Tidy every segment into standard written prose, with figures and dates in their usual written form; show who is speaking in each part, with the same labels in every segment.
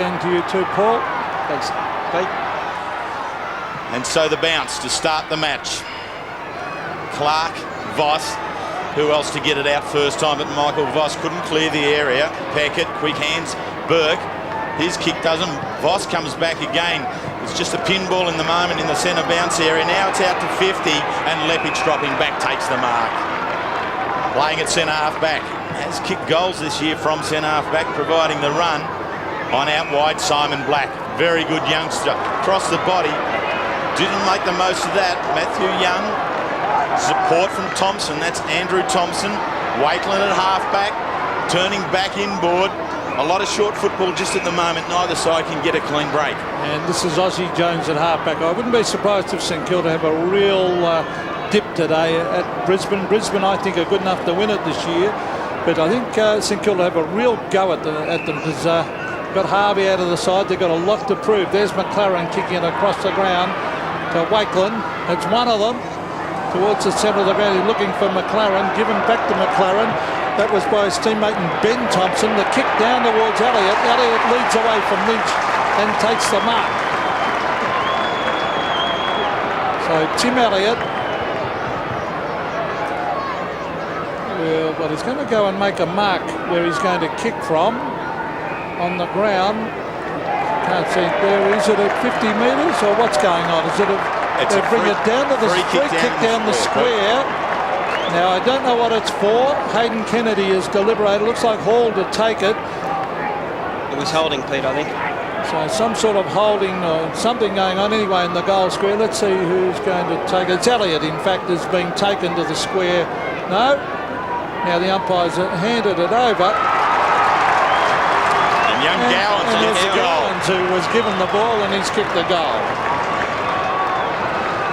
Speaker 1: again to you too, Paul.
Speaker 2: Thanks, Pete.
Speaker 3: And so the bounce to start the match. Clark, Voss. Who else to get it out first time? But Michael Voss couldn't clear the area. Peckett, quick hands. Burke. His kick doesn't. Voss comes back again. It's just a pinball in the moment in the centre bounce area. Now it's out to 50, and Lepich dropping back takes the mark. Playing at centre half back. Has kicked goals this year from centre half back, providing the run. On out wide, Simon Black. Very good youngster. Across the body. Didn't make the most of that. Matthew Young. Support from Thompson. That's Andrew Thompson. Wakeland at half back. Turning back inboard. A lot of short football just at the moment. Neither side can get a clean break. And
Speaker 1: this is Aussie Jones at halfback. I wouldn't be surprised if St Kilda have a real dip today at Brisbane. Brisbane, I think, are good enough to win it this year. But I think St Kilda have a real go at them because got Harvey out of the side. They've got a lot to prove. There's Mclaren kicking it across the ground to Wakeland. It's one of them towards the centre of the ground. He's looking for Mclaren. Given back to Mclaren. That was by his teammate Ben Thompson. The kick down towards Elliott. Elliott leads away from Lynch and takes the mark. So Tim Elliott, well, he's going to go and make a mark where he's going to kick from on the ground. Can't see it there. Is it at 50 metres or what's going on? Is it they bring it down to the free kick down the square. Now, I don't know what it's for. Hayden Kennedy is deliberated. Looks like Hall to take it.
Speaker 2: It was holding, Pete, I think.
Speaker 1: So some sort of holding or something going on anyway in the goal square. Let's see who's going to take it. It's Elliott, in fact, is being taken to the square. No. Now the umpires handed it over.
Speaker 3: And young Gowans gets the goal.
Speaker 1: Who was given the ball and he's kicked the goal.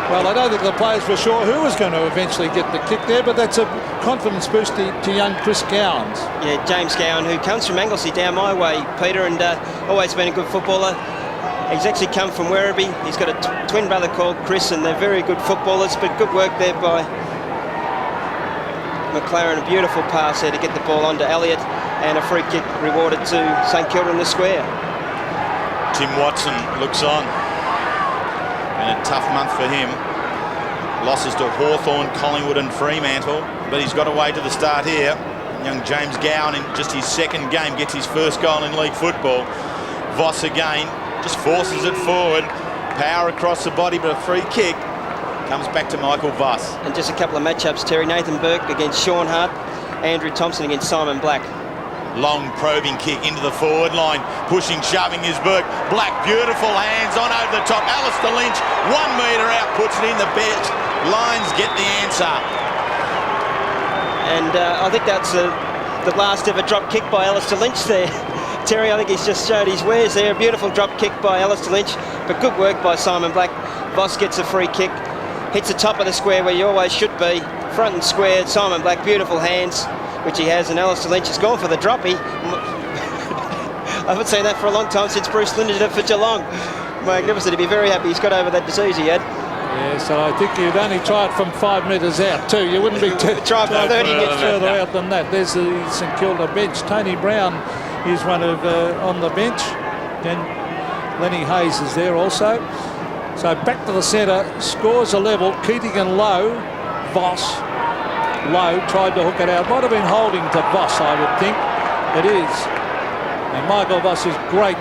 Speaker 1: Well, I don't think the players were sure who was going to eventually get the kick there, but that's a confidence boost to young Chris Gowans.
Speaker 2: Yeah, James Gowan, who comes from Anglesey down my way, Peter, and always been a good footballer. He's actually come from Werribee. He's got a twin brother called Chris, and they're very good footballers, but good work there by Mclaren. A beautiful pass there to get the ball onto Elliott, and a free kick rewarded to St Kilda in the square.
Speaker 3: Tim Watson looks on. Been a tough month for him. Losses to Hawthorn, Collingwood and Fremantle, but he's got away to the start here. Young James Gowan in just his second game gets his first goal in league football. Voss again just forces it forward. Power across the body, but a free kick comes back to Michael Voss.
Speaker 2: And just a couple of matchups, Terry. Nathan Burke against Sean Hart. Andrew Thompson against Simon Black.
Speaker 3: Long probing kick into the forward line. Pushing, shoving is Burke. Black, beautiful hands on over the top. Alistair Lynch, 1 metre out, puts it in the best. Lions get the answer.
Speaker 2: And I think that's the last ever drop kick by Alistair Lynch there. Terry, I think he's just showed his wares there. A beautiful drop kick by Alistair Lynch, but good work by Simon Black. Voss gets a free kick. Hits the top of the square where you always should be. Front and square, Simon Black, beautiful hands, which he has, and Alistair Lynch has gone for the droppy. I haven't seen that for a long time since Bruce Linder did it for Geelong. Magnificent. He'd be very happy he's got over that disease he had.
Speaker 1: Yeah, so I think you'd only try it from 5 metres out too. You wouldn't be
Speaker 2: try from 30 metres
Speaker 1: further out than that. There's the St Kilda bench. Tony Brown is one of on the bench. Then Lenny Hayes is there also. So back to the centre, scores a level. Keating and Lowe, Voss. Lowe tried to hook it out. Might have been holding to Voss, I would think. It is. And Michael Voss is great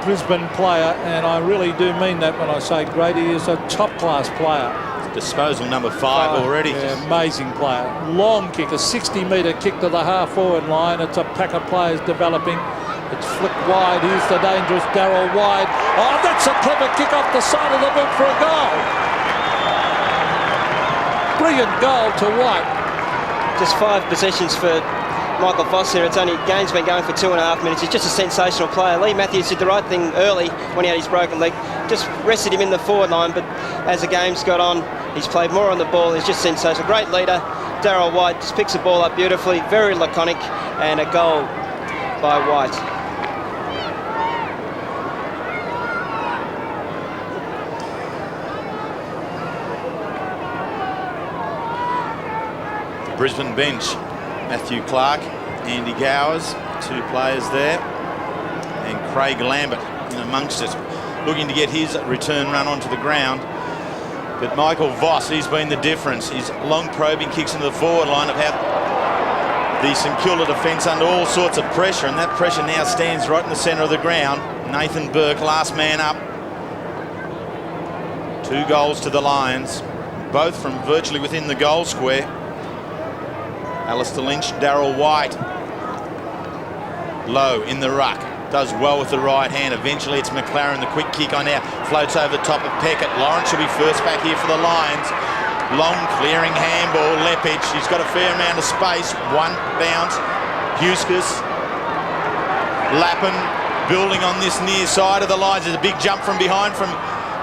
Speaker 1: Brisbane player, and I really do mean that when I say great. He is a top-class player.
Speaker 3: Disposal number 5 already.
Speaker 1: Yeah, amazing player. Long kick, a 60-metre kick to the half-forward line. It's a pack of players developing. It's flicked wide. Here's the dangerous Darryl Wide. Oh, that's a clever kick off the side of the boot for a goal. Brilliant goal to White.
Speaker 2: Just 5 possessions for Michael Voss here. It's only game's been going for 2.5 minutes. He's just a sensational player. Lee Matthews did the right thing early when he had his broken leg. Just rested him in the forward line, but as the game's got on, he's played more on the ball. He's just sensational. Great leader. Darryl White just picks the ball up beautifully, very laconic, and a goal by White.
Speaker 3: Brisbane bench. Matthew Clark, Andy Gowers, 2 players there, and Craig Lambert in amongst it, looking to get his return run onto the ground. But Michael Voss, he's been the difference. His long probing kicks into the forward line have had the St Kilda defence under all sorts of pressure, and that pressure now stands right in the centre of the ground. Nathan Burke, last man up. 2 goals to the Lions, both from virtually within the goal square. Alistair Lynch, Darryl White. Low in the ruck. Does well with the right hand. Eventually it's Mclaren, the quick kick on now. Floats over the top of Peckett. Lawrence should be first back here for the Lions. Long clearing handball. Lepage, he's got a fair amount of space. 1 bounce. Huskis. Lappin building on this near side of the Lions. There's a big jump from behind from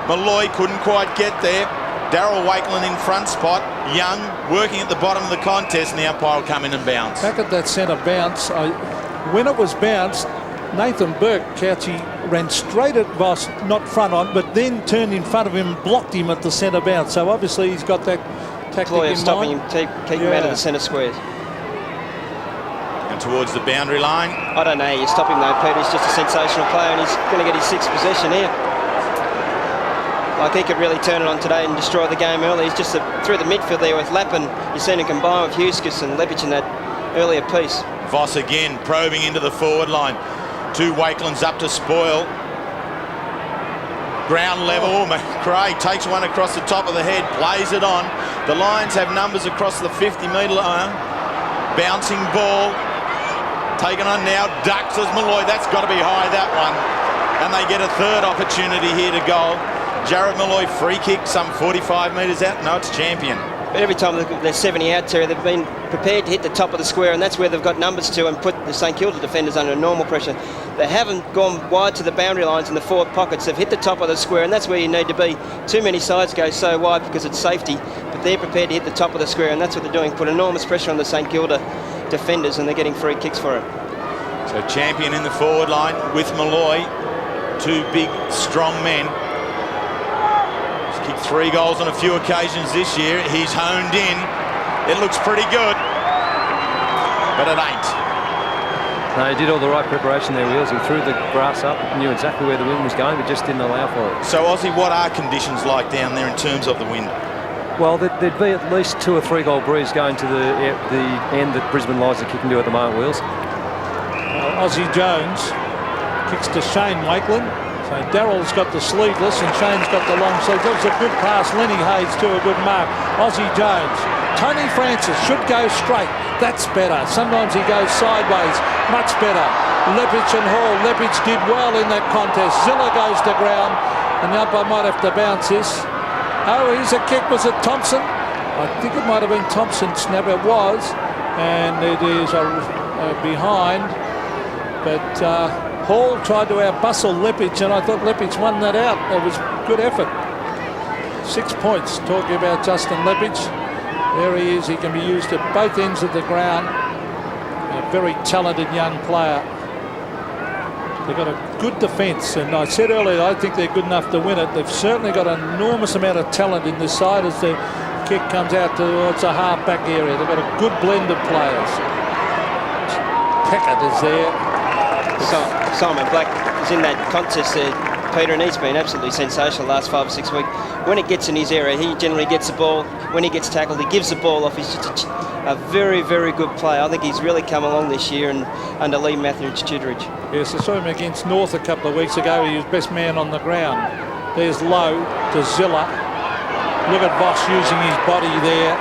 Speaker 3: Malloy. Couldn't quite get there. Darryl Wakelin in front spot. Young working at the bottom of the contest. And the umpire will come in and bounce.
Speaker 1: Back at that centre bounce, when it was bounced, Nathan Burke, Couchy, ran straight at Voss, not front on, but then turned in front of him and blocked him at the centre bounce. So obviously he's got that tactic in
Speaker 2: stopping
Speaker 1: mind.
Speaker 2: him, keep him out of the centre squares.
Speaker 3: And towards the boundary line.
Speaker 2: I don't know how you stop him though, Pete. He's just a sensational player and he's going to get his 6th possession here. Like he could really turn it on today and destroy the game early. He's just through the midfield there with Lappin. You've seen him combine with Huskis and Lepage in that earlier piece.
Speaker 3: Voss again probing into the forward line. 2 Wakelins up to spoil. Ground level. McRae takes one across the top of the head, plays it on. The Lions have numbers across the 50-metre line. Bouncing ball. Taken on now. Ducks as Malloy. That's got to be high, that one. And they get a 3rd opportunity here to goal. Jared Malloy, free kick, some 45 metres out. No, it's Champion.
Speaker 2: But every time they're 70 out, Terry, they've been prepared to hit the top of the square, and that's where they've got numbers to and put the St Kilda defenders under normal pressure. They haven't gone wide to the boundary lines in the forward pockets. They've hit the top of the square, and that's where you need to be. Too many sides go so wide because it's safety, but they're prepared to hit the top of the square, and that's what they're doing. Put enormous pressure on the St Kilda defenders, and they're getting free kicks for it.
Speaker 3: So Champion in the forward line with Malloy. 2 big, strong men. He's kicked 3 goals on a few occasions this year. He's honed in. It looks pretty good, but it ain't.
Speaker 4: No, he did all the right preparation there, Wheels. He threw the grass up, knew exactly where the wind was going, but just didn't allow for it.
Speaker 3: So, Ozzy, what are conditions like down there in terms of the wind?
Speaker 4: Well, there'd be at least 2 or 3 goal breeze going to the end that Brisbane Lions are kicking to at the moment, Wheels.
Speaker 1: Ozzy Jones kicks to Shane Wakelin. So Darryl's got the sleeveless and Shane's got the long sleeve. That was a good pass. Lenny Hayes to a good mark. Ozzy Jones. Tony Francis should go straight. That's better. Sometimes he goes sideways. Much better. Lepage and Hall. Lepage did well in that contest. Zilla goes to ground and the umpire might have to bounce this. Oh, here's a kick. Was it Thompson? I think it might have been Thompson. Snap it was. And it is a behind. But Hall tried to outbustle Lepage, and I thought Lepage won that out. It was good effort. 6 points. Talking about Justin Lepage. There he is. He can be used at both ends of the ground. A very talented young player. They've got a good defence, and I said earlier I think they're good enough to win it. They've certainly got an enormous amount of talent in this side as the kick comes out towards the half-back area. They've got a good blend of players. Peckett is there.
Speaker 2: Simon Black is in that contest there, Peter, and he's been absolutely sensational the last 5 or 6 weeks. When it gets in his area, he generally gets the ball. When he gets tackled, he gives the ball off. He's just a very, very good player. I think he's really come along this year and under Lee Matthews' tutorage.
Speaker 1: Yes, I saw him against North a couple of weeks ago. He was best man on the ground. There's Lowe to Zilla. Look at Voss using his body there.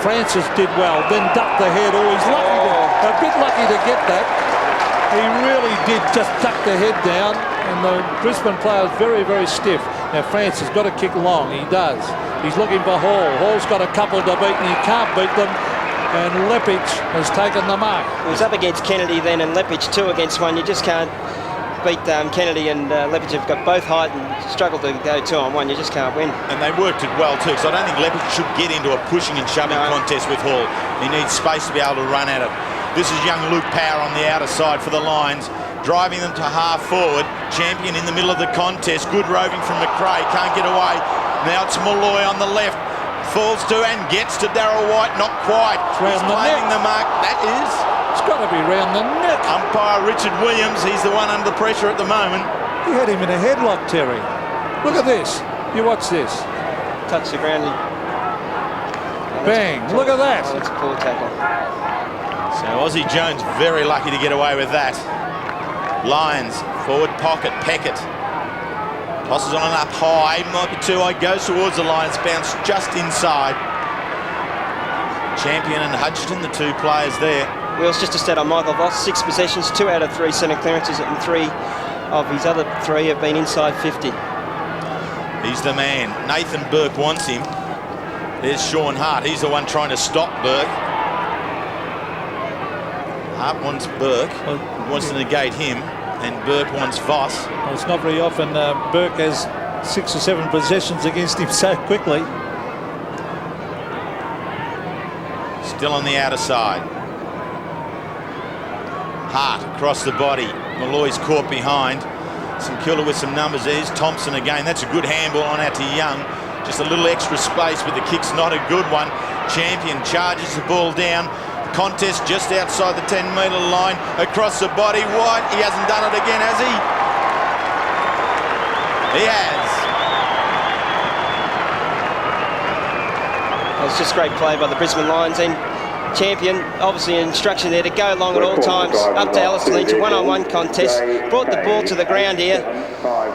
Speaker 1: Francis did well, then ducked the head. Oh, he's lucky, a bit lucky to get that. He really did just duck the head down, and the Brisbane player is very, very stiff. Now Francis got to kick long. He does. He's looking for Hall. Hall's got a couple to beat, and he can't beat them. And Lepage has taken the mark.
Speaker 2: He was up against Kennedy then, and Lepage 2 against 1. You just can't beat Kennedy and Lepage have got both height and struggled to go 2 on 1. You just can't win.
Speaker 3: And they worked it well too, because I don't think Lepage should get into a pushing and shoving contest with Hall. He needs space to be able to run at it. This is young Luke Power on the outer side for the Lions, driving them to half forward. Champion in the middle of the contest. Good roving from McRae, can't get away. Now it's Malloy on the left. Falls to and gets to Darryl White, not quite. He's claiming the mark. That is.
Speaker 1: It's got to be round the neck.
Speaker 3: Umpire Richard Williams, he's the one under the pressure at the moment.
Speaker 1: He had him in a headlock, Terry. Look at this. You watch this.
Speaker 2: Touch the ground.
Speaker 1: Bang. Look at that.
Speaker 2: Oh, that's a poor tackle.
Speaker 3: So Aussie Jones very lucky to get away with that. Lions, forward pocket, Peckett. Tosses on and up high, might be too high, goes towards the Lions, bounce just inside. Champion and Hudgeton, the two players there.
Speaker 2: Wheels just a stat on Michael Voss, 6 possessions, 2 out of 3 centre clearances, and 3 of his other 3 have been inside 50.
Speaker 3: He's the man. Nathan Burke wants him. There's Sean Hart. He's the one trying to stop Burke. Hart wants Burke, wants to negate him, and Burke wants Voss.
Speaker 1: Well, it's not very often Burke has 6 or 7 possessions against him so quickly.
Speaker 3: Still on the outer side. Hart across the body. Malloy's caught behind. St Kilda with some numbers. There's Thompson again. That's a good handball on out to Young. Just a little extra space, but the kick's not a good one. Champion charges the ball down. Contest just outside the 10-metre line. Across the body. White. He hasn't done it again, has he? He has.
Speaker 2: Well, it's just great play by the Brisbane Lions. And Champion, obviously instruction there to go long at all times. Up to Alistair Lynch, a one-on-one contest. Brought the ball to the ground here.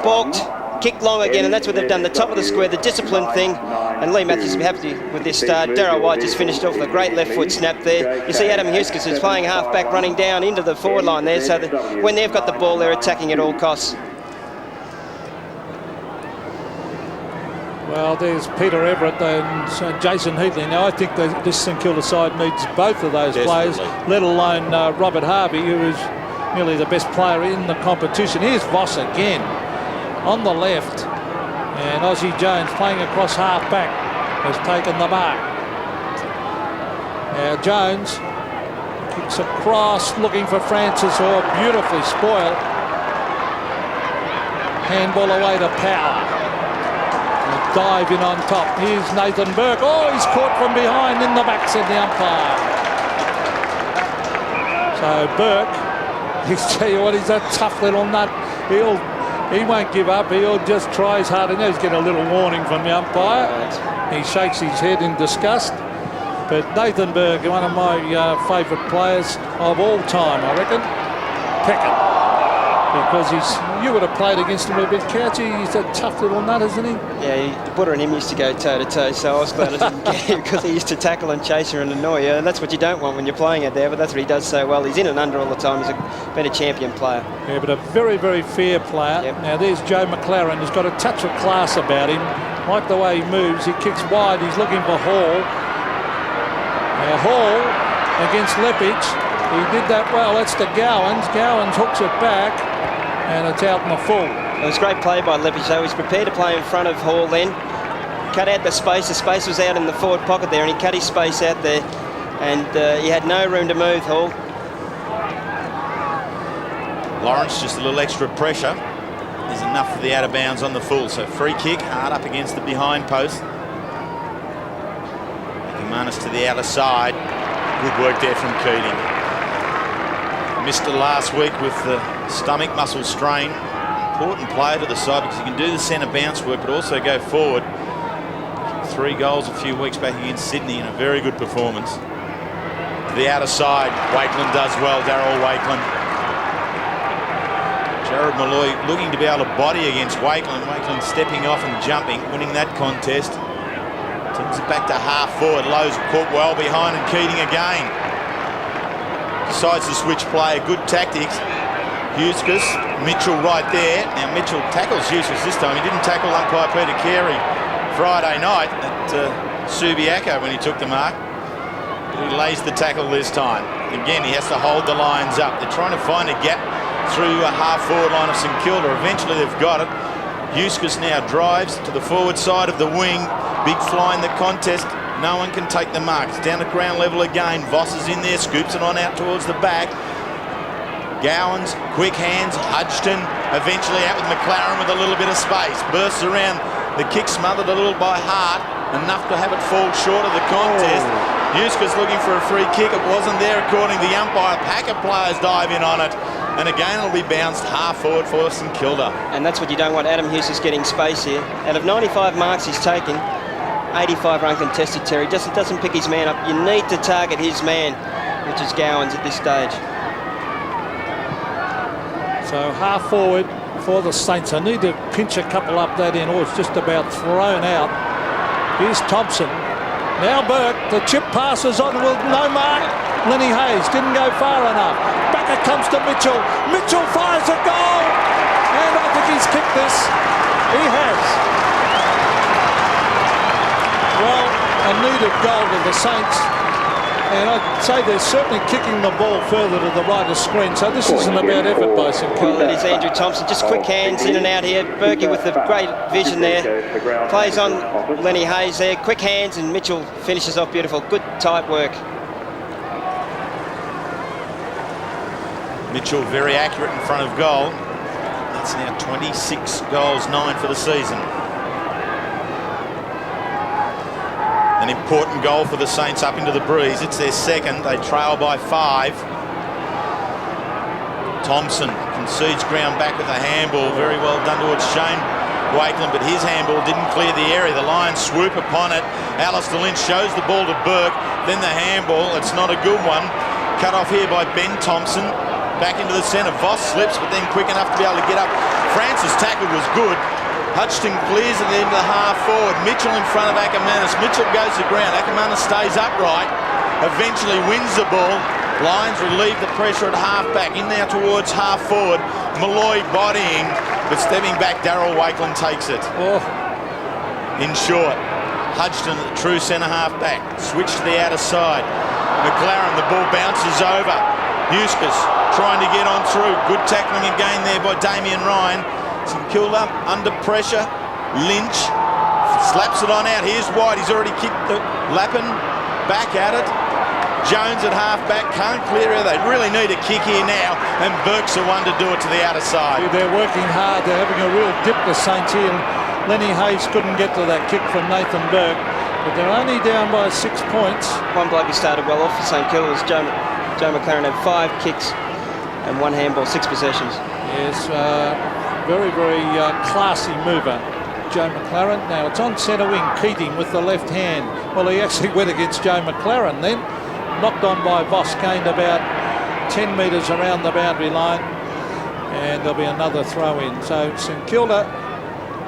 Speaker 2: Balked, kicked long again, and that's what they've done. The top of the square, the disciplined thing. And Lee Matthews will be happy with this start. Darryl White just finished off with a great left foot snap there. You see Adam Huskis is playing half-back, running down into the forward line there, so that when they've got the ball, they're attacking at all costs.
Speaker 1: Well, there's Peter Everett and Jason Heatley. Now, I think this St Kilda side needs both of those players, let alone Robert Harvey, who is nearly the best player in the competition. Here's Voss again on the left. And Aussie Jones playing across half-back has taken the mark. Now, Jones kicks across, looking for Francis, or beautifully spoiled. Handball away to Power. Dive in on top. Here's Nathan Burke. Oh, he's caught from behind in the back, said the umpire. So Burke, he's tell you what, he's a tough little nut. He won't give up. He'll just try his hard. I know he's getting a little warning from the umpire. He shakes his head in disgust. But Nathan Burke, one of my favourite players of all time, I reckon. Peckett. Because you would have played against him a bit, Couchy. He's a tough little nut, isn't he?
Speaker 2: Yeah, Butter and him used to go toe-to-toe, so I was glad I didn't get him because he used to tackle and chase her and annoy you, and that's what you don't want when you're playing out there, but that's what he does so well. He's in and under all the time. He's been a champion player.
Speaker 1: Yeah, but a very, very fair player. Yep. Now, there's Joe Mclaren. He's got a touch of class about him. Like the way he moves. He kicks wide. He's looking for Hall. Now, Hall against Lepage. He did that well. That's to Gowans. Gowans hooks it back. And it's out in the full.
Speaker 2: It was a great play by Lepage, though. He's prepared to play in front of Hall then. Cut out the space. The space was out in the forward pocket there, and he cut his space out there. And he had no room to move, Hall.
Speaker 3: Lawrence, just a little extra pressure is enough for the out of bounds on the full. So free kick, hard up against the behind post. Manis to the outer side. Good work there from Keating. Missed it last week with the stomach muscle strain. Important player to the side because he can do the centre bounce work but also go forward. 3 goals a few weeks back against Sydney in a very good performance. To the outer side, Wakeland does well, Darryl Wakeland. Jared Malloy looking to be able to body against Wakeland. Wakeland stepping off and jumping, winning that contest. Turns it back to half forward. Lowe's caught well behind and Keating again. Decides to switch play, good tactics. Huskis, Mitchell right there. Now Mitchell tackles Huskis this time. He didn't tackle umpire Peter Carey Friday night at Subiaco when he took the mark. But he lays the tackle this time. Again, he has to hold the Lions up. They're trying to find a gap through a half-forward line of St Kilda. Eventually they've got it. Huskis now drives to the forward side of the wing. Big fly in the contest. No one can take the mark. It's down at ground level again. Voss is in there, scoops it on out towards the back. Gowans, quick hands, Hudgeton eventually out with Mclaren with a little bit of space. Bursts around, the kick smothered a little by Hart, enough to have it fall short of the contest. Huskis looking for a free kick. It wasn't there according to the umpire. Packer players dive in on it. And again, it'll be bounced half forward for St Kilda.
Speaker 2: And that's what you don't want. Adam Hughes is getting space here. Out of 95 marks he's taken, 85 are uncontested, Terry. Doesn't pick his man up. You need to target his man, which is Gowans at this stage.
Speaker 1: So half forward for the Saints. I need to pinch a couple up that in, or it's just about thrown out. Here's Thompson. Now Burke. The chip passes on with no mark. Lenny Hayes didn't go far enough. Back it comes to Mitchell. Mitchell fires a goal. And I think he's kicked this. He has. Well, a needed goal to the Saints. And I'd say they're certainly kicking the ball further to the right of screen. So this isn't about effort by St Kilda.
Speaker 2: Well, that is Andrew Thompson. Just quick hands in and out here. Burke with the great vision there. Plays on Lenny Hayes there. Quick hands, and Mitchell finishes off beautiful. Good tight work.
Speaker 3: Mitchell very accurate in front of goal. That's now 26 goals, 9 for the season. An important goal for the Saints up into the breeze. It's their second. They trail by 5. Thompson concedes ground back with a handball. Very well done towards Shane Wakeland, but his handball didn't clear the area. The Lions swoop upon it. Alistair Lynch shows the ball to Burke. Then the handball. It's not a good one. Cut off here by Ben Thompson. Back into the centre. Voss slips, but then quick enough to be able to get up. Francis' tackle was good. Hutchton clears it into the half forward. Mitchell in front of Ackermanis. Mitchell goes to ground. Ackermanis stays upright. Eventually wins the ball. Lions relieve the pressure at half back. In now towards half forward. Malloy bodying, but stepping back, Darryl Wakeland takes it.
Speaker 1: Oh.
Speaker 3: In short, Hutchton, the true centre half back. Switch to the outer side. Mclaren, the ball bounces over. Eustace trying to get on through. Good tackling again there by Damien Ryan. St Kilda under pressure. Lynch slaps it on out. Here's White. He's already kicked the Lappin. Back at it. Jones at half back. Can't clear it. They really need a kick here now. And Burke's the one to do it to the outer side.
Speaker 1: They're working hard. They're having a real dip, the Saints here. Lenny Hayes couldn't get to that kick from Nathan Burke. But they're only down by 6 points.
Speaker 2: One bloke who started well off for St Kilda was Joe Mclaren. Had 5 kicks and 1 handball, 6 possessions.
Speaker 1: Yes, very, very classy mover, Joe Mclaren. Now it's on centre wing, Keating with the left hand. Well, he actually went against Joe Mclaren then. Knocked on by Voss, gained about 10 metres around the boundary line. And there'll be another throw in. So St Kilda,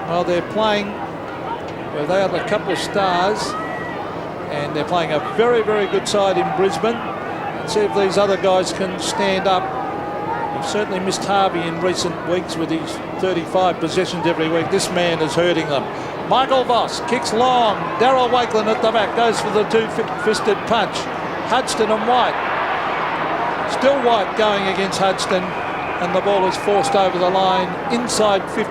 Speaker 1: well, they're playing without a couple of stars. And they're playing a very, very good side in Brisbane. Let's see if these other guys can stand up. We've certainly missed Harvey in recent weeks with his 35 possessions every week. This man is hurting them. Michael Voss kicks long. Darryl Wakeland at the back goes for the two-fisted punch. Hudson and White. Still White going against Hudson, and the ball is forced over the line inside 50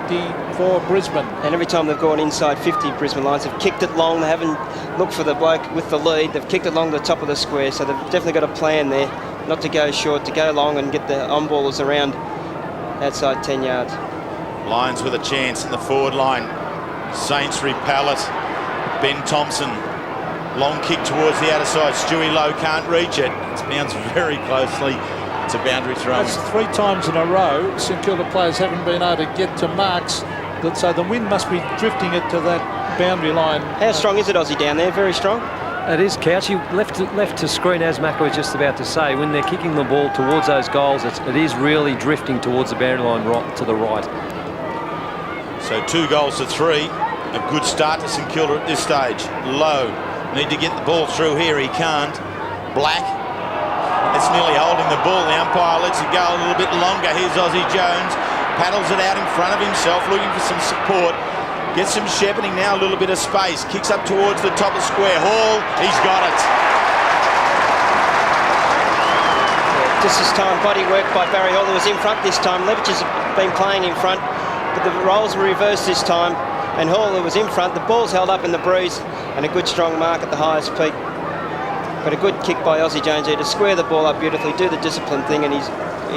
Speaker 1: for Brisbane.
Speaker 2: And every time they've gone inside 50, Brisbane Lions have kicked it long. They haven't looked for the bloke with the lead. They've kicked it long to the top of the square, so they've definitely got a plan there. Not to go short, to go long and get the on-ballers around outside 10 yards. Lions
Speaker 3: with a chance in the forward line. Saints repel it. Ben Thompson, long kick towards the outer side. Stewie Lowe can't reach it. It's bounced very closely. It's a boundary throw.
Speaker 1: That's 3 times in a row St Kilda players haven't been able to get to marks. So the wind must be drifting it to that boundary line.
Speaker 2: How strong is it, Aussie, down there? Very strong.
Speaker 4: It is, Couch. You left to screen, as Macca was just about to say. When they're kicking the ball towards those goals, it is really drifting towards the boundary line right to the right.
Speaker 3: So 2 goals to 3. A good start to St Kilda at this stage. Lowe need to get the ball through here. He can't. Black. It's nearly holding the ball. The umpire lets it go a little bit longer. Here's Aussie Jones. Paddles it out in front of himself, looking for some support. Gets some shepherding now, a little bit of space. Kicks up towards the top of the square. Hall, he's got it.
Speaker 2: Just this time, body work by Barry Hall, who was in front this time. Levitch has been playing in front, but the roles were reversed this time. And Hall, who was in front, the ball's held up in the breeze, and a good strong mark at the highest peak. But a good kick by Aussie Jones here to square the ball up beautifully, do the discipline thing, and he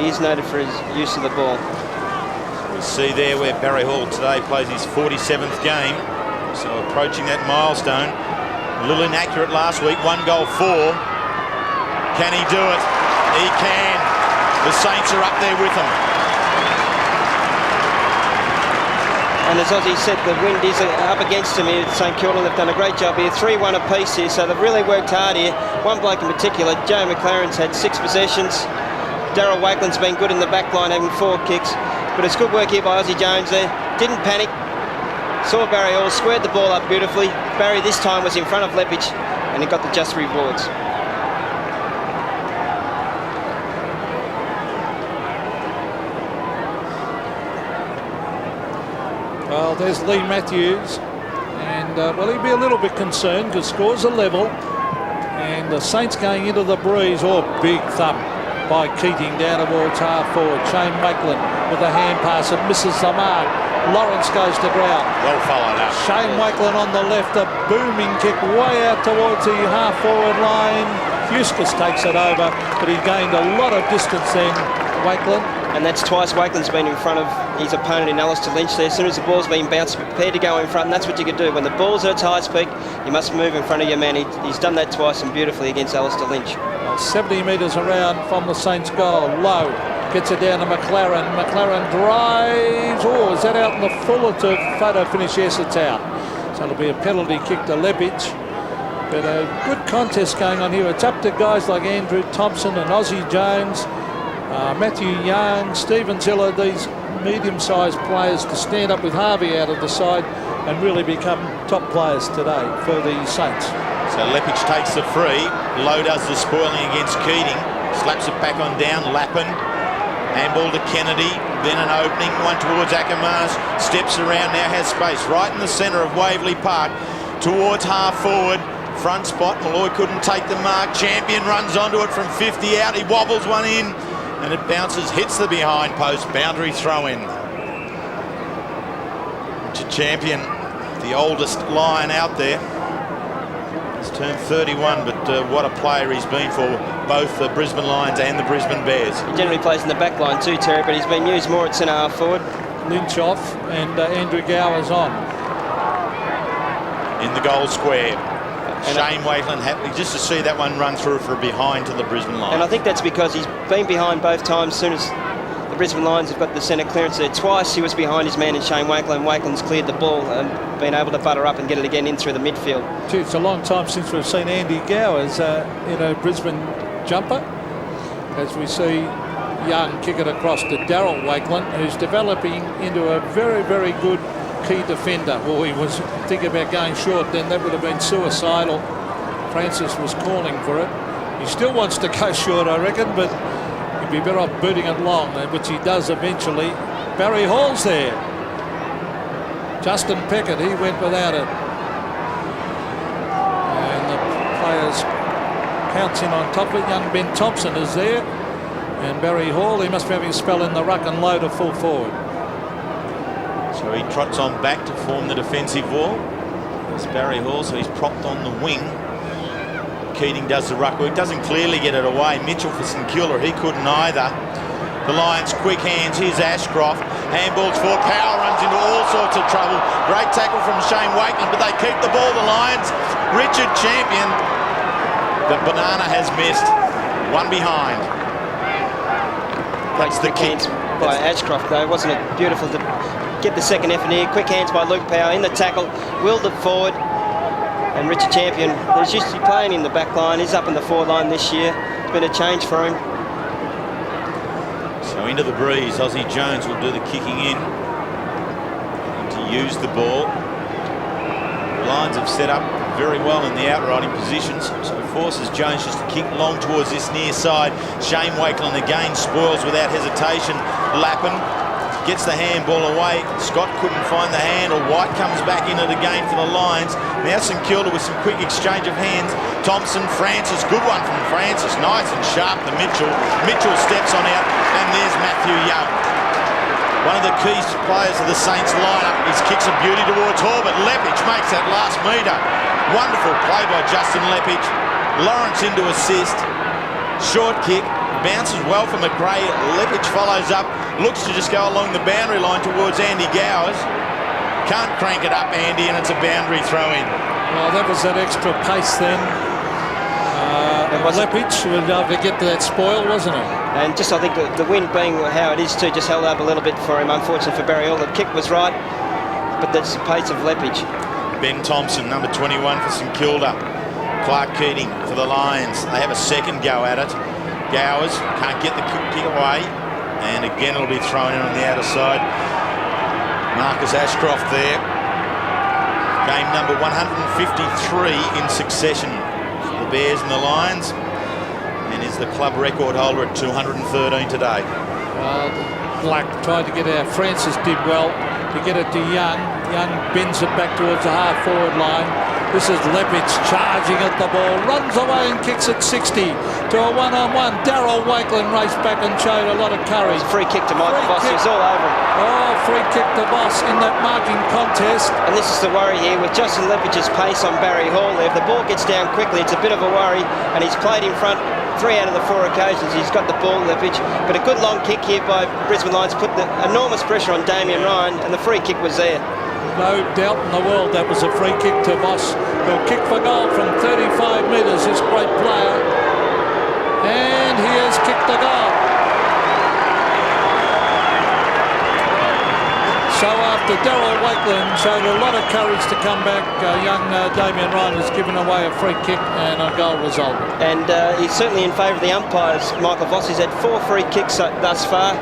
Speaker 2: is noted for his use of the ball.
Speaker 3: We see there where Barry Hall today plays his 47th game, so approaching that milestone. A little inaccurate last week, 1 goal 4. Can he do it? He can. The Saints are up there with them.
Speaker 2: And as Ozzy said, the wind is up against them here at St Kilda. They've done a great job here, 3-1 apiece here, so they've really worked hard here. One bloke in particular, Joe Mclaren's had 6 possessions. Daryl Wakeland's been good in the back line, having 4 kicks. But it's good work here by Ozzy Jones there. Didn't panic. Saw Barry Hall, squared the ball up beautifully. Barry this time was in front of Lepage, and he got the just rewards.
Speaker 1: Well, there's Lee Matthews, and well, he'd be a little bit concerned because scores are level, and the Saints going into the breeze. Oh, big thump by Keating down towards half forward. Shane Wakeland with a hand pass that misses the mark. Lawrence goes to ground.
Speaker 3: Well followed up.
Speaker 1: Shane Wakeland on the left, a booming kick way out towards the half forward line. Fuscus takes it over, but he gained a lot of distance then, Wakeland.
Speaker 2: And that's twice Wakeland's been in front of his opponent in Alistair Lynch there. As soon as the ball's been bounced, prepared to go in front, and that's what you can do. When the ball's at its highest peak, you must move in front of your man. He's done that twice and beautifully against Alistair Lynch.
Speaker 1: Well, 70 metres around from the Saints' goal. Low gets it down to Mclaren. Mclaren drives. Oh, is that out in the full or to photo finish? Yes, it's out. So it'll be a penalty kick to Lepage. But a good contest going on here. It's up to guys like Andrew Thompson and Ozzy Jones, Matthew Young, Stephen Ziller, these medium-sized players to stand up with Harvey out of the side and really become top players today for the Saints.
Speaker 3: So Lepage takes the free. Lowe does the spoiling against Keating. Slaps it back on down. Lappin. Handball to Kennedy. Then an opening. One towards Ackermans. Steps around. Now has space. Right in the centre of Waverley Park. Towards half forward. Front spot. Malloy couldn't take the mark. Champion runs onto it from 50 out. He wobbles one in. And it bounces. Hits the behind post. Boundary throw in. Richard Champion, the oldest Lion out there. He's turned 31, but what a player he's been for both the Brisbane Lions and the Brisbane Bears.
Speaker 2: He generally plays in the back line too, Terry, but he's been used more at centre half forward.
Speaker 1: Lynch off and Andrew Gower's on.
Speaker 3: In the goal square. Shane Wakeland happy just to see that one run through for a behind to the Brisbane Lions.
Speaker 2: And I think that's because he's been behind both times. As soon as the Brisbane Lions have got the centre clearance there, twice he was behind his man in Shane Wakeland. Wakeland's cleared the ball and been able to butter up and get it again in through the midfield.
Speaker 1: Gee, it's a long time since we've seen Andy Gowers in a Brisbane jumper. As we see Young kick it across to Daryl Wakeland, who's developing into a very, very good key defender. Well, he was thinking about going short, then that would have been suicidal. Francis was calling for it. He still wants to go short, I reckon, but he'd be better off booting it long, which he does eventually. Barry Hall's there. Justin Peckett, he went without it. And the players pouncing on top of it. Young Ben Thompson is there. And Barry Hall, he must be having a spell in the ruck and low to full forward.
Speaker 3: So he trots on back to form the defensive wall. There's Barry Hall, so he's propped on the wing. Keating does the ruck work, doesn't clearly get it away. Mitchell for St Kilda, he couldn't either. The Lions quick hands, here's Ashcroft. Handballs for Power, runs into all sorts of trouble. Great tackle from Shane Wakeland, but they keep the ball, the Lions. Richard Champion. The banana has missed. One behind. That's the kick
Speaker 2: by Ashcroft, though. Wasn't it beautiful to get the second effort here? Quick hands by Luke Power in the tackle, willed it forward. And Richard Champion, who's used to be playing in the back line, is up in the forward line this year. It's been a change for him.
Speaker 3: So into the breeze, Ozzy Jones will do the kicking in to use the ball. The Lions have set up very well in the outriding positions, so forces Jones just to kick long towards this near side. Shane Wakeland again spoils without hesitation. Lappin gets the handball away. Scott couldn't find the hand, or White comes back in it again for the Lions. Now St Kilda with some quick exchange of hands. Thompson, Francis, good one from Francis. Nice and sharp to Mitchell. Mitchell steps on out, and there's Matthew Young. One of the key players of the Saints lineup. His kick's a beauty towards Hall, but Lepage makes that last metre. Wonderful play by Justin Lepage. Lawrence into assist. Short kick. Bounces well from McRae. Lepage follows up. Looks to just go along the boundary line towards Andy Gowers. Can't crank it up, Andy, and it's a boundary throw in.
Speaker 1: Well, that was that extra pace then. Lepage would have to get to that spoil, wasn't it?
Speaker 2: And just I think the wind being how it is too just held up a little bit for him. Unfortunately for Barry Hall, the kick was right, but that's the pace of Lepage.
Speaker 3: Ben Thompson, number 21 for St Kilda. Clark Keating for the Lions. They have a second go at it. Gowers can't get the kick away, and again it'll be thrown in on the outer side. Marcus Ashcroft there. Game number 153 in succession for the Bears and the Lions, and is the club record holder at 213 today.
Speaker 1: Black tried to get out. Francis did well to get it to Young. Young bends it back towards the half-forward line. This is Lepage charging at the ball, runs away and kicks it 60 to a one-on-one. Darryl Wakeland raced back and showed a lot of courage.
Speaker 2: Free kick to Michael Voss, he's all over him.
Speaker 1: Oh, free kick to Voss in that marking contest.
Speaker 2: And this is the worry here with Justin Lepage's pace on Barry Hall there. If the ball gets down quickly, it's a bit of a worry, and he's played in front 3 out of the 4 occasions. He's got the ball, Lepage, but a good long kick here by Brisbane Lions put the enormous pressure on Damien Ryan, and the free kick was there.
Speaker 1: No doubt in the world that was a free kick to Voss. He'll kick for goal from 35 metres, this great player. And he has kicked the goal. So after Darryl Wakeland showed a lot of courage to come back, young Damien Ryan has given away a free kick and a goal result.
Speaker 2: And he's certainly in favour of the umpires, Michael Voss. He's had 4 free kicks thus far.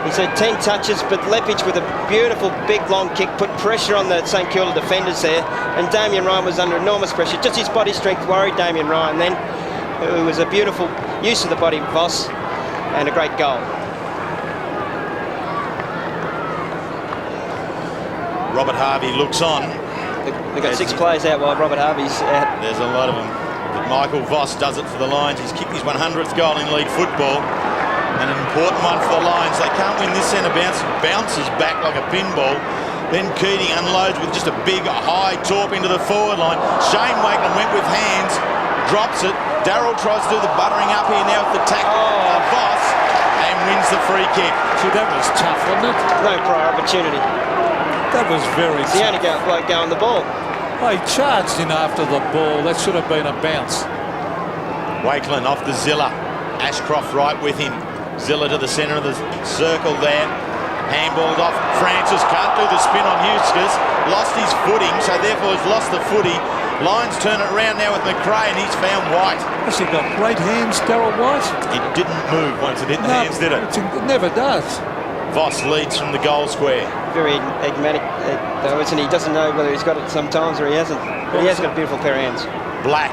Speaker 2: He's had 10 touches, but Lepage with a beautiful big long kick put pressure on the St Kilda defenders there, and Damien Ryan was under enormous pressure. Just his body strength worried Damien Ryan then. It was a beautiful use of the body of Voss and a great goal.
Speaker 3: Robert Harvey looks on.
Speaker 2: They've got 6 players out while Robert Harvey's out.
Speaker 3: There's a lot of them. But Michael Voss does it for the Lions. He's kicked his 100th goal in league football. And an important one for the Lions. They can't win this centre bounce. It bounces back like a pinball. Then Keating unloads with just a big high torp into the forward line. Shane Wakeland went with hands, drops it. Darryl tries to do the buttering up here now with the tackle of Voss and wins the free kick.
Speaker 1: See, that was tough, wasn't it?
Speaker 2: No prior opportunity.
Speaker 1: That was very tough.
Speaker 2: It's the only bloke going the ball.
Speaker 1: Oh, he charged in after the ball. That should have been a bounce.
Speaker 3: Wakeland off the Zilla. Ashcroft right with him. Zilla to the centre of the circle there. Handballed off. Francis can't do the spin on Eustace. Lost his footing, so therefore has lost the footy. Lions turn it around now with Mclaren. He's found White.
Speaker 1: Has he got great hands, Darryl White?
Speaker 3: It didn't move once it hit the hands, did it?
Speaker 1: It never does.
Speaker 3: Voss leads from the goal square.
Speaker 2: Very enigmatic, though, isn't he? He doesn't know whether he's got it sometimes or he hasn't. But he has got a beautiful pair of hands.
Speaker 3: Black,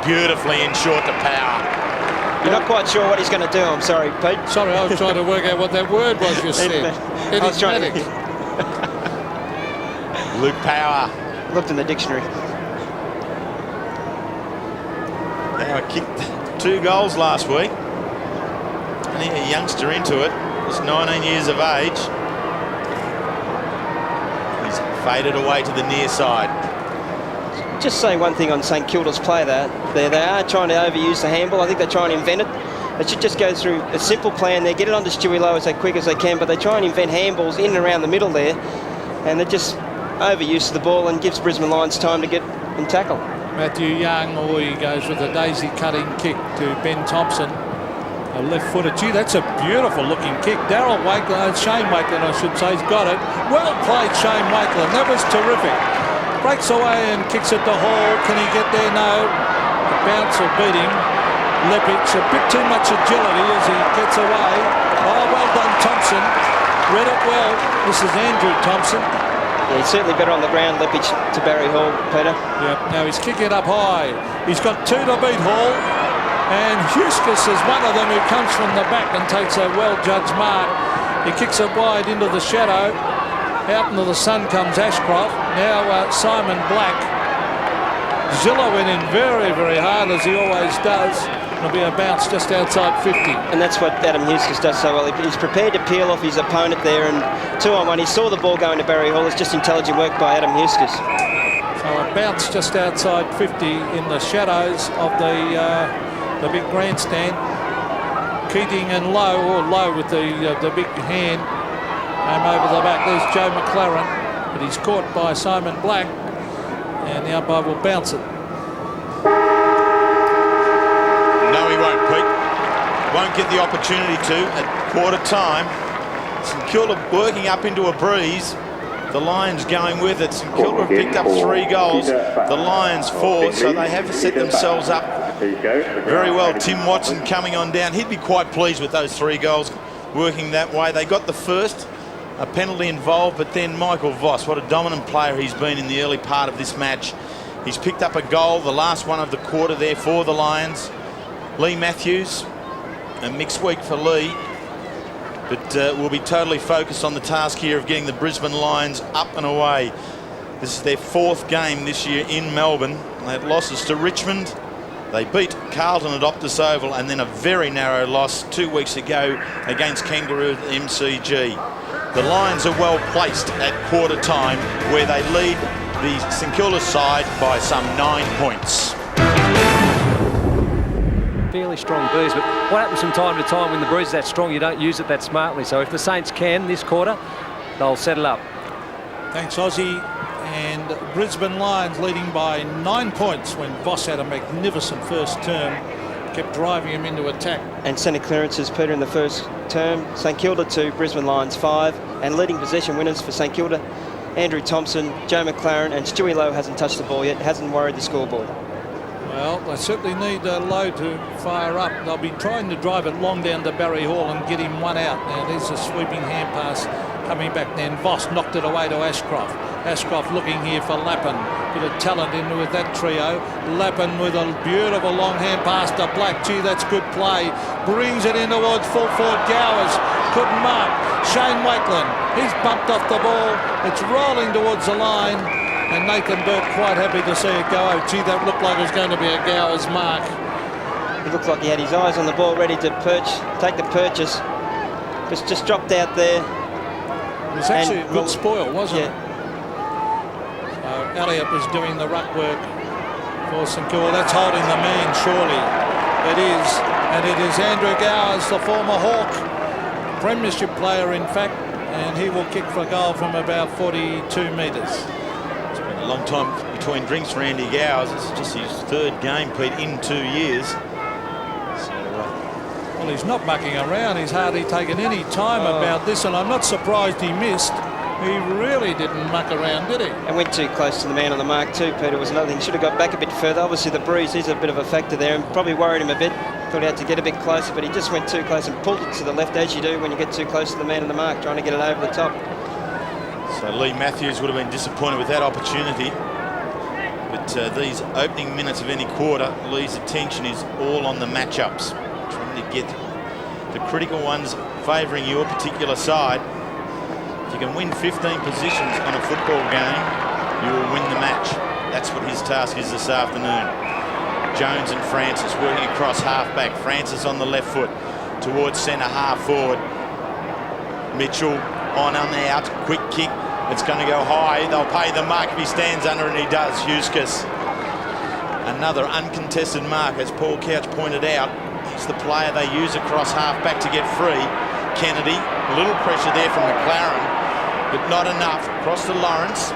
Speaker 3: beautifully in short to power.
Speaker 2: You're not quite sure what he's going to do, I'm sorry, Pete.
Speaker 1: Sorry, I was trying to work out what that word was you said.
Speaker 2: I was trying to...
Speaker 3: Luke Power.
Speaker 2: Looked in the dictionary.
Speaker 3: Power kicked 2 goals last week. Only a youngster into it. He's 19 years of age. He's faded away to the near side.
Speaker 2: Just saying one thing on St Kilda's play there. They are trying to overuse the handball. I think they're trying to invent it. They should just go through a simple plan there, get it onto Stewie Lowe as quick as they can, but they try and invent handballs in and around the middle there, and they're just overuse of the ball and gives Brisbane Lions time to get and tackle.
Speaker 1: Matthew Young, he goes with a daisy-cutting kick to Ben Thompson. A left-footed. Gee, that's a beautiful-looking kick. Darryl Wakeland, Shane Wakeland, I should say, has got it. Well played, Shane Wakeland. That was terrific. Breaks away and kicks it to Hall. Can he get there? No. The bounce will beat him. Lepage, a bit too much agility as he gets away. Oh, well done, Thompson. Read it well. This is Andrew Thompson.
Speaker 2: Yeah, he's certainly better on the ground, Lepage, to Barry Hall, Peter.
Speaker 1: Yep, now he's kicking it up high. He's got 2 to beat Hall. And Eustace is one of them who comes from the back and takes a well-judged mark. He kicks it wide into the shadow. Out into the sun comes Ashcroft. Now Simon Black. Zilla went in very, very hard, as he always does. It'll be a bounce just outside 50.
Speaker 2: And that's what Adam Eustace does so well. He's prepared to peel off his opponent there, and 2-on-1. He saw the ball going to Barry Hall. It's just intelligent work by Adam Eustace.
Speaker 1: So a bounce just outside 50 in the shadows of the big grandstand. Keating and Lowe, or Lowe with the big hand. Came over the back. There's Joe Mclaren, but he's caught by Simon Black, and the umpire will bounce it.
Speaker 3: won't get the opportunity to at quarter time. St Kilda working up into a breeze. The Lions going with it. St Kilda have picked up 3 goals. The Lions 4, so they have set themselves up very well. Tim Watson coming on down. He'd be quite pleased with those 3 goals working that way. They got the first, a penalty involved, but then Michael Voss, what a dominant player he's been in the early part of this match. He's picked up a goal, the last one of the quarter there for the Lions. Lee Matthews, a mixed week for Lee, but will be totally focused on the task here of getting the Brisbane Lions up and away. This is their 4th game this year in Melbourne. They had losses to Richmond. They beat Carlton at Optus Oval, and then a very narrow loss 2 weeks ago against Kangaroo at the MCG. The Lions are well placed at quarter time, where they lead the St Kilda side by some 9 points.
Speaker 4: Fairly strong breeze, but what happens from time to time when the breeze is that strong, you don't use it that smartly. So if the Saints can this quarter, they'll settle up.
Speaker 1: Thanks, Aussie. And Brisbane Lions leading by 9 points when Voss had a magnificent first term, kept driving him into attack.
Speaker 2: And centre clearances, Peter, in the first term. St Kilda 2, Brisbane Lions 5. And leading possession winners for St Kilda, Andrew Thompson, Joe Mclaren, and Stewie Lowe hasn't touched the ball yet, hasn't worried the scoreboard.
Speaker 1: Well, they certainly need Lowe to fire up. They'll be trying to drive it long down to Barry Hall and get him one out. Now there's a sweeping hand pass coming back then. Voss knocked it away to Ashcroft. Ashcroft looking here for Lappin. Bit of talent in with that trio. Lappin with a beautiful long hand pass to Black. Gee, that's good play. Brings it in towards full forward Gowers. Couldn't mark. Shane Wakelin. He's bumped off the ball. It's rolling towards the line. And Nathan Burke quite happy to see it go. Oh, gee, that looked like it was going to be a Gowers mark.
Speaker 2: He looked like he had his eyes on the ball, ready to take the purchase. It's just dropped out there.
Speaker 1: It was actually a good spoil, wasn't it? So Elliott was doing the ruck work for St Kilda. That's holding the man, surely. It is. And it is Andrew Gowers, the former Hawk. Premiership player, in fact. And he will kick for goal from about 42 metres.
Speaker 3: A long time between drinks for Andy Gowers. It's just his 3rd game, Pete, in 2 years. So,
Speaker 1: well, he's not mucking around. He's hardly taken any time about this, and I'm not surprised he missed. He really didn't muck around, did he?
Speaker 2: And went too close to the man on the mark too, Peter, was another thing. Should have got back a bit further. Obviously the breeze is a bit of a factor there and probably worried him a bit. Thought he had to get a bit closer, but he just went too close and pulled it to the left, as you do when you get too close to the man on the mark, trying to get it over the top.
Speaker 3: So Lee Matthews would have been disappointed with that opportunity. But these opening minutes of any quarter, Lee's attention is all on the matchups, trying to get the critical ones favouring your particular side. If you can win 15 positions on a football game, you will win the match. That's what his task is this afternoon. Jones and Francis working across half-back. Francis on the left foot towards centre half forward. Mitchell on and out, quick kick. It's going to go high. They'll pay the mark if he stands under, and he does. Huskis. Another uncontested mark, as Paul Couch pointed out. He's the player they use across half-back to get free. Kennedy, a little pressure there from Mclaren, but not enough. Across to Lawrence.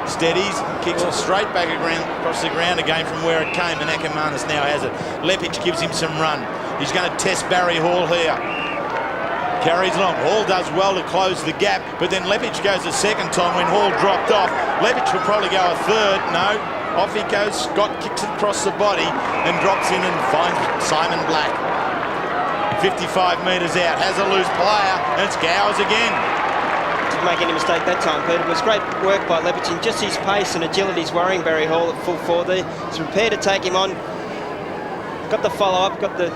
Speaker 3: Steadies, kicks it straight back across the ground again from where it came, and Ackermanis now has it. Lepic gives him some run. He's going to test Barry Hall here. Carries along. Hall does well to close the gap, but then Lepic goes a second time when Hall dropped off. Lepic will probably go a third. No, off he goes. Scott kicks it across the body and drops in and finds Simon Black. 55 metres out, has a loose player, and it's Gowers again.
Speaker 2: Didn't make any mistake that time, Peter. It was great work by Lepic. Just his pace and agility is worrying Barry Hall at full forward there. He's prepared to take him on. Got the follow-up, got the...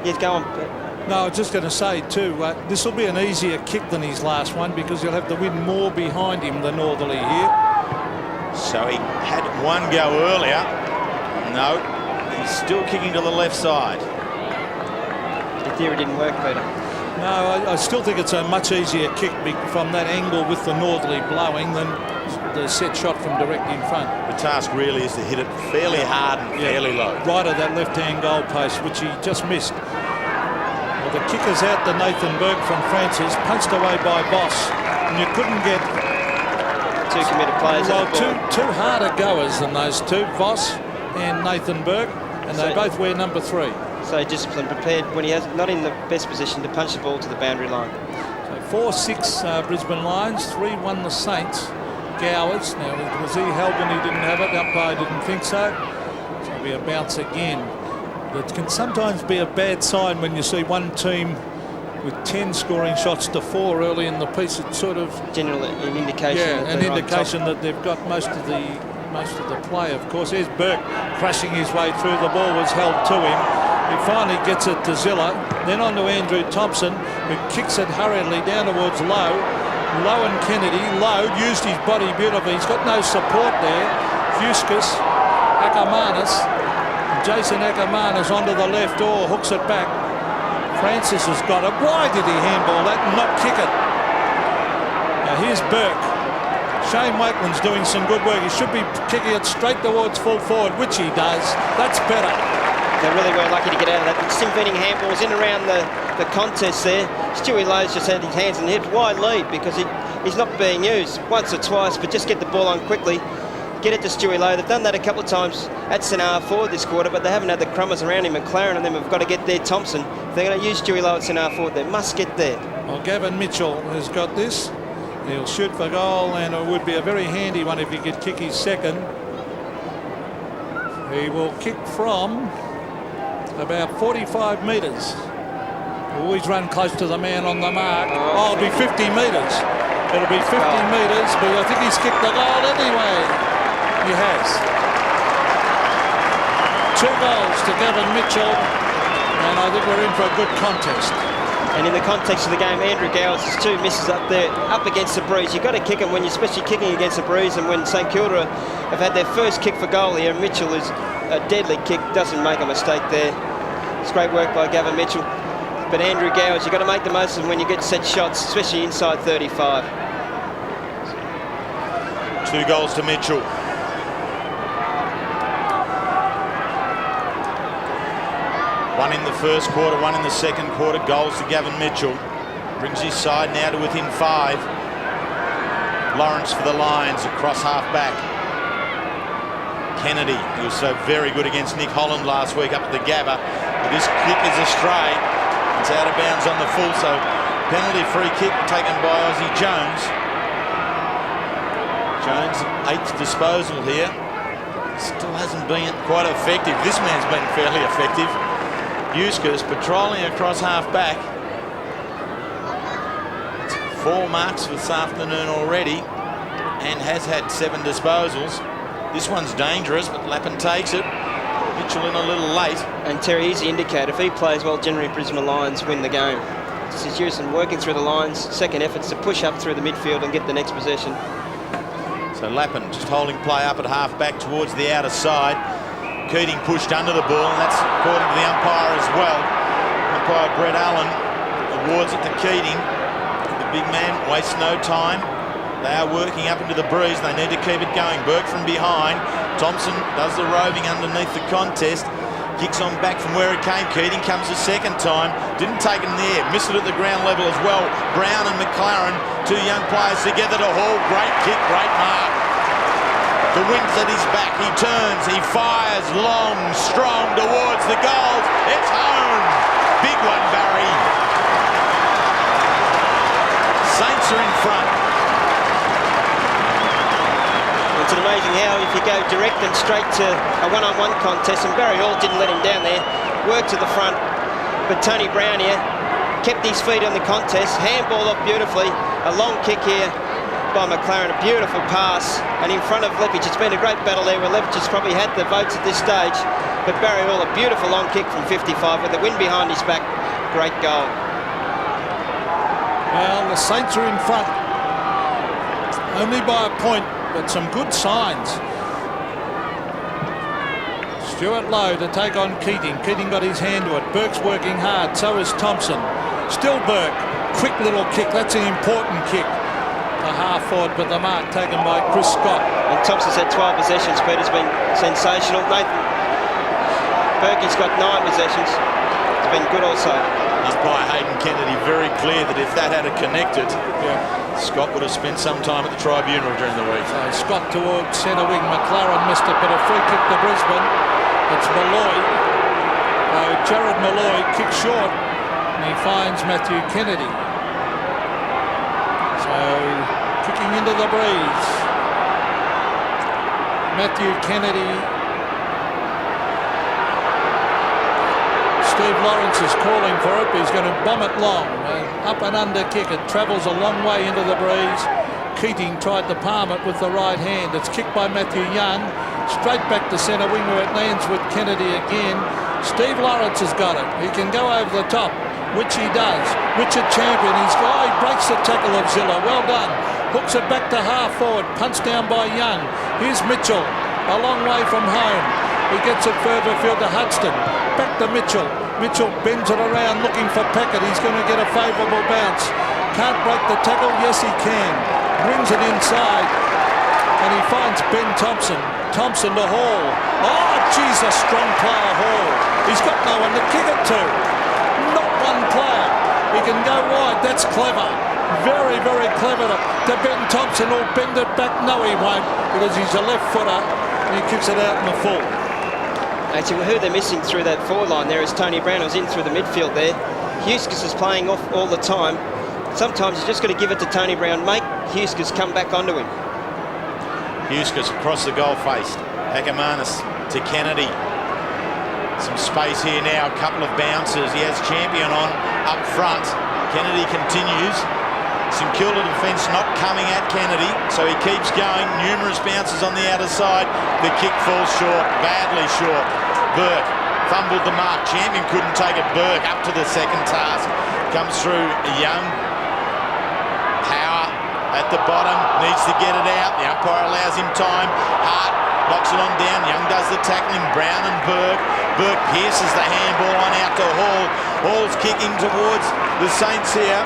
Speaker 2: Yes, go on, Peter.
Speaker 1: No, I was just going to say too, this will be an easier kick than his last one because you'll have the wind more behind him, the northerly here.
Speaker 3: So he had one go earlier. No, he's still kicking to the left side.
Speaker 2: The theory didn't work, Peter.
Speaker 1: No, I still think it's a much easier kick from that angle with the northerly blowing than the set shot from direct in front.
Speaker 3: The task really is to hit it fairly hard and fairly low.
Speaker 1: Right at that left-hand goal post, which he just missed. Well, the kicker's out to Nathan Burke from Francis, punched away by Voss, and you couldn't get...
Speaker 2: Two committed players.
Speaker 1: Well, two harder goers than those two, Voss and Nathan Burke, and they both wear number 3.
Speaker 2: So disciplined, prepared when he has not in the best position to punch the ball to the boundary line.
Speaker 1: So 4-6 Brisbane Lions, 3-1 the Saints. Gowers, now was he held when he didn't have it? The umpire didn't think so. So it'll be a bounce again. That can sometimes be a bad sign when you see one team with 10 scoring shots to 4 early in the piece. It's sort of
Speaker 2: generally an indication.
Speaker 1: Yeah,
Speaker 2: that
Speaker 1: an indication that they've got most of the play. Of course, here's Burke crashing his way through. The ball was held to him. He finally gets it to Zilla, then on to Andrew Thompson, who kicks it hurriedly down towards Lowe. Lowe and Kennedy. Lowe used his body beautifully. He's got no support there. Fuscus, Ackermanis, Jason Ackermanis onto the left or hooks it back. Francis has got it. Why did he handball that and not kick it? Now here's Burke. Shane Wakeland's doing some good work. He should be kicking it straight towards full forward, which he does. That's better.
Speaker 2: They really were lucky to get out of that. Sim-feeding handballs in around the contest there. Stewie Lowe's just had his hands in the hips. Wide lead because he's not being used once or twice, but just get the ball on quickly. Get it to Stewie Lowe. They've done that a couple of times at centre forward this quarter, but they haven't had the crummers around him. Mclaren and them have got to get there. Thompson. If they're going to use Stewie Lowe at centre forward, they must get there.
Speaker 1: Well, Gavin Mitchell has got this. He'll shoot for goal, and it would be a very handy one if he could kick his second. He will kick from about 45 metres. Always run close to the man on the mark. Oh, it'll be 50 metres. It'll be 50 metres, but I think he's kicked the goal anyway. He has. 2 goals to Gavin Mitchell, and I think we're in for a good contest.
Speaker 2: And in the context of the game, Andrew Gowers has 2 misses up there, up against the breeze. You've got to kick them when you're especially kicking against the breeze, and when St Kilda have had their first kick for goal here, Mitchell is a deadly kick, doesn't make a mistake there. It's great work by Gavin Mitchell. But Andrew Gowers, you've got to make the most of them when you get set shots, especially inside 35.
Speaker 3: 2 goals to Mitchell. One in the first quarter, 1 in the second quarter. Goals to Gavin Mitchell. Brings his side now to within 5. Lawrence for the Lions across half back. Kennedy, who was so very good against Nick Holland last week up at the Gabba. But this kick is astray. It's out of bounds on the full, so penalty free kick taken by Aussie Jones. Jones, 8th disposal here. Still hasn't been quite effective. This man's been fairly effective. Fuscus patrolling across half back. 4 marks this afternoon already and has had 7 disposals. This one's dangerous, but Lappin takes it. Mitchell in a little late. And
Speaker 2: Terry, he's the indicator. If he plays well, generally Brisbane Lions win the game. This is Houston working through the lines. Second efforts to push up through the midfield and get the next possession.
Speaker 3: So Lappin just holding play up at half back towards the outer side. Keating pushed under the ball, and that's according to the umpire as well. Umpire Brett Allen awards it to Keating. The big man wastes no time. They are working up into the breeze. They need to keep it going. Burke from behind. Thompson does the roving underneath the contest. Kicks on back from where it came. Keating comes a second time. Didn't take it in the air. Missed it at the ground level as well. Brown and Mclaren, 2 young players together to haul. Great kick, great mark. The wind's at his back. He turns. He fires long, strong towards the goals. It's home. Big one, Barry. Saints are in front.
Speaker 2: It's amazing how if you go direct and straight to a one-on-one contest, and Barry Hall didn't let him down there, worked to the front, but Tony Brown here kept his feet on the contest, handball up beautifully, a long kick here by Mclaren, a beautiful pass, and in front of Leppich. It's been a great battle there where Leppich has probably had the votes at this stage, but Barry Hall, a beautiful long kick from 55 with the wind behind his back. Great goal.
Speaker 1: Well, the Saints are in front, only by a point, but some good signs. Stuart Lowe to take on Keating. Keating got his hand to it. Burke's working hard, so is Thompson. Still Burke. Quick little kick. That's an important kick. The half forward, but the mark taken by Chris Scott.
Speaker 2: And Thompson's had 12 possessions. Peter's been sensational. Nathan Burke has got 9 possessions. It's been good also.
Speaker 3: Umpire Hayden Kennedy very clear that if that had connected, Scott would have spent some time at the tribunal during the week.
Speaker 1: So Scott towards centre wing. Mclaren missed it, but a free kick to Brisbane. It's Malloy. So Jared Malloy kicks short and he finds Matthew Kennedy. So kicking into the breeze. Matthew Kennedy. Steve Lawrence is calling for it, but he's going to bomb it long. Up and under kick. It travels a long way into the breeze. Keating tried to palm it with the right hand. It's kicked by Matthew Young. Straight back to centre wing where it lands with Kennedy again. Steve Lawrence has got it. He can go over the top, which he does. Richard Champion, he breaks the tackle of Zilla. Well done. Hooks it back to half forward. Punched down by Young. Here's Mitchell, a long way from home. He gets it further afield to Hudson. Back to Mitchell. Mitchell bends it around looking for Packett. He's going to get a favourable bounce. Can't break the tackle. Yes, he can. Brings it inside. And he finds Ben Thompson. Thompson to Hall. Oh, geez, a strong player, Hall. He's got no one to kick it to. Not one player. He can go wide. That's clever. Very, very clever to Ben Thompson. Will bend it back. No, he won't, because he's a left footer. And he kicks it out in the full.
Speaker 2: Actually, who they're missing through that forward line there is Tony Brown, who's in through the midfield there. Huskis is playing off all the time. Sometimes you just got to give it to Tony Brown. Make Huskis come back onto him.
Speaker 3: Huskis across the goal face. Akamanis to Kennedy. Some space here now. A couple of bounces. He has Champion on up front. Kennedy continues. St Kilda defence not coming at Kennedy, so he keeps going. Numerous bounces on the outer side. The kick falls short, badly short. Burke fumbled the mark. Champion couldn't take it. Burke up to the second task. Comes through Young. Power at the bottom. Needs to get it out. The umpire allows him time. Hart knocks it on down. Young does the tackling. Brown and Burke. Burke pierces the handball on out to Hall. Hall's kicking towards the Saints here.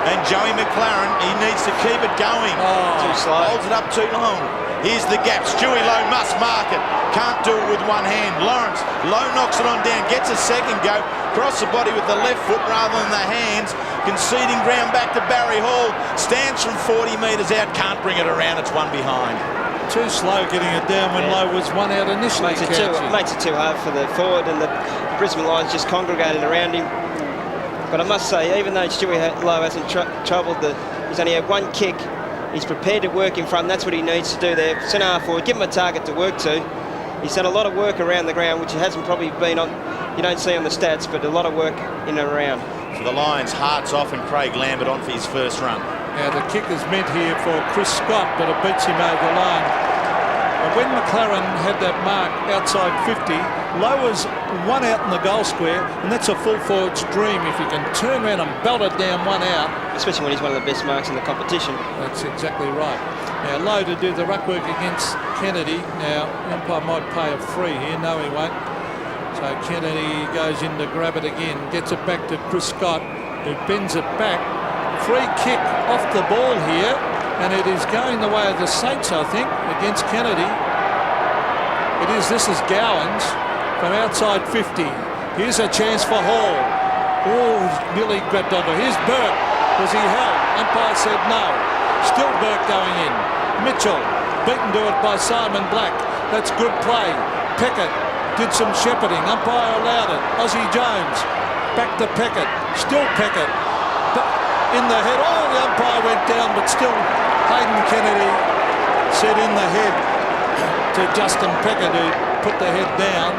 Speaker 3: And Joey Mclaren, he needs to keep it going.
Speaker 2: Too slow.
Speaker 3: Holds it up too long. Here's the gap. Stewie Lowe must mark it. Can't do it with one hand. Lawrence, Lowe knocks it on down. Gets a second go. Cross the body with the left foot rather than the hands. Conceding ground back to Barry Hall. Stands from 40 metres out. Can't bring it around. It's one behind.
Speaker 1: Too slow getting it down when Lowe was one out initially.
Speaker 2: Makes it too hard for the forward, and the Brisbane Lions just congregated around him. But I must say, even though Stewie Lowe hasn't troubled he's only had one kick, he's prepared to work in front. That's what he needs to do there. Centre half forward, give him a target to work to. He's done a lot of work around the ground, which he hasn't probably been on, you don't see on the stats, but a lot of work in and around.
Speaker 3: For the Lions, Hart's off and Craig Lambert on for his first run.
Speaker 1: Now the kick is meant here for Chris Scott, but it beats him over the line. But when Mclaren had that mark outside 50, Lowe was one out in the goal square, and that's a full forward's dream if he can turn around and belt it down one out.
Speaker 2: Especially when he's one of the best marks in the competition.
Speaker 1: That's exactly right. Now Lowe to do the ruck work against Kennedy. Now the umpire might pay a free here. No, he won't. So Kennedy goes in to grab it again, gets it back to Chris Scott, who bends it back. Free kick off the ball here, and it is going the way of the Saints, I think, against Kennedy. This is Gowans from outside 50. Here's a chance for Hall. Oh, nearly grabbed onto. Here's Burke. Was he held? Umpire said no. Still Burke going in. Mitchell beaten to it by Simon Black. That's good play. Peckett did some shepherding. Umpire allowed it. Ozzie Jones back to Peckett. Still Peckett. In the head. Oh, the umpire went down, but still Hayden Kennedy said in the head to Justin Peckett, who put the head down.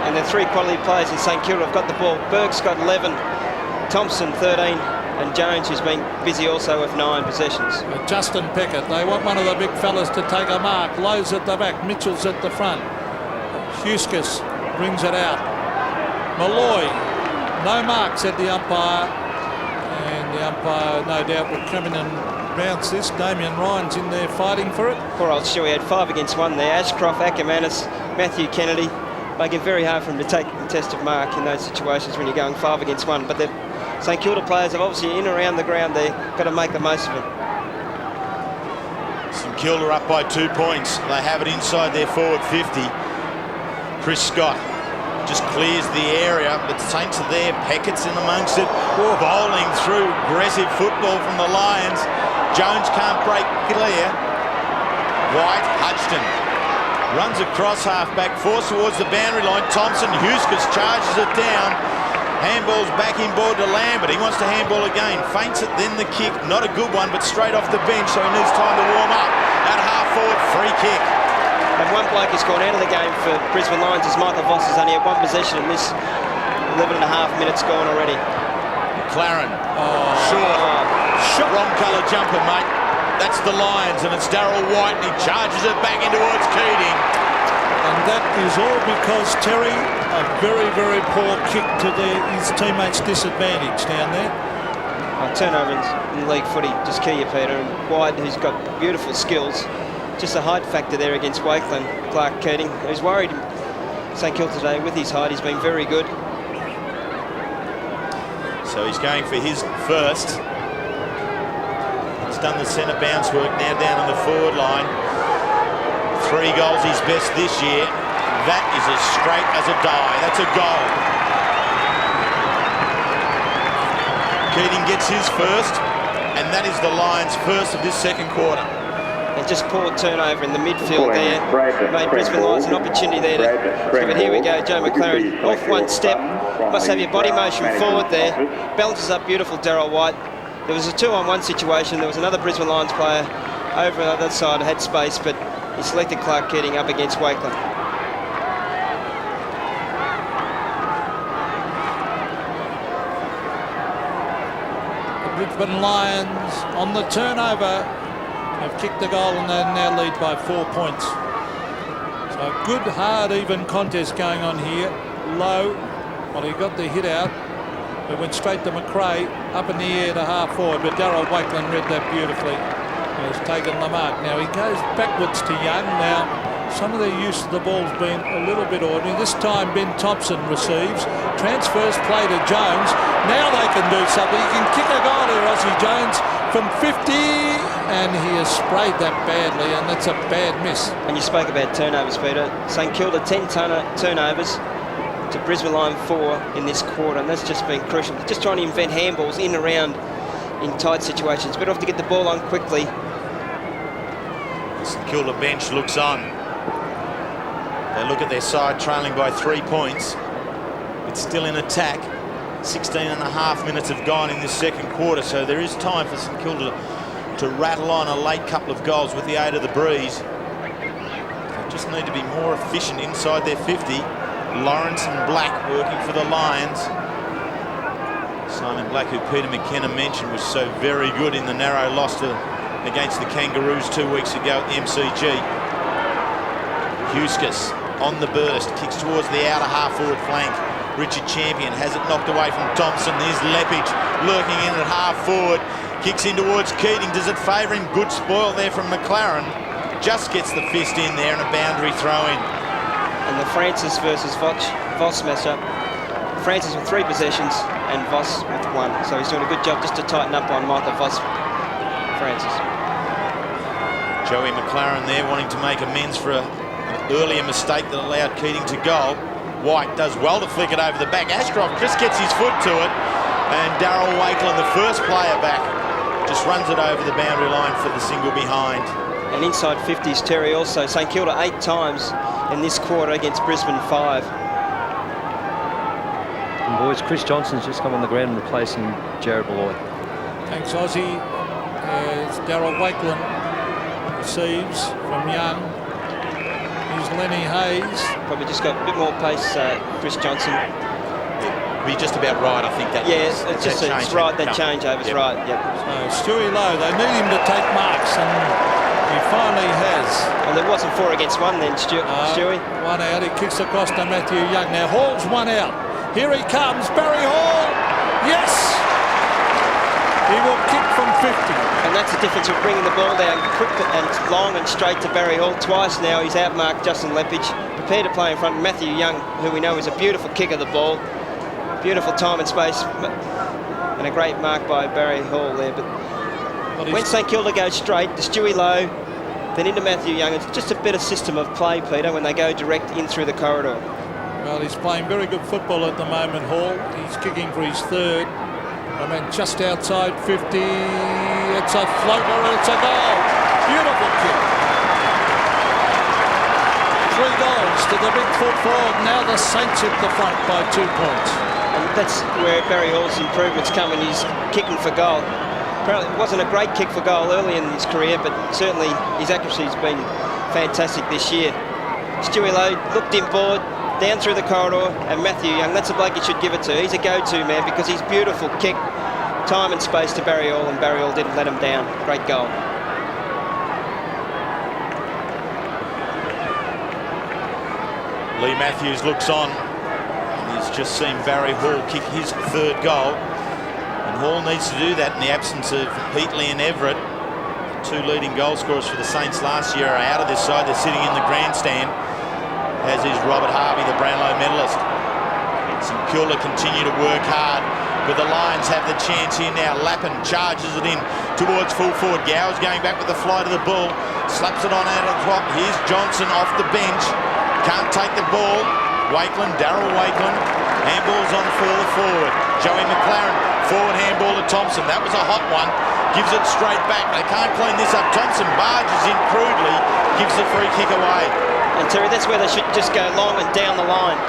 Speaker 2: And the three quality players in St Kilda have got the ball. Burke's got 11, Thompson 13, and Jones, who's been busy also with 9 possessions.
Speaker 1: Justin Peckett, they want one of the big fellas to take a mark. Lowe's at the back, Mitchell's at the front. Huskis brings it out. Malloy, no mark, said the umpire. And the umpire, no doubt, would come in and bounce this. Damien Ryan's in there fighting for it.
Speaker 2: Poor old Stewie had 5 against 1 there. Ashcroft, Akamanis, Matthew Kennedy. Make it very hard for him to take the test of mark in those situations when you're going 5 against 1. But the St Kilda players have obviously in and around the ground there got to make the most of it.
Speaker 3: St Kilda up by 2 points. They have it inside their forward 50. Chris Scott just clears the area, but the Saints are there. Peckett's in amongst it. Bowling through. Aggressive football from the Lions. Jones can't break clear. White, Hudson. Runs across half-back, forced towards the boundary line. Thompson, Huskis charges it down. Handball's back inboard to Lambert. He wants to handball again. Feints it, then the kick. Not a good one, but straight off the bench, so he needs time to warm up. At half-forward, free kick.
Speaker 2: And one bloke who's gone out of the game for Brisbane Lions is Michael Voss. Has only had one possession in this 11 and a half minutes gone already.
Speaker 3: McLaren, short, wrong colour jumper, mate. That's the Lions, and it's Darryl White, and he charges it back in towards Keating.
Speaker 1: And that is all because Terry, a very, very poor kick to his teammates' disadvantage down there.
Speaker 2: Turnovers in league footy just key you, Peter. And White, who's got beautiful skills, just a height factor there against Wakeland. Clark Keating, who's worried St Kilda today with his height. He's been very good.
Speaker 3: So he's going for his first. He's done the centre bounce work, now down on the forward line. 3 goals his best this year. That is as straight as a die. That's a goal. Keating gets his first, and that is the Lions' first of this second quarter.
Speaker 2: And just poor turnover in the midfield there. Made Brisbane Lions an opportunity there to give it. Here we go, Joe McLaren off one step. Must have your body motion forward there. Balances up beautiful Darryl White. There was a 2-on-1 situation. There was another Brisbane Lions player over on the other side, had space, but he selected Clark Keating up against Wakeland.
Speaker 1: The Brisbane Lions on the turnover have kicked the goal and they now lead by 4 points. So a good, hard, even contest going on here. Low, well, he got the hit out. It went straight to McRae, up in the air to half forward, but Darryl Wakeland read that beautifully. Has taken the mark. Now he goes backwards to Young. Now some of their use of the ball's been a little bit ordinary. This time Ben Thompson receives, transfers play to Jones. Now they can do something. He can kick a goal here, Aussie Jones, from 50, and he has sprayed that badly, and that's a bad miss.
Speaker 2: And you spoke about turnovers, Peter. St Kilda 10 turnovers to Brisbane Lions 4 in this quarter, and that's just been crucial. Just trying to invent handballs in and around in tight situations. Better off to get the ball on quickly.
Speaker 3: St Kilda bench looks on. They look at their side trailing by 3 points. It's still in attack. 16 and a half minutes have gone in this second quarter, so there is time for St Kilda to rattle on a late couple of goals with the aid of the breeze. They just need to be more efficient inside their 50. Lawrence and Black working for the Lions. Simon Black, who Peter McKenna mentioned, was so very good in the narrow loss against the Kangaroos 2 weeks ago at the MCG. Huskis on the burst, kicks towards the outer half-forward flank. Richard Champion has it knocked away from Thompson. There's Lepage lurking in at half-forward. Kicks in towards Keating. Does it favour him? Good spoil there from McLaren. Just gets the fist in there and a boundary throw-in.
Speaker 2: And the Francis versus Voss matchup. Francis with 3 possessions and Voss with 1. So he's doing a good job just to tighten up on Michael Voss. Francis.
Speaker 3: Joey McLaren there wanting to make amends for an earlier mistake that allowed Keating to goal. White does well to flick it over the back. Ashcroft just gets his foot to it. And Darryl Wakeland, the first player back, just runs it over the boundary line for the single behind.
Speaker 2: And inside 50s, Terry also. St Kilda 8 times in this quarter against Brisbane 5.
Speaker 4: And boys, Chris Johnson's just come on the ground replacing Jared Malloy.
Speaker 1: Thanks, Aussie. As Darryl Wakeland receives from Young. Here's Lenny Hayes.
Speaker 2: Probably just got a bit more pace, Chris Johnson.
Speaker 3: Be just about right, I think. That
Speaker 2: yes, it's just it's right. That changeover's right. Yep.
Speaker 1: So Stewie Lowe, they need him to take marks, and he finally has.
Speaker 2: And there wasn't 4 against 1 then, Stewie.
Speaker 1: 1 out. He kicks across to Matthew Young. Now Hall's 1 out. Here he comes, Barry Hall. Yes. He will kick from 50.
Speaker 2: And that's the difference with bringing the ball down quick and long and straight to Barry Hall. Twice now he's outmarked Justin Lepage. Prepared to play in front of Matthew Young, who we know is a beautiful kick of the ball. Beautiful time and space. And a great mark by Barry Hall there. But when St Kilda goes straight to Stewie Lowe, then into Matthew Young, it's just a better system of play, Peter, when they go direct in through the corridor.
Speaker 1: Well, he's playing very good football at the moment, Hall. He's kicking for his 3rd. I mean, just outside 50. It's a floater and it's a goal. Beautiful kick. to the big foot forward. Now the Saints hit the front by 2 points.
Speaker 2: And that's where Barry Hall's improvements come when he's kicking for goal. Apparently it wasn't a great kick for goal early in his career, but certainly his accuracy's been fantastic this year. Stewie Lowe looked inboard, down through the corridor, and Matthew Young, that's the bloke you should give it to. He's a go-to man because he's beautiful kick, time and space to Barry Hall, and Barry Hall didn't let him down. Great goal.
Speaker 3: Lee Matthews looks on. He's just seen Barry Hall kick his 3rd goal. And Hall needs to do that in the absence of Heatley and Everett. The 2 leading goal scorers for the Saints last year are out of this side. They're sitting in the grandstand, as is Robert Harvey, the Brownlow medalist. St Kilda continue to work hard, but the Lions have the chance here now. Lappin charges it in towards full forward. Gower's going back with the fly to the ball. Slaps it on out of the clock. Here's Johnson off the bench. Can't take the ball. Wakeland, Darryl Wakeland. Handball's on for the forward. Joey Mclaren, forward handball to Thompson. That was a hot one. Gives it straight back. They can't clean this up. Thompson barges in crudely. Gives the free kick away.
Speaker 2: And Terry, that's where they should just go long and down the line.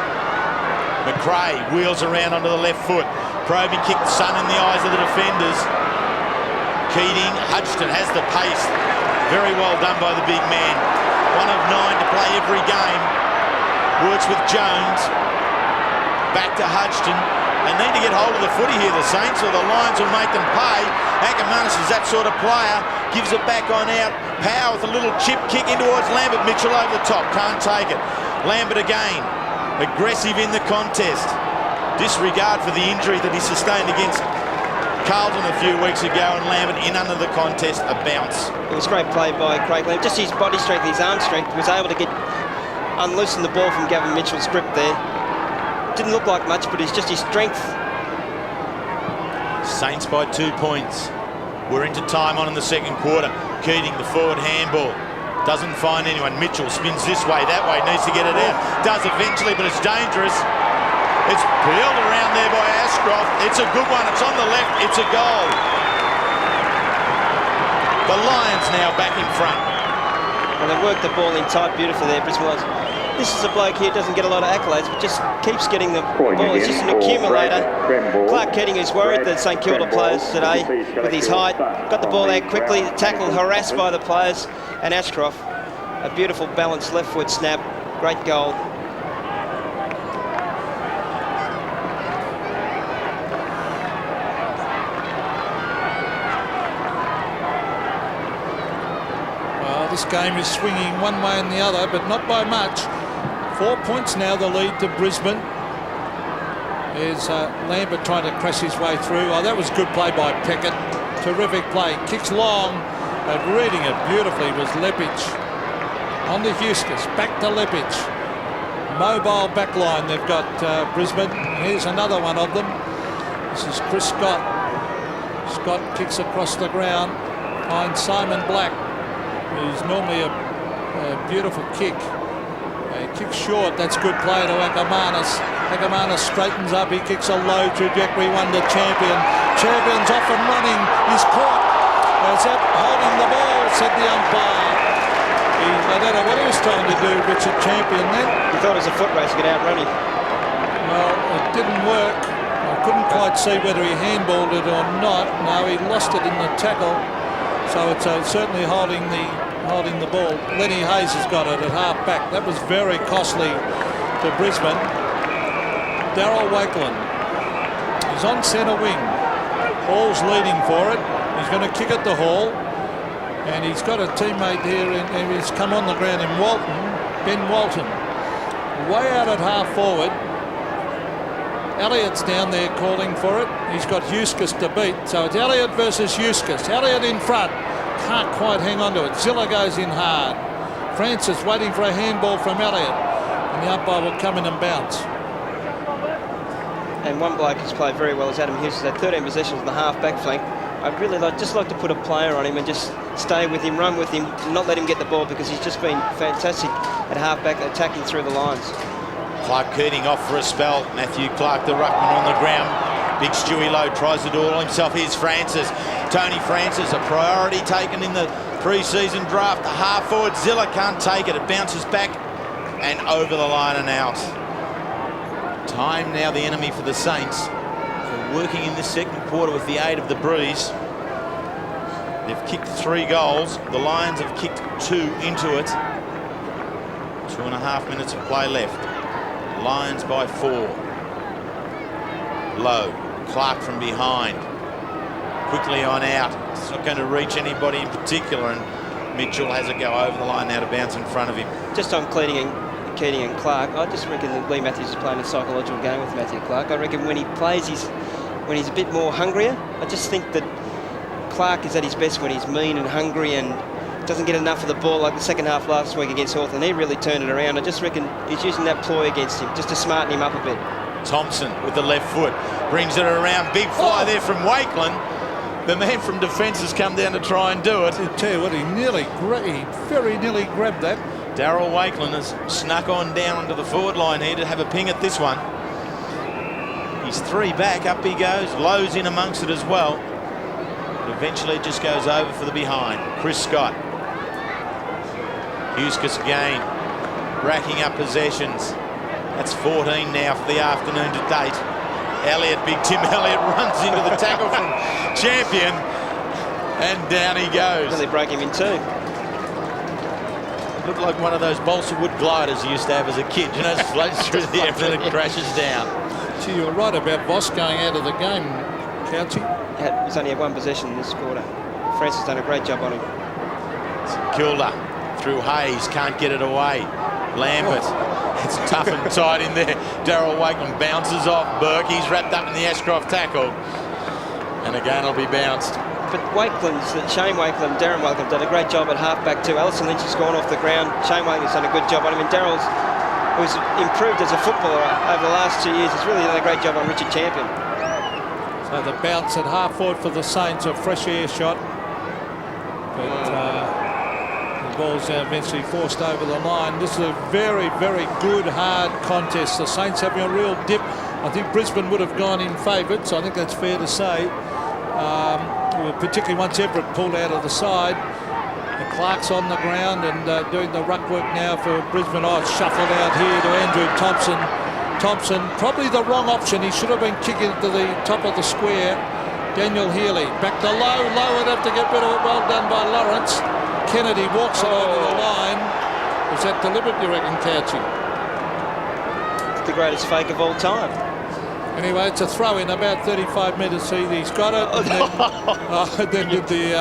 Speaker 3: McRae wheels around onto the left foot. Probing kick, the sun in the eyes of the defenders. Keating, Hudson has the pace. Very well done by the big man. 1 of 9 to play every game. Works with Jones. Back to Hudson. They need to get hold of the footy here, the Saints, or the Lions will make them pay. Ackermanis is that sort of player. Gives it back on out. Power with a little chip kick in towards Lambert. Mitchell over the top. Can't take it. Lambert again. Aggressive in the contest. Disregard for the injury that he sustained against Carlton a few weeks ago, and Lambert in under the contest, a bounce.
Speaker 2: It was great play by Craig Lambert. Just his body strength, his arm strength, was able to unloosen the ball from Gavin Mitchell's grip there. Didn't look like much, but it's just his strength.
Speaker 3: Saints by 2 points. We're into time on in the second quarter. Keating, the forward handball. Doesn't find anyone. Mitchell spins this way, that way, needs to get it out. Does eventually, but it's dangerous. It's peeled around there by Ashcroft. It's a good one. It's on the left. It's a goal. The Lions now back in front.
Speaker 2: And they worked the ball in tight beautifully there, Brisbane Lions. This is a bloke here, doesn't get a lot of accolades, but just keeps getting the ball. He's just an accumulator. Clark Keating is worried that St Kilda players today with his height. Got the ball out quickly, tackled, harassed by the players. And Ashcroft, a beautiful balanced left foot snap. Great goal.
Speaker 1: This game is swinging one way and the other, but not by much. 4 points now, the lead to Brisbane. There's Lambert trying to crash his way through. Oh, that was good play by Peckett. Terrific play. Kicks long, but reading it beautifully was Lepage. On to Eustace, back to Lepage. Mobile back line they've got Brisbane. Here's another one of them. This is Chris Scott. Scott kicks across the ground, finds Simon Black, who's normally a beautiful kick. He kicks short. That's good play to Ackermanis. Ackermanis straightens up. He kicks a low trajectory one to Champion. Champion's off and running. He's caught. Is that holding the ball, said the umpire. I don't know what he was trying to do, Richard Champion, then.
Speaker 2: He thought it was a foot race to get out running.
Speaker 1: Well, it didn't work. I couldn't quite see whether he handballed it or not. No, he lost it in the tackle. So it's certainly holding the ball. Lenny Hayes has got it at half back. That was very costly to Brisbane. Darryl Wakeland. He's on centre wing. Hall's leading for it. He's going to kick it to Hall. And he's got a teammate here, and he's come on the ground in Walton, Ben Walton. Way out at half forward. Elliott's down there calling for it. He's got Eustace to beat. So it's Elliott versus Eustace. Elliott in front. Can't quite hang on to it. Zilla goes in hard. Francis waiting for a handball from Elliott. And the umpire will come in and bounce.
Speaker 2: And one bloke who's played very well is Adam Hughes. He's had 13 possessions on the half-back flank. I'd really just like to put a player on him and just stay with him, run with him, not let him get the ball, because he's just been fantastic at half-back, attacking through the lines.
Speaker 3: Clark Keating off for a spell. Matthew Clark, the ruckman, on the ground. Big Stewie Lowe tries to do it all himself. Here's Francis. Tony Francis, a priority taken in the pre-season draft. The half-forward Zilla can't take it. It bounces back and over the line and out. Time now the enemy for the Saints. They're working in this second quarter with the aid of the breeze. They've kicked 3 goals. The Lions have kicked 2 into it. 2.5 minutes of play left. Lions by 4. Low. Clark from behind. Quickly on out. It's not going to reach anybody in particular, and Mitchell has a go over the line now to bounce in front of him.
Speaker 2: Just on Keating and Clark, I just reckon that Lee Matthews is playing a psychological game with Matthew Clark. I reckon when he plays, when he's a bit more hungrier. I just think that Clark is at his best when he's mean and hungry and doesn't get enough of the ball, like the second half last week against Hawthorn. He really turned it around. I just reckon he's using that ploy against him just to smarten him up a bit.
Speaker 3: Thompson with the left foot brings it around. Big fly there from Wakeland. The man from defence has come down to try and do it.
Speaker 1: I tell you what, he very nearly grabbed that.
Speaker 3: Darryl Wakeland has snuck on down onto the forward line here to have a ping at this one. He's 3 back, up he goes. Lowe's in amongst it as well. But eventually it just goes over for the behind. Chris Scott. Huskus again, racking up possessions. That's 14 now for the afternoon to date. Elliott, big Tim Elliott runs into the tackle from Champion, and down he goes.
Speaker 2: Really broke him in 2.
Speaker 3: Looked like one of those balsa wood gliders you used to have as a kid. You know, it floats through the air and then it crashes down.
Speaker 1: Gee, you were right about Voss going out of the game, Couchy.
Speaker 2: He's only had 1 possession in this quarter. Francis done a great job on him.
Speaker 3: Kilda through Hayes, can't get it away. Lambert, it's tough and tight in there. Darryl Wakeland bounces off Burke. He's wrapped up in the Ashcroft tackle. And again, it'll be bounced.
Speaker 2: But Shane Wakeland, Darren Wakeland done a great job at half-back too. Alison Lynch has gone off the ground. Shane Wakeland's done a good job on him. And Darryl's, who's improved as a footballer over the last 2 years, has really done a great job on Richard Champion.
Speaker 1: So the bounce at half forward for the Saints, a fresh air shot. But the ball's eventually forced over the line. This is a very, very good, hard contest. The Saints having a real dip. I think Brisbane would have gone in favourites. I think that's fair to say. Particularly once Everett pulled out of the side. And Clark's on the ground and doing the ruck work now for Brisbane. Oh, it's shuffled out here to Andrew Thompson. Thompson, probably the wrong option. He should have been kicking to the top of the square. Daniel Healy, back to Lowe. Lowe would have to get rid of it. Well done by Lawrence. Kennedy walks it over the line. Was that deliberate, you reckon, Couchy?
Speaker 2: It's the greatest fake of all time.
Speaker 1: Anyway, it's a throw in about 35 metres. See, he's got it. And then did the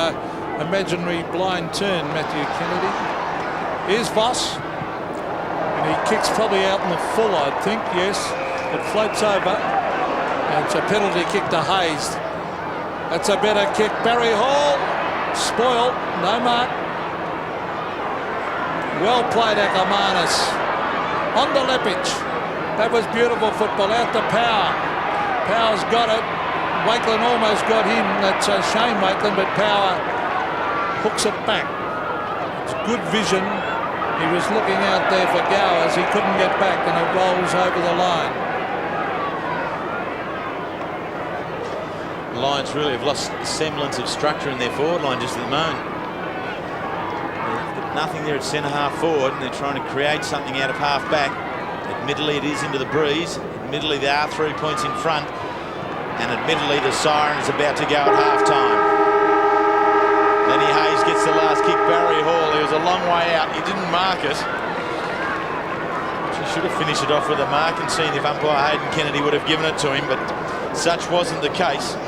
Speaker 1: imaginary blind turn, Matthew Kennedy. Here's Voss. And he kicks probably out in the full, I think. Yes, it floats over. And it's a penalty kick to Hayes. That's a better kick. Barry Hall. Spoiled. No mark. Well played, Aklamanis. On to Leppich. That was beautiful football. Out to Power. Power's got it. Wakeland almost got him. That's Shane Wakeland, but Power hooks it back. It's good vision. He was looking out there for Gowers. He couldn't get back, and it rolls over the line.
Speaker 3: The Lions really have lost semblance of structure in their forward line just at the moment. They've got nothing there at centre half forward, and they're trying to create something out of half back. Admittedly, it is into the breeze. Admittedly, there are 3 points in front. And admittedly, the siren is about to go at half-time. Lenny Hayes gets the last kick. Barry Hall, he was a long way out. He didn't mark it. She should have finished it off with a mark and seen if umpire Hayden Kennedy would have given it to him, but such wasn't the case.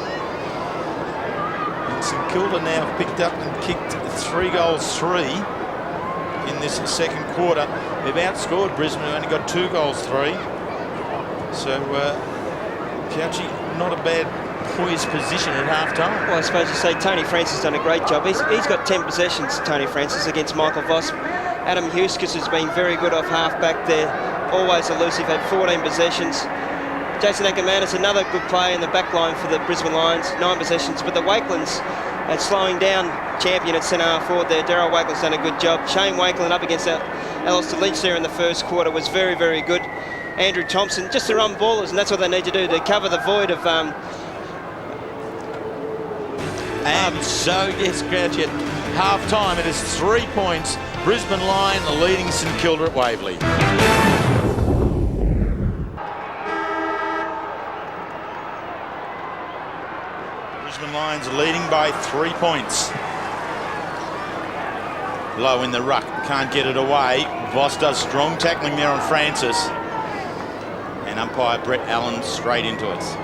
Speaker 3: And St Kilda now have picked up and kicked 3 goals 3 in this second quarter. They've outscored Brisbane, who only got 2 goals 3. So, Couchy, not a bad poised position at half-time.
Speaker 2: Well, I suppose you say Tony Francis has done a great job. He's got 10 possessions, Tony Francis, against Michael Voss. Adam Huskus has been very good off half-back there. Always elusive, had 14 possessions. Jason Aklamanis, another good player in the back line for the Brisbane Lions, 9 possessions. But the Wakelands are slowing down Champion at centre half forward there. Darryl Wakeland's done a good job. Shane Wakeland up against Alistair Lynch there in the first quarter was very, very good. Andrew Thompson, just to run ballers, and that's what they need to do to cover the void of...
Speaker 3: And so, yes, Crouch, at half-time, it is 3 points. Brisbane line leading St Kilda at Waverley. Brisbane Lions leading by 3 points. Low in the ruck, can't get it away. Voss does strong tackling there on Francis. And umpire Brett Allen straight into it.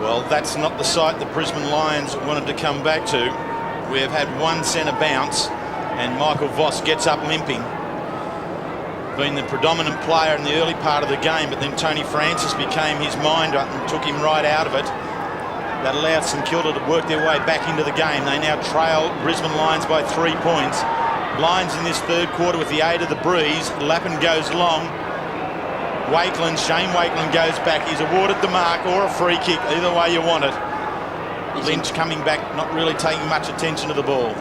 Speaker 3: Well, that's not the site the Brisbane Lions wanted to come back to. We have had one centre bounce and Michael Voss gets up limping. Been the predominant player in the early part of the game, but then Tony Francis became his mind up and took him right out of it. That allowed St Kilda to work their way back into the game. They now trail Brisbane Lions by 3 points. Lions in this third quarter with the aid of the breeze. Lappin goes long. Shane Wakeland goes back. He's awarded the mark or a free kick, either way you want it. Lynch coming back, not really taking much attention to the ball.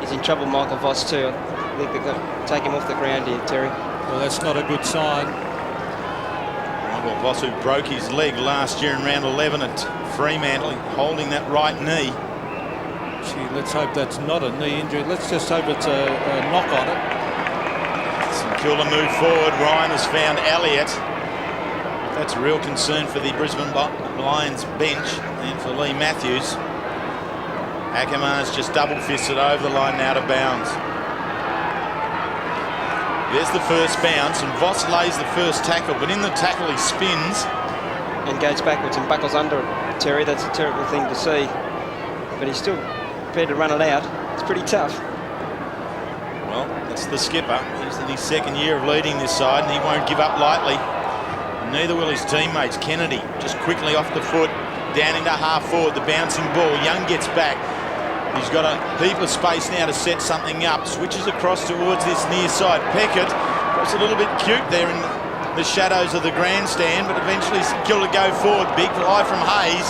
Speaker 2: He's in trouble, Michael Voss too. I think they've got to take him off the ground here, Terry.
Speaker 1: Well, that's not a good sign.
Speaker 3: Michael Voss, who broke his leg last year in round 11 at Fremantle, holding that right knee.
Speaker 1: Gee, let's hope that's not a knee injury. Let's just hope it's a knock on it.
Speaker 3: St Kilda move forward. Ryan has found Elliott. That's a real concern for the Brisbane Lions bench and for Lee Matthews. Akamar's just double fisted over the line, out of bounds. There's the first bounce, and Voss lays the first tackle, but in the tackle he spins.
Speaker 2: And goes backwards and buckles under it, Terry. That's a terrible thing to see. But he's still prepared to run it out. It's pretty tough.
Speaker 3: Well, that's the skipper. He's in his second year of leading this side, and he won't give up lightly. And neither will his teammates. Kennedy just quickly off the foot, down into half forward, the bouncing ball. Young gets back. He's got a heap of space now to set something up. Switches across towards this near side. Peckett was a little bit cute there in the shadows of the grandstand, but eventually St Kilda go forward. Big fly from Hayes.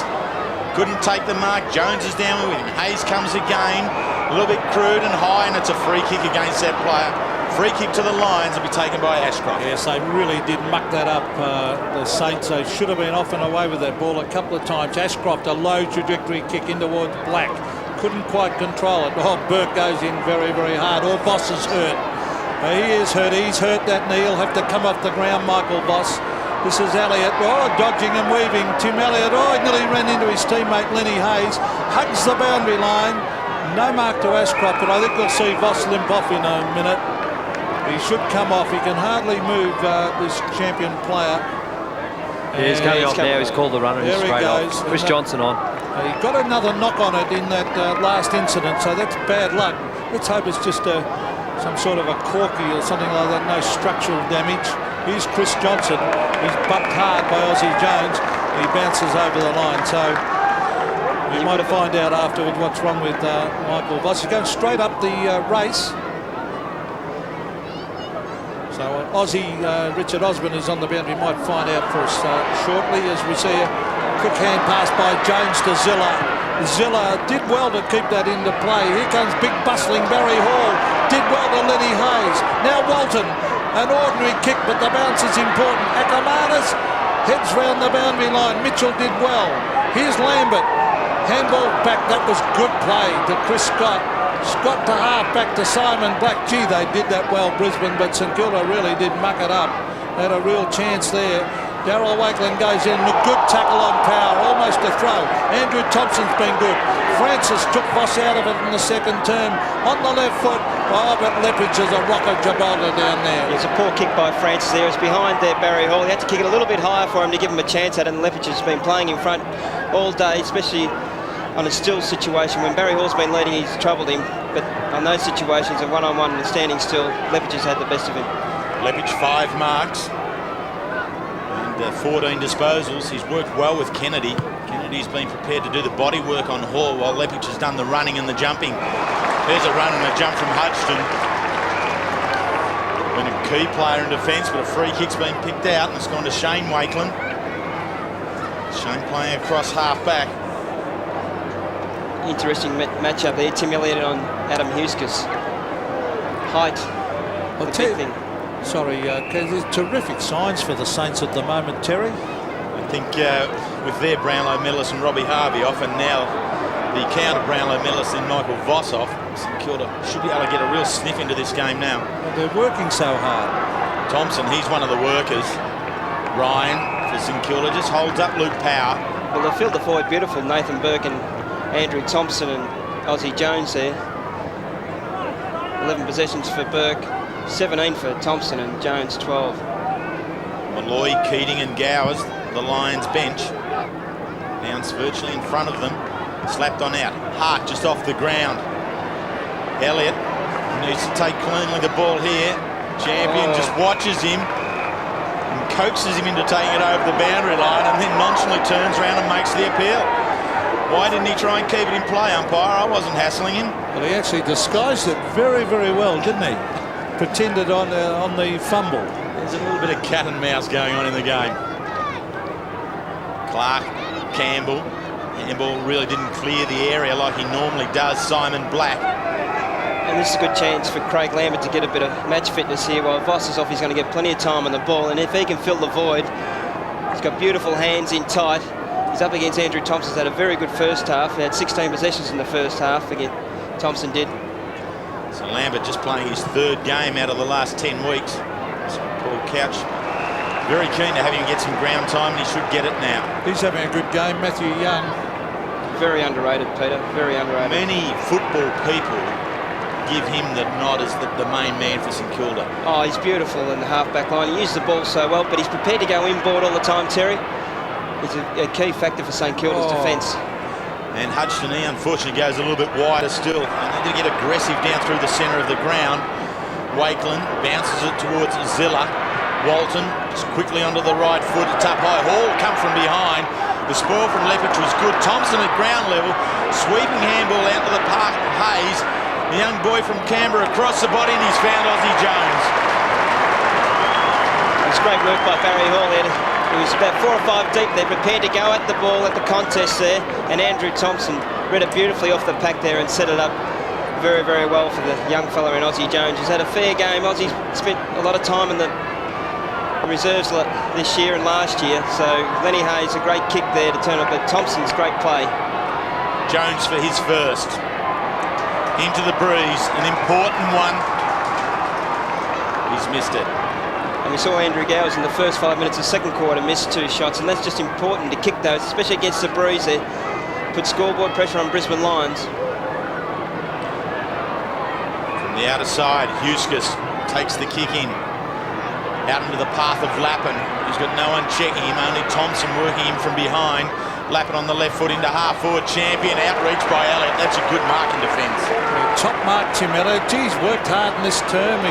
Speaker 3: Couldn't take the mark. Jones is down with him. Hayes comes again. A little bit crude and high, and it's a free kick against that player. Free kick to the Lions will be taken by Ashcroft.
Speaker 1: Yes, they really did muck that up, the Saints. They should have been off and away with that ball a couple of times. Ashcroft, a low trajectory kick in towards Black. Couldn't quite control it. Oh, Burke goes in very, very hard. Oh, Voss is hurt. He is hurt. He's hurt that knee. He'll have to come off the ground, Michael Voss. This is Elliott. Oh, dodging and weaving. Tim Elliott. Oh, he nearly ran into his teammate Lenny Hayes. Hugs the boundary line. No mark to Ashcroft, but I think we'll see Voss limp off in a minute. He should come off. He can hardly move this champion player.
Speaker 4: Yeah, he's coming off now. He's called the runner.
Speaker 1: There
Speaker 4: He's straight
Speaker 1: he goes.
Speaker 4: off. Chris Johnson on.
Speaker 1: He got another knock on it in that last incident, so that's bad luck. Let's hope it's just some sort of a corky or something like that, no structural damage. Here's Chris Johnson. He's bucked hard by Aussie Jones. He bounces over the line, so we might find out afterwards what's wrong with Michael Voss. He's going straight up the race. So Aussie Richard Osborne is on the boundary. We might find out for us shortly as we see a quick hand pass by Jones to Zilla. Zilla did well to keep that into play. Here comes big bustling Barry Hall. Did well to Lenny Hayes. Now Walton. An ordinary kick, but the bounce is important. Akamanis heads round the boundary line. Mitchell did well. Here's Lambert. Handball back. That was good play to Chris Scott. Scott to half back to Simon Black. Gee, they did that well, Brisbane, but St Kilda really did muck it up. They had a real chance there. Darryl Wakeland goes in. A good tackle on Power. Almost a throw. Andrew Thompson's been good. Francis took Voss out of it in the second term. On the left foot. Oh, but Lepage is a rocket Gibraltar down there.
Speaker 2: It's a poor kick by Francis there. It's behind there, Barry Hall. He had to kick it a little bit higher for him to give him a chance at it, and Lepage has been playing in front all day, especially on a still situation. When Barry Hall's been leading, he's troubled him. But on those situations, a one-on-one and standing still, Lepage has had the best of him.
Speaker 3: Lepage 5 marks. 14 disposals. He's worked well with Kennedy. Kennedy's been prepared to do the body work on Hall while Lepage has done the running and the jumping. There's a run and a jump from Hodgson. Been a key player in defence, but a free kick's been picked out and it's gone to Shane Wakeland. Shane playing across half back.
Speaker 2: Interesting matchup there. Tim Elliott on Adam Huskis. Height.
Speaker 1: I'll tell you, sorry, there's terrific signs for the Saints at the moment, Terry.
Speaker 3: I think with their Brownlow medalist and Robbie Harvey off, and now the counter Brownlow medalist in Michael Voss off, St Kilda should be able to get a real sniff into this game now.
Speaker 1: Well, they're working so hard.
Speaker 3: Thompson, he's one of the workers. Ryan for St Kilda just holds up Luke Power.
Speaker 2: Well, they filled the void beautiful. Nathan Burke and Andrew Thompson and Ozzie Jones there. 11 possessions for Burke, 17 for Thompson, and Jones 12.
Speaker 3: Malloy, Keating and Gowers, the Lions bench. Bounce virtually in front of them. Slapped on out. Hart just off the ground. Elliott needs to take cleanly the ball here. Champion just watches him and coaxes him into taking it over the boundary line, and then nonchalantly turns around and makes the appeal. Why didn't he try and keep it in play, umpire? I wasn't hassling him.
Speaker 1: Well, he actually disguised it very, very well, didn't he? Pretended on the fumble.
Speaker 3: There's a little bit of cat and mouse going on in the game. Clark, Campbell. Campbell really didn't clear the area like he normally does. Simon Black.
Speaker 2: And this is a good chance for Craig Lambert to get a bit of match fitness here. While Voss is off, he's going to get plenty of time on the ball, and if he can fill the void, he's got beautiful hands in tight. He's up against Andrew Thompson. He's had a very good first half. He had 16 possessions in the first half. Again, Thompson did.
Speaker 3: So Lambert just playing his third game out of the last 10 weeks. So Paul Couch very keen to have him get some ground time, and he should get it now.
Speaker 1: He's having a good game. Matthew Young.
Speaker 2: Very underrated, Peter. Very underrated.
Speaker 3: Many football people give him the nod as the main man for St Kilda.
Speaker 2: Oh, he's beautiful in the half-back line. He uses the ball so well, but he's prepared to go inboard all the time, Terry. He's a key factor for St Kilda's defence.
Speaker 3: And Hudson, unfortunately, goes a little bit wider still. And they're going to get aggressive down through the centre of the ground. Wakeland bounces it towards Zilla. Walton just quickly onto the right foot. It's up high. Hall come from behind. The spoil from Lepage was good. Thompson at ground level. Sweeping handball out to the park. Hayes, the young boy from Canberra, across the body, and he's found Ozzie Jones.
Speaker 2: It's great work by Barry Hall there. He was about 4 or 5 deep there, prepared to go at the ball at the contest there, and Andrew Thompson read it beautifully off the pack there and set it up very, very well for the young fella in Ozzie Jones. He's had a fair game. Ozzie spent a lot of time in the reserves this year and last year, so Lenny Hayes, a great kick there to turn up, but Thompson's great play.
Speaker 3: Jones for his first. Into the breeze, an important one. He's missed it.
Speaker 2: And we saw Andrew Gowers in the first 5 minutes of the second quarter miss 2 shots, and that's just important to kick those, especially against the breeze there. Put scoreboard pressure on Brisbane Lions.
Speaker 3: From the outer side, Huskus takes the kick in. Out into the path of Lappin. He's got no one checking him, only Thompson working him from behind. Lappin on the left foot into half forward. Champion, outreach by Elliott. That's a good mark in defence.
Speaker 1: Top mark, Tim Elliott. He's worked hard in this term.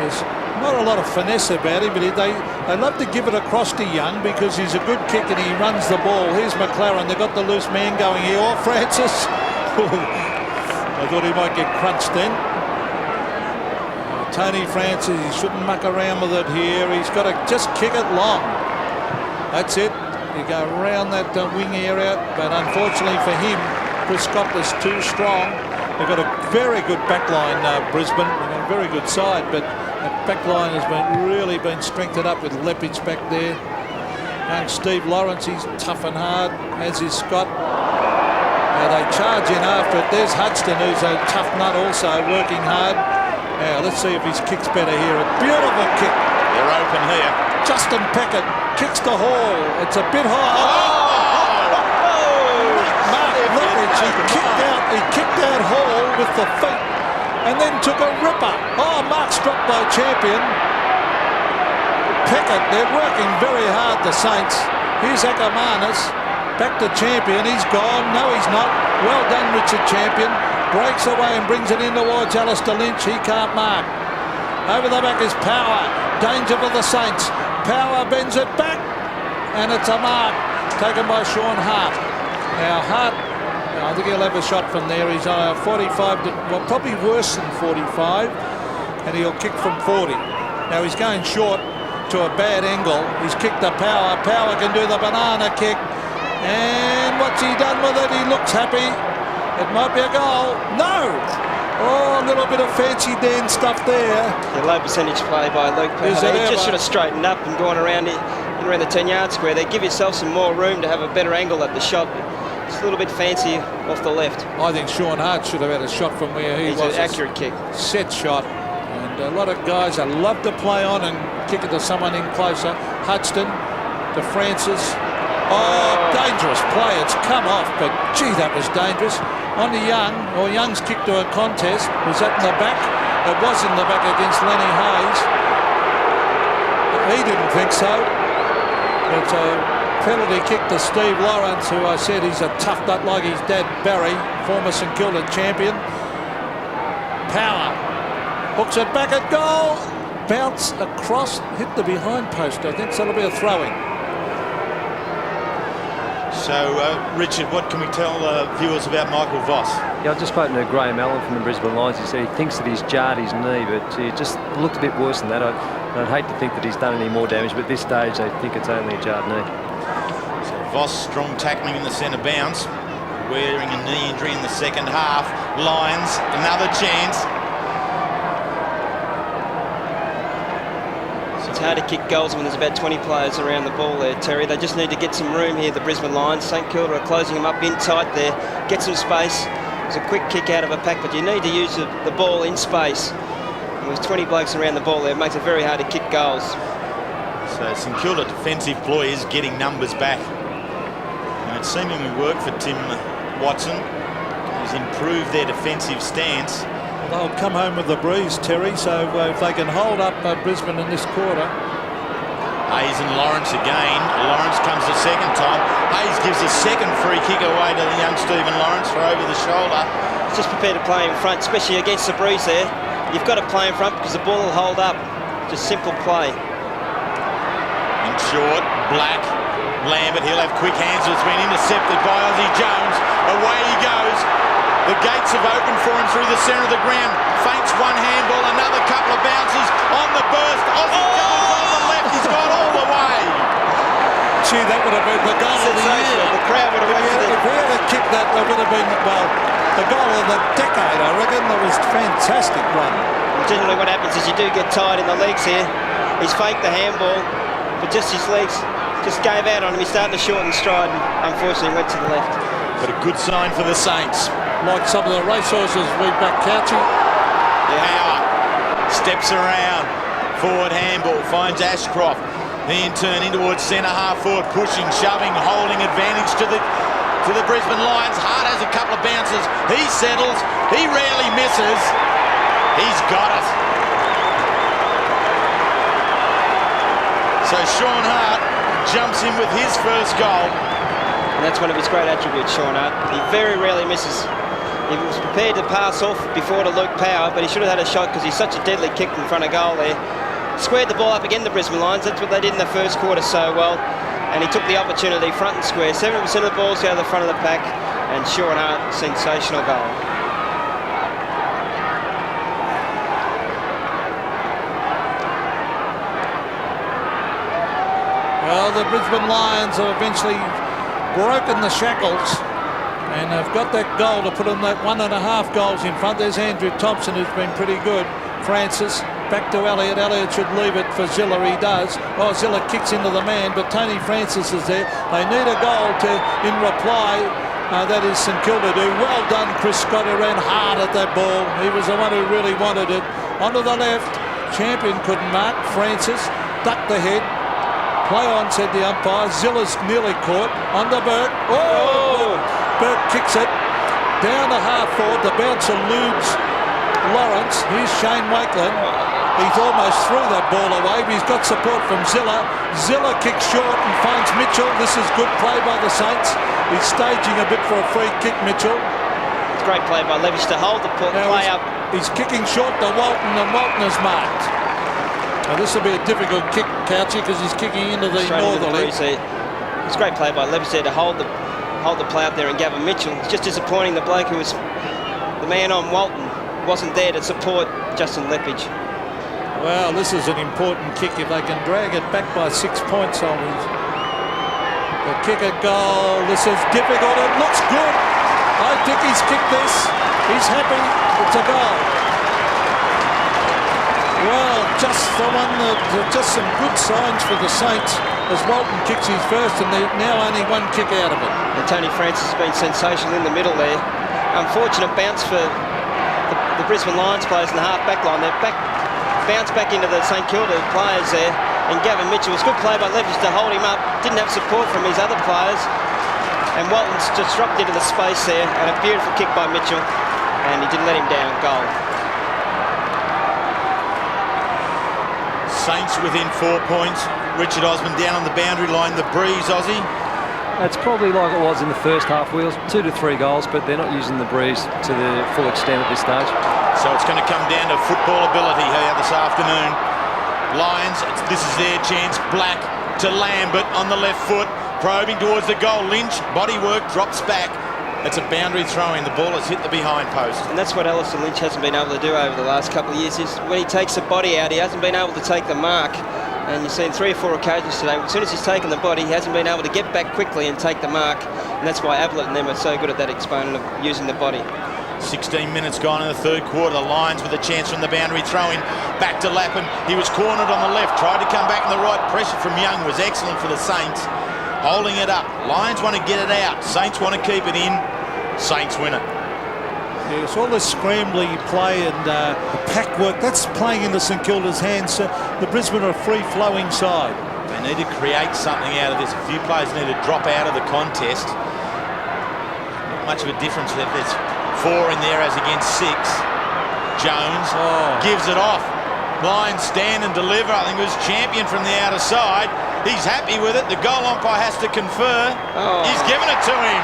Speaker 1: There's not a lot of finesse about him, but they love to give it across to Young because he's a good kick and he runs the ball. Here's Mclaren. They've got the loose man going here. Oh, Francis. I thought he might get crunched then. Tony Francis, he shouldn't muck around with it here. He's got to just kick it long. That's it. You go around that wing area, but unfortunately for him, Chris Scott was too strong. They've got a very good back line, Brisbane. They've got a very good side, but the back line has really been strengthened up with Lepage back there. Young Steve Lawrence, he's tough and hard, as is Scott. Now they charge in after it. There's Hudson, who's a tough nut also, working hard. Now let's see if his kick's better here. A beautiful kick.
Speaker 3: They're open here.
Speaker 1: Justin Peckett kicks the Hall. It's a bit high. Mark Lepage, he kicked out Hall with the feet and then took a ripper. Oh, Mark struck by Champion. Peckett, they're working very hard, the Saints. Here's Ackermanis. Back to Champion. He's gone. No, he's not. Well done, Richard Champion. Breaks away and brings it in towards Alistair Lynch. He can't mark. Over the back is Power. Danger for the Saints. Power bends it back, and it's a mark taken by Sean Hart. Now Hart, I think he'll have a shot from there. He's 45 to, well, probably worse than 45, and he'll kick from 40. Now he's going short to a bad angle. He's kicked the Power. Power can do the banana kick, and what's he done with it? He looks happy. It might be a goal. No! Oh, a little bit of fancy Dan stuff there.
Speaker 2: The low percentage play by Luke. He just should have straightened up and gone around around the 10-yard square there. Give yourself some more room to have a better angle at the shot. It's a little bit fancy off the left.
Speaker 1: I think Sean Hart should have had a shot from where he was.
Speaker 2: It's an accurate kick.
Speaker 1: Set shot. And a lot of guys that love to play on and kick it to someone in closer. Hudson to Francis. Oh, dangerous play. It's come off, but gee, that was dangerous. On to Young, or Young's kick to a contest. Was that in the back? It was in the back against Lenny Hayes. He didn't think so. It's a penalty kick to Steve Lawrence, who I said he's a tough nut like his dad Barry, former St Kilda champion. Power. Hooks it back at goal. Bounce across, hit the behind post, I think, so it'll be a throw-in.
Speaker 3: So, Richard, what can we tell viewers about Michael Voss?
Speaker 4: Yeah, I've just spoken to Graham Allen from the Brisbane Lions. He said he thinks that he's jarred his knee, but it just looked a bit worse than that. I'd hate to think that he's done any more damage, but at this stage they think it's only a jarred knee.
Speaker 3: So Voss, strong tackling in the centre bounce, wearing a knee injury in the second half. Lions, another chance.
Speaker 2: It's hard to kick goals when there's about 20 players around the ball there, Terry. They just need to get some room here, the Brisbane Lions. St Kilda are closing them up in tight there. Get some space. It's a quick kick out of a pack, but you need to use the ball in space. And with 20 blokes around the ball there, it makes it very hard to kick goals.
Speaker 3: So St Kilda defensive ploy is getting numbers back. And it's seemingly worked for Tim Watson. He's improved their defensive stance.
Speaker 1: They'll come home with the breeze, Terry, so if they can hold up Brisbane in this quarter.
Speaker 3: Hayes and Lawrence again. Lawrence comes the second time. Hayes gives a second free kick away to the young Stephen Lawrence for over the shoulder.
Speaker 2: He's just prepared to play in front, especially against the breeze there. You've got to play in front because the ball will hold up. Just simple play.
Speaker 3: In short, Black, Lambert, he'll have quick hands. It's been intercepted by Ozzie Jones. Away he goes. The gates have opened for him through the centre of the ground. Feints one handball, another couple of bounces on the burst. Ozzie Jones on the left, he's gone all the way.
Speaker 1: Gee, that would have been the goal of the year.
Speaker 2: The crowd would have went to
Speaker 1: If we had kicked that, that would have been, well, the goal of the decade, I reckon. That was fantastic run.
Speaker 2: Generally what happens is you do get tired in the legs here. He's faked the handball, but just his legs just gave out on him. He's starting to shorten stride and unfortunately went to the left.
Speaker 3: But a good sign for the Saints.
Speaker 1: Like some of the racehorses we back Couchy.
Speaker 3: Power steps around. Forward handball finds Ashcroft. He in turn in towards centre half forward, pushing, shoving, holding advantage to the Brisbane Lions. Hart has a couple of bounces. He settles. He rarely misses. He's got it. So Sean Hart jumps in with his first goal.
Speaker 2: And that's one of his great attributes, Sean Hart. He very rarely misses. He was prepared to pass off before to Luke Power, but he should have had a shot because he's such a deadly kick in front of goal there. Squared the ball up again, the Brisbane Lions. That's what they did in the first quarter so well. And he took the opportunity front and square. 70% of the balls out of the front of the pack. And Sean Hart, sensational goal.
Speaker 1: Well, the Brisbane Lions have eventually broken the shackles and have got that goal to put in that 1.5 goals in front. There's Andrew Thompson, who's been pretty good. Francis back to Elliott. Elliott should leave it for Zilla. He does. Oh, Zilla kicks into the man, but Tony Francis is there. They need a goal in reply. That is St Kilda do. Well done, Chris Scott, who ran hard at that ball. He was the one who really wanted it. Onto the left. Champion couldn't mark. Francis ducked the head. Play on, said the umpire. Zilla's nearly caught. On the Burke. Oh! Burke kicks it. Down the half forward. The bounce eludes Lawrence. Here's Shane Wakelin. He's almost threw that ball away, but he's got support from Zilla. Zilla kicks short and finds Mitchell. This is good play by the Saints. He's staging a bit for a free kick, Mitchell.
Speaker 2: It's great play by Levish to hold the play up.
Speaker 1: He's kicking short to Walton, and Walton is marked. Now this will be a difficult kick, Couchy, because he's kicking into the northerly.
Speaker 2: It's a great play by Levish there to hold the play up there and Gavin Mitchell. It's just disappointing the bloke who was the man on Walton wasn't there to support Justin Leppage.
Speaker 1: Well, this is an important kick if they can drag it back by 6 points on him. The kick at goal. This is difficult. It looks good. I think he's kicked this. He's happy. It's a goal. Well, just the one that just some good signs for the Saints as Walton kicks his first, and they're now only one kick out of it.
Speaker 2: And Tony Francis has been sensational in the middle there. Unfortunate bounce for the Brisbane Lions players in the half-back line. They're bounce back into the St Kilda players there. And Gavin Mitchell, was good play by Levis to hold him up. Didn't have support from his other players. And Walton's just dropped into the space there. And a beautiful kick by Mitchell. And he didn't let him down. Goal.
Speaker 3: Saints within 4 points. Richard Osman down on the boundary line. The breeze, Aussie.
Speaker 4: It's probably like it was in the first half, Wheels. 2 to 3 goals, but they're not using the breeze to the full extent at this stage.
Speaker 3: So it's going to come down to football ability here this afternoon. Lions, this is their chance. Black to Lambert on the left foot, probing towards the goal. Lynch, body work, drops back. It's a boundary throw-in. The ball has hit the behind post.
Speaker 2: And that's what Alistair Lynch hasn't been able to do over the last couple of years. Is when he takes the body out, he hasn't been able to take the mark. And you've seen 3 or 4 occasions today. As soon as he's taken the body, he hasn't been able to get back quickly and take the mark. And that's why Ablett and them are so good at that exponent of using the body.
Speaker 3: 16 minutes gone in the third quarter. The Lions with a chance from the boundary throw-in. Back to Lappin. He was cornered on the left. Tried to come back in the right. Pressure from Young was excellent for the Saints. Holding it up. Lions want to get it out. Saints want to keep it in. Saints win it.
Speaker 1: Yes, all this scrambly play and the pack work, that's playing into St Kilda's hands. The Brisbane are a free-flowing side.
Speaker 3: They need to create something out of this. A few players need to drop out of the contest. Not much of a difference if there's 4 in there as against 6. Jones gives it off. Lions stand and deliver. I think it was Champion from the outer side. He's happy with it. The goal umpire has to confer. He's given it to him.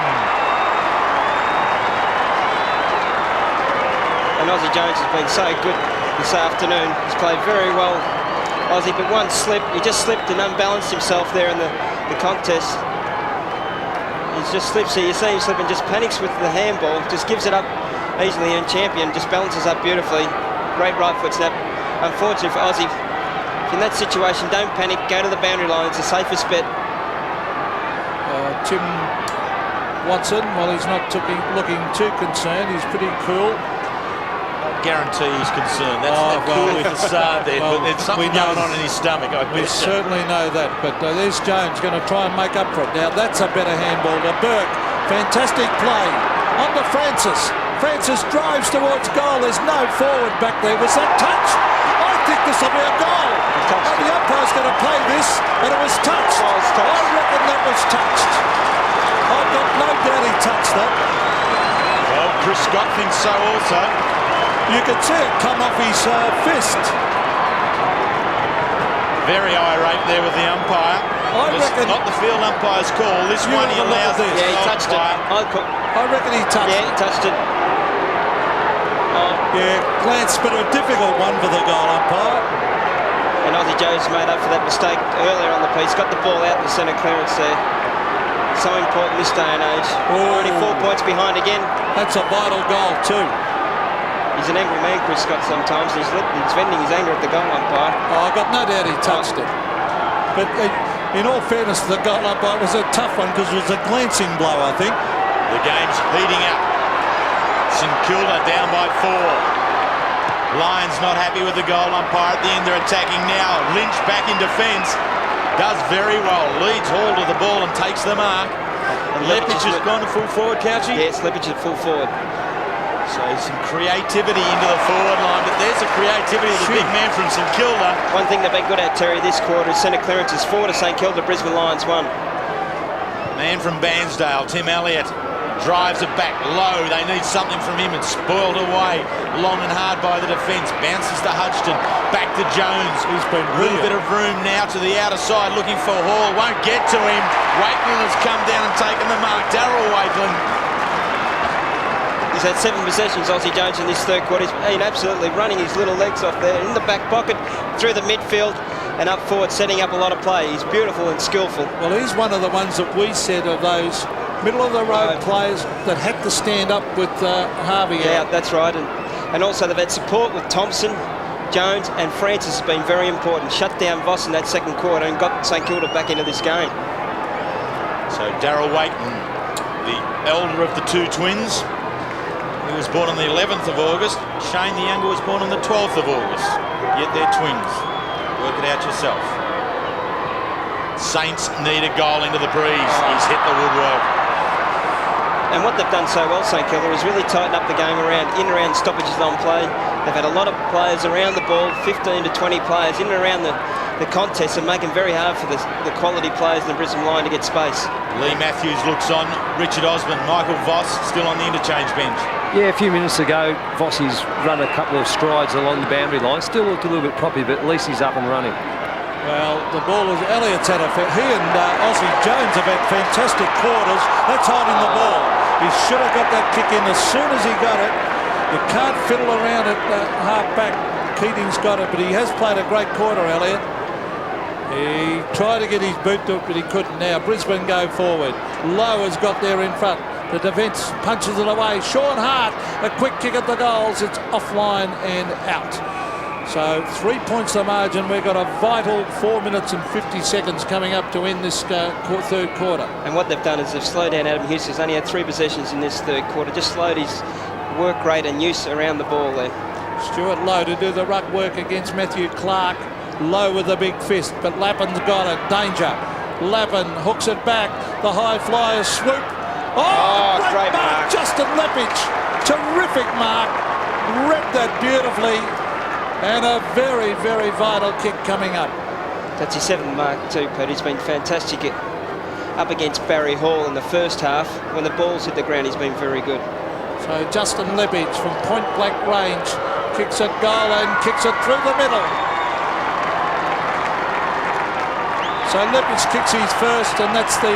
Speaker 2: And Aussie Jones has been so good this afternoon. He's played very well, Aussie, but one slip. He just slipped and unbalanced himself there in the contest. He just slips here. You see him slip and just panics with the handball. Just gives it up easily, and Champion just balances up beautifully. Great right foot snap. Unfortunately for Aussie, in that situation, don't panic. Go to the boundary line. It's the safest bet.
Speaker 1: Tim Watson, while he's not looking too concerned, he's pretty cool.
Speaker 3: Guarantee he's concerned. That's that cool facade there, but there's something going on in his stomach.
Speaker 1: We certainly know that, but there's Jones going to try and make up for it. Now that's a better handball to Burke. Fantastic play on to Francis. Francis drives towards goal. There's no forward back there. Was that touched? I think this will be a goal. The umpire's going to play this, and it was touched. I reckon that was touched. I've got no doubt he touched that.
Speaker 3: Well, Chris Scott thinks so also.
Speaker 1: You could see it come off his fist.
Speaker 3: Very irate there with the umpire.
Speaker 1: I reckon
Speaker 3: not the field umpire's call. This one he allows this.
Speaker 2: Yeah, he touched it.
Speaker 1: I reckon he touched it.
Speaker 2: Yeah, he touched it.
Speaker 1: Yeah, glance, but a difficult one for the goal umpire.
Speaker 2: And Aussie Jones made up for that mistake earlier on the piece. Got the ball out in the centre clearance there. So important this day and age. Already 4 points behind again.
Speaker 1: That's a vital goal too.
Speaker 2: He's an angry man, Chris Scott, sometimes. He's venting his anger at the goal umpire.
Speaker 1: I've got no doubt he touched it. But in all fairness, the goal umpire was a tough one because it was a glancing blow, I think.
Speaker 3: The game's heating up. St Kilda down by 4. Lions not happy with the goal umpire. At the end, they're attacking now. Lynch back in defence. Does very well. Leads hold of the ball and takes the mark. Lepage has gone to full forward, Couchy?
Speaker 2: Yes, Lepage at full forward.
Speaker 3: So some creativity into the forward line, but there's the creativity of the big man from St Kilda.
Speaker 2: One thing they've been good at, Terry, this quarter is centre clearances. 4 to St Kilda, Brisbane Lions 1.
Speaker 3: Man from Bairnsdale, Tim Elliott, drives it back low. They need something from him. It's spoiled away long and hard by the defence. Bounces to Hudson, back to Jones.
Speaker 1: He's been
Speaker 3: a little bit of room now to the outer side, looking for Hall. Won't get to him. Wakeland has come down and taken the mark. Darryl Wakeland.
Speaker 2: He's had 7 possessions, Aussie Jones, in this third quarter. He's been absolutely running his little legs off there, in the back pocket, through the midfield, and up forward, setting up a lot of play. He's beautiful and skillful.
Speaker 1: Well, he's one of the ones that we said of those middle-of-the-road players that had to stand up with Harvey.
Speaker 2: Yeah, that's right. And also they've had support with Thompson, Jones, and Francis has been very important. Shut down Voss in that second quarter and got St Kilda back into this game.
Speaker 3: So Darryl Wakeland, the elder of the 2 twins. who was born on the 11th of August. Shane the younger was born on the 12th of August. Yet they're twins. Work it out yourself. Saints need a goal into the breeze. He's hit the woodwork.
Speaker 2: And what they've done so well, St Kilda, is really tighten up the game around stoppages on play. They've had a lot of players around the ball, 15 to 20 players in and around the contest, and making very hard for the quality players in the Brisbane line to get space.
Speaker 3: Lee Matthews looks on. Richard Osborne, Michael Voss still on the interchange bench.
Speaker 4: Yeah, a few minutes ago, Vossi's run a couple of strides along the boundary line. Still looked a little bit proppy, but at least he's up and running.
Speaker 1: Well, the ball is Elliott's had a he and Aussie Jones have had fantastic quarters. That's holding the ball. He should have got that kick in as soon as he got it. You can't fiddle around at half back. Keating's got it, but he has played a great quarter, Elliott. He tried to get his boot to it, but he couldn't. Now Brisbane go forward. Lowe has got there in front. The defence punches it away. Sean Hart, a quick kick at the goals. It's offline and out. So 3 points the margin. We've got a vital 4 minutes and 50 seconds coming up to end this third quarter.
Speaker 2: And what they've done is they've slowed down Adam Hughes. He's only had 3 possessions in this third quarter. Just slowed his work rate and use around the ball there.
Speaker 1: Stuart Lowe to do the ruck work against Matthew Clark. Lowe with a big fist, but Lappin's got it. Danger. Lappin hooks it back. The high flyer swoop. Oh, great mark. Justin Leppich. Terrific mark. Read that beautifully. And a very, very vital kick coming up.
Speaker 2: That's his 7th mark too, Pete. He's been fantastic up against Barry Hall in the first half. When the ball's hit the ground, he's been very good.
Speaker 1: So Justin Leppich from point blank range kicks it goal and kicks it through the middle. So Leppich kicks his first, and that's the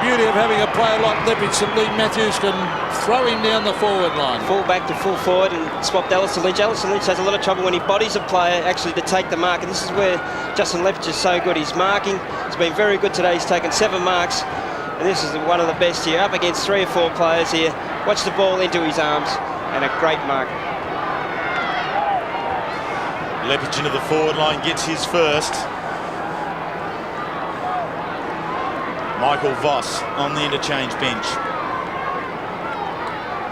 Speaker 1: beauty of having a player like Leppich, that Lee Matthews can throw him down the forward line.
Speaker 2: Full back to full forward and swapped Alistair Lynch. Alistair Lynch has a lot of trouble when he bodies a player actually to take the mark, and this is where Justin Leppich is so good. He's marking. He's been very good today. He's taken 7 marks, and this is one of the best here. Up against 3 or 4 players here. Watch the ball into his arms, and a great mark.
Speaker 3: Leppich into the forward line, gets his first. Michael Voss on the interchange bench.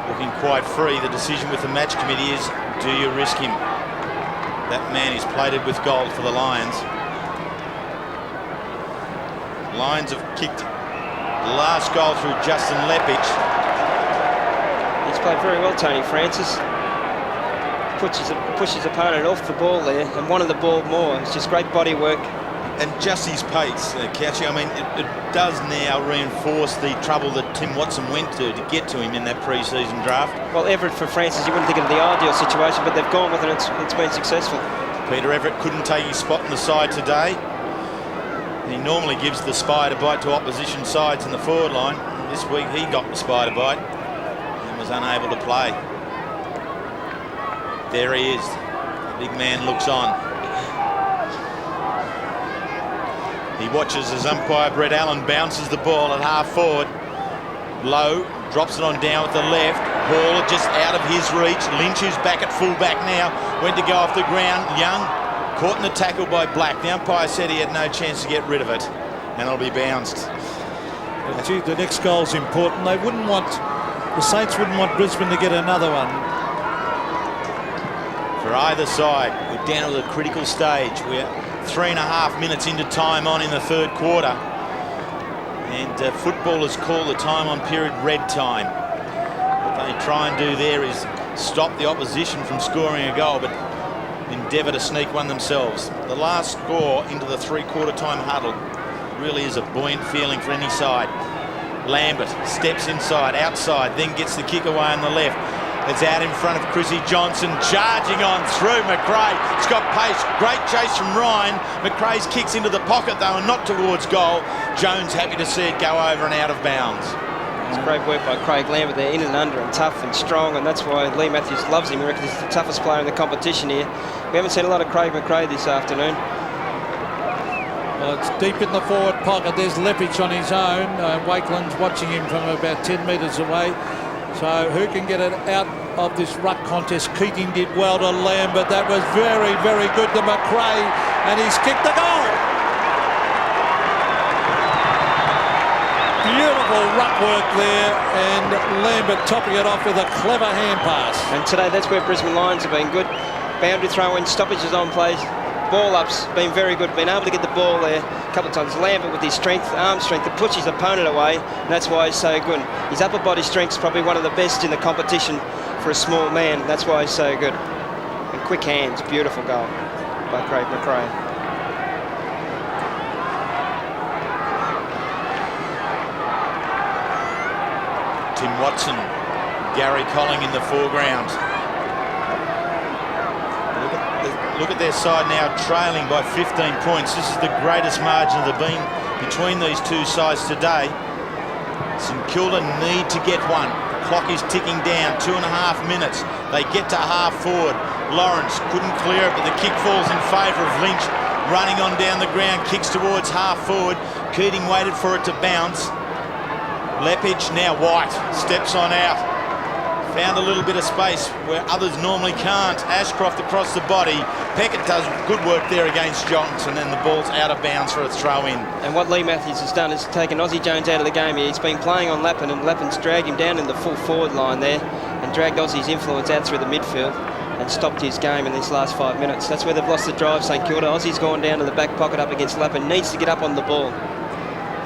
Speaker 3: Looking quite free. The decision with the match committee is, do you risk him? That man is plated with gold for the Lions. Lions have kicked the last goal through Justin Leppich.
Speaker 2: He's played very well, Tony Francis. Pushes his opponent off the ball there and wanted the ball more. It's just great body work.
Speaker 3: And just his pace, Couchy, I mean, it does now reinforce the trouble that Tim Watson went to get to him in that pre-season draft.
Speaker 2: Well, Everett for Francis, you wouldn't think of the ideal situation, but they've gone with it and it's been successful.
Speaker 3: Peter Everett couldn't take his spot in the side today. He normally gives the spider bite to opposition sides in the forward line. This week he got the spider bite and was unable to play. There he is. The big man looks on. He watches as umpire Brett Allen bounces the ball at half forward. Lowe drops it on down with the left. Ball just out of his reach. Lynch, who's back at full back now, went to go off the ground. Young caught in the tackle by Black. The umpire said he had no chance to get rid of it, and it'll be bounced.
Speaker 1: But gee, the next goal's important. The Saints wouldn't want Brisbane to get another one.
Speaker 3: For either side, we're down to the critical stage. We're 3.5 minutes into time on in the third quarter, and footballers call the time on period red time. What they try and do there is stop the opposition from scoring a goal, but endeavour to sneak one themselves. The last score into the three-quarter time huddle really is a buoyant feeling for any side. Lambert steps inside, outside, then gets the kick away on the left. It's out in front of Chrissy Johnson, charging on through McRae. It's got pace, great chase from Ryan. McRae's kicks into the pocket though and not towards goal. Jones happy to see it go over and out of bounds.
Speaker 2: It's great work by Craig Lambert there, in and under and tough and strong, and that's why Lee Matthews loves him. He reckons he's the toughest player in the competition here. We haven't seen a lot of Craig McRae this afternoon.
Speaker 1: Well, it's deep in the forward pocket. There's Leppich on his own. Wakeland's watching him from about 10 metres away. So who can get it out of this ruck contest? Keating did well to Lambert. That was very, very good to McRae, and he's kicked the goal. Beautiful Beautiful ruck work there, and Lambert topping it off with a clever hand pass.
Speaker 2: And today, that's where Brisbane Lions have been good. Boundary throw-in, stoppages on plays, ball-ups, been very good. Been able to get the ball there a couple of times. Lambert with his strength, arm strength, to push his opponent away, and that's why he's so good. His upper body strength is probably one of the best in the competition for a small man. That's why he's so good. And quick hands, beautiful goal by Craig Mclaren.
Speaker 3: Tim Watson, Gary Colling in the foreground. Look at their side now, trailing by 15 points. This is the greatest margin there been between these two sides today. St Kilda need to get one. The clock is ticking down, 2.5 minutes. They get to half forward. Lawrence couldn't clear it, but the kick falls in favour of Lynch. Running on down the ground, kicks towards half forward. Keating waited for it to bounce. Lepage, now White, steps on out. Found a little bit of space where others normally can't. Ashcroft across the body. Peckett does good work there against Johnson, and the ball's out of bounds for a throw-in.
Speaker 2: And what Lee Matthews has done is taken Aussie Jones out of the game here. He's been playing on Lappin, and Lappin's dragged him down in the full forward line there and dragged Aussie's influence out through the midfield and stopped his game in these last 5 minutes. That's where they've lost the drive, St Kilda. Aussie's gone down to the back pocket up against Lappin. Needs to get up on the ball.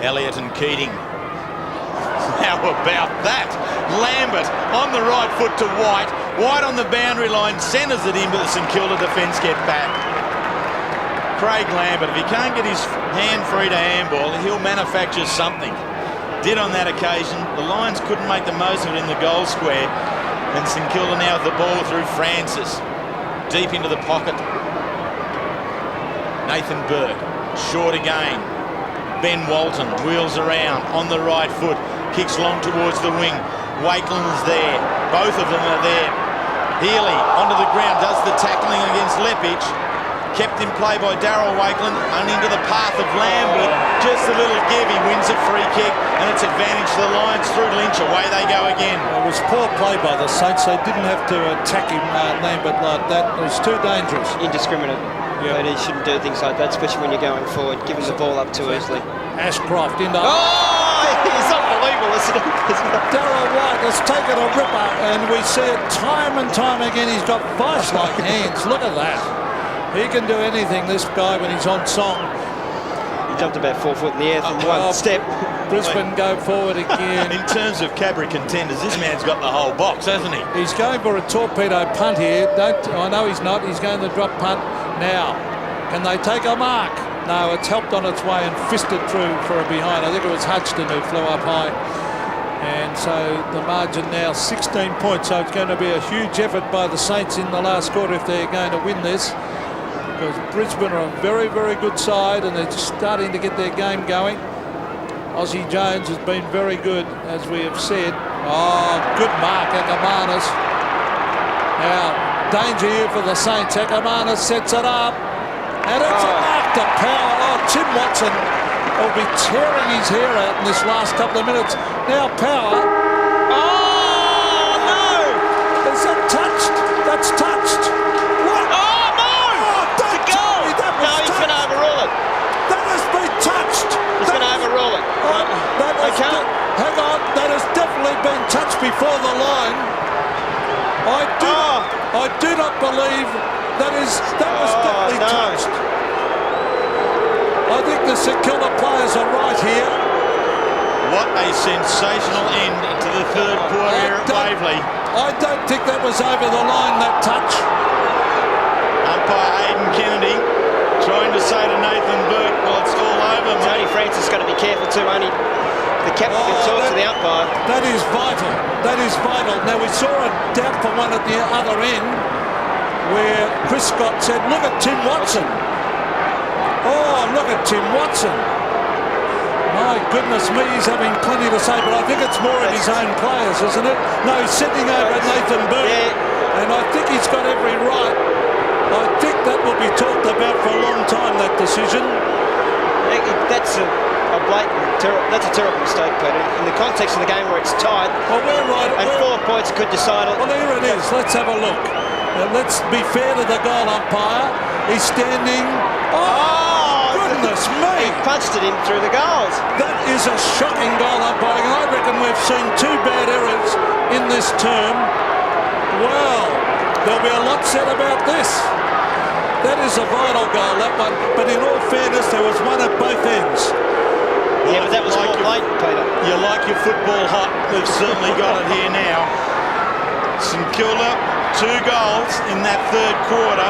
Speaker 3: Elliott and Keating. How about that? Lambert on the right foot to White. White on the boundary line, centres it in, but the St Kilda defence get back. Craig Lambert, if he can't get his hand free to handball, he'll manufacture something. Did on that occasion. The Lions couldn't make the most of it in the goal square, and St Kilda now with the ball through Francis. Deep into the pocket. Nathan Burke, short again. Ben Walton wheels around on the right foot. Kicks long towards the wing. Wakeland's there. Both of them are there. Healy onto the ground, does the tackling against Lepage. Kept in play by Darryl Wakeland, and into the path of Lambert. Just a little give, he wins a free kick, and it's advantage to the Lions through Lynch. Away they go again.
Speaker 1: It was poor play by the Saints. They didn't have to attack him, Lambert, like that. It was too dangerous.
Speaker 2: Indiscriminate.
Speaker 1: Yeah.
Speaker 2: But he shouldn't do things like that, especially when you're going forward, giving the ball up too easily.
Speaker 1: Ashcroft into...
Speaker 2: It's unbelievable, isn't it?
Speaker 1: Darryl White has taken a ripper, and we see it time and time again. He's got vice-like hands. Look at that. He can do anything, this guy, when he's on song.
Speaker 2: He jumped about 4 foot in the air from one step.
Speaker 1: Brisbane go forward again.
Speaker 3: In terms of Cabri contenders, this man's got the whole box, hasn't he?
Speaker 1: He's going for a torpedo punt here. I know he's not. He's going to drop punt now. Can they take a mark? No, it's helped on its way and fisted through for a behind. I think it was Hudson who flew up high. And so the margin now 16 points. So it's going to be a huge effort by the Saints in the last quarter if they're going to win this. Because Brisbane are a very, very good side, and they're just starting to get their game going. Aussie Jones has been very good, as we have said. Oh, good mark, Akamanis. Now, danger here for the Saints. Akamanis sets it up. And it's a mark to power. Oh, Tim Watson will be tearing his hair out in this last couple of minutes. Now Power.
Speaker 2: Oh, no!
Speaker 1: Is that touched? That's touched. What?
Speaker 2: Oh, no!
Speaker 1: Oh,
Speaker 2: It's a goal! No, he's going to overrule it.
Speaker 1: That has been touched.
Speaker 2: He's going to overrule it.
Speaker 1: Hang on. That has definitely been touched before the line. I do not believe that was definitely touched. I think the St Kilda players are right here.
Speaker 3: What a sensational end to the third quarter here at Waverley.
Speaker 1: I don't think that was over the line, that touch.
Speaker 3: Umpire Aidan Kennedy trying to say to Nathan Burke, well, it's all over, mate.
Speaker 2: Tony Francis got to be careful too. Only the captain can talk to the umpire.
Speaker 1: That is vital. That is vital. Now, we saw a doubtful one at the other end where Chris Scott said, look at Tim Watson. Oh, look at Tim Watson. My goodness me, he's having plenty to say, but I think it's more of his own players, isn't it? No, he's sitting over at Nathan Burke, and I think he's got every right. I think that will be talked about for a long time, that decision.
Speaker 2: That's a blatant, that's a terrible mistake, Peter. In the context of the game where it's tied,
Speaker 1: well, we're right,
Speaker 2: and 4 points could decide it.
Speaker 1: Well, here it is. Let's have a look. Now, let's be fair to the goal umpire. He's standing. Oh, goodness Goodness me!
Speaker 2: He punched it in through the goals.
Speaker 1: That is a shocking goal umpiring, and I reckon we've seen 2 bad errors in this term. Well, there'll be a lot said about this. That is a vital goal, that one. But in all fairness, there was one at both ends.
Speaker 2: Yeah, but that was more late, Peter.
Speaker 3: You like your football hot. We've certainly got it here now. St Kilda, 2 goals in that third quarter.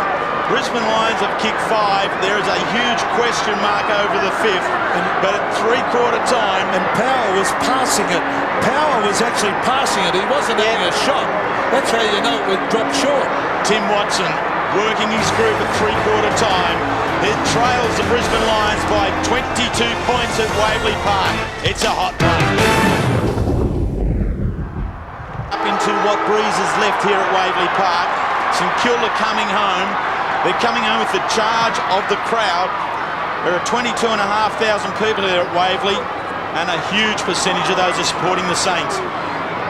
Speaker 3: Brisbane Lions have kicked 5. There is a huge question mark over the 5th. But at 3/4 time...
Speaker 1: And Power was passing it. Power was actually passing it. He wasn't having a shot. That's how you know it would drop short.
Speaker 3: Tim Watson working his group at 3/4 time. It trails the Brisbane Lions by 22 points at Waverley Park. It's a hot one. Up into what breeze is left here at Waverley Park. St Kilda coming home. They're coming home with the charge of the crowd. There are 22,500 people here at Waverley, and a huge percentage of those are supporting the Saints.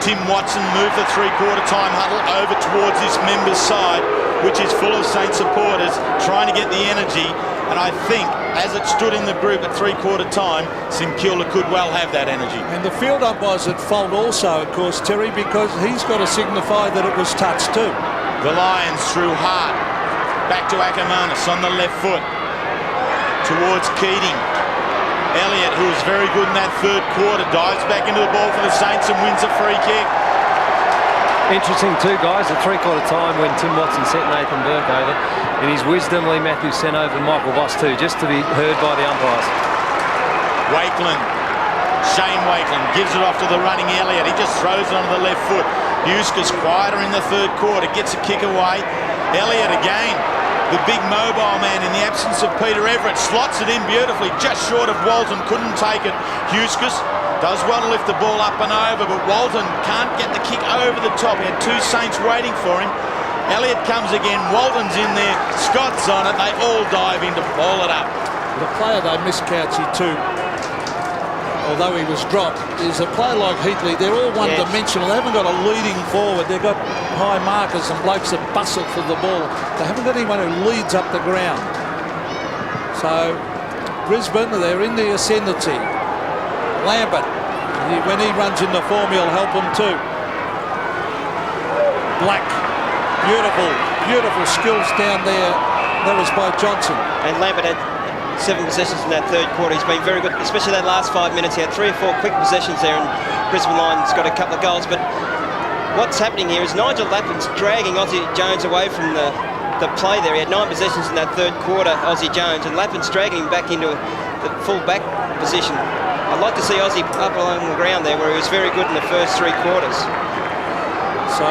Speaker 3: Tim Watson moved the 3/4 time huddle over towards this members' side, which is full of Saints supporters trying to get the energy. And I think, as it stood in the group at 3/4 time, St Kilda could well have that energy.
Speaker 1: And the field umpire's at fault also, of course, Terry, because he's got to signify that it was touched too.
Speaker 3: The Lions through Hart. Back to Ackermanis on the left foot. Towards Keating. Elliott, who was very good in that third quarter, dives back into the ball for the Saints and wins a free kick.
Speaker 4: Interesting too, guys, at 3/4 time when Tim Watson sent Nathan Burke over. In his wisdom, Lee Matthews sent over Michael Voss too, just to be heard by the umpires.
Speaker 3: Wakeland. Shane Wakeland gives it off to the running Elliott. He just throws it onto the left foot. Huska's quieter in the third quarter, gets a kick away. Elliott again, the big mobile man in the absence of Peter Everett, slots it in beautifully, just short of Walton, couldn't take it. Huskis does well to lift the ball up and over, but Walton can't get the kick over the top. He had 2 Saints waiting for him. Elliott comes again, Walton's in there, Scott's on it, they all dive in to ball it up.
Speaker 1: The player they miss Couchy too, although he was dropped, is a player like Heatley. They're all one-dimensional. They haven't got a leading forward. They've got high markers and blokes that bustle for the ball. They haven't got anyone who leads up the ground. So Brisbane, they're in the ascendancy. Lambert, when he runs into form, he'll help them too. Black, beautiful, beautiful skills down there. That was by Johnson.
Speaker 2: And Lambert had 7 possessions in that third quarter. He's been very good, especially that last 5 minutes. He had 3 or 4 quick possessions there, and Brisbane Lions got a couple of goals. But what's happening here is Nigel Lappin's dragging Aussie Jones away from the play there. He had 9 possessions in that third quarter, Aussie Jones, and Lappin's dragging him back into the full back position. I'd like to see Aussie up along the ground there, where he was very good in the first 3 quarters.
Speaker 1: So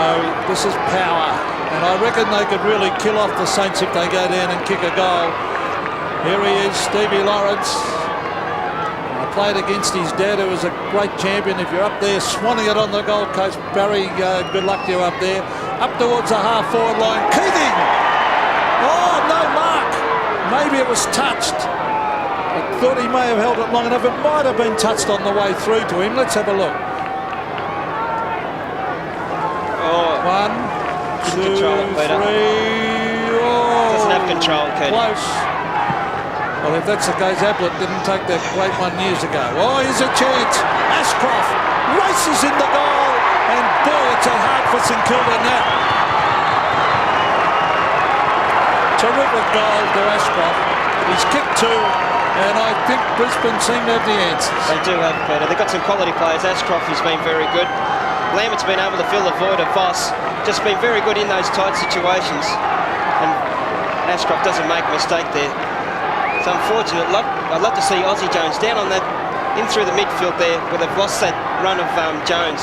Speaker 1: this is power, and I reckon they could really kill off the Saints if they go down and kick a goal. Here he is, Stevie Lawrence. I played against his dad, who was a great champion. If you're up there swanning it on the Gold Coast, Barry, good luck to you up there. Up towards the half-forward line, Keating! Oh, no mark! Maybe it was touched. I thought he may have held it long enough. It might have been touched on the way through to him. Let's have a look.
Speaker 2: Oh,
Speaker 1: 1, 2, 3. Oh,
Speaker 2: doesn't have control, Keating.
Speaker 1: Close. Well, if that's the case, Ablett didn't take that great one years ago. Oh, here's a chance. Ashcroft races in the goal, and boy, it's a hard for St Kilda now. Terrific goal to Ashcroft. He's kicked 2, and I think Brisbane seem to have the answers.
Speaker 2: They do have, Peter. They've got some quality players. Ashcroft has been very good. Lambert's been able to fill the void of Voss. Just been very good in those tight situations. And Ashcroft doesn't make a mistake there. It's unfortunate. I'd love to see Aussie Jones down on that, in through the midfield there, where they've lost that run of Jones.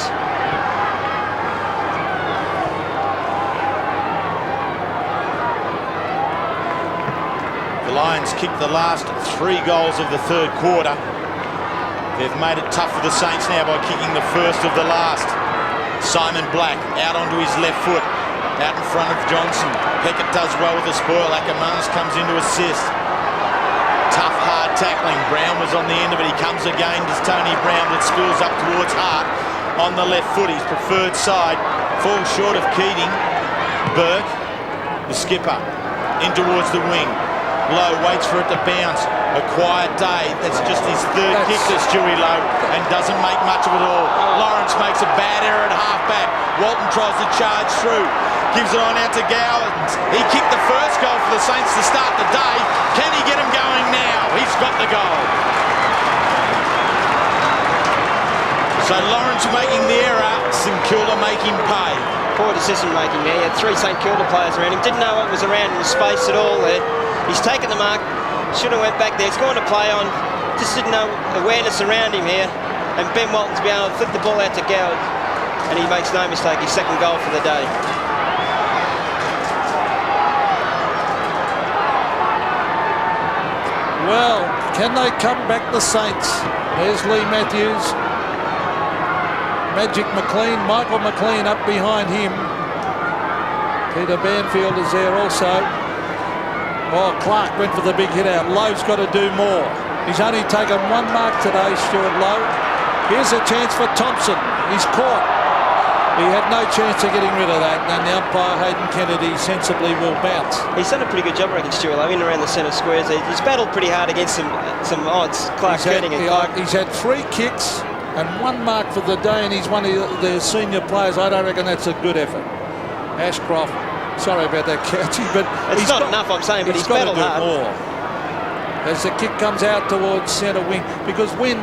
Speaker 3: The Lions kicked the last 3 goals of the third quarter. They've made it tough for the Saints now by kicking the first of the last. Simon Black out onto his left foot, out in front of Johnson. Peckett does well with the spoil. Ackermanis comes in to assist. Tough, hard tackling. Brown was on the end of it. He comes again to Tony Brown, that spills up towards Hart on the left foot, his preferred side. Falls short of Keating. Burke, the skipper, in towards the wing. Lowe waits for it to bounce. A quiet day. That's just his third kick to Stewie Lowe and doesn't make much of it all. Lawrence makes a bad error at half-back. Walton tries to charge through. Gives it on out to Gowans. He kicked the first goal for the Saints to start the day. Can he get him going now? He's got the goal. So Lawrence making the error. St Kilda make him pay.
Speaker 2: Poor decision making there. He had 3 St Kilda players around him. Didn't know what was around in the space at all there. He's taken the mark. Should have went back there. He's going to play on. Just didn't know awareness around him here. And Ben Walton's be able to flick the ball out to Goward. And he makes no mistake. His second goal for the day.
Speaker 1: Well, can they come back, the Saints? There's Lee Matthews. Magic McLean, Michael McLean up behind him. Peter Banfield is there also. Oh, Clark went for the big hit out. Lowe's got to do more. He's only taken 1 mark today, Stuart Lowe. Here's a chance for Thompson. He's caught. He had no chance of getting rid of that, and the umpire, Hayden Kennedy, sensibly will bounce.
Speaker 2: He's done a pretty good job, I reckon, Stuart Lowe, in and around the centre squares. He's battled pretty hard against some odds. Clark Koenig and Clark.
Speaker 1: He's had 3 kicks and 1 mark for the day, and he's one of the senior players. I don't reckon that's a good effort. Ashcroft, sorry about that catchy, but
Speaker 2: it's not enough, I'm saying, but he's battled hard.
Speaker 1: More. As the kick comes out towards centre wing, because when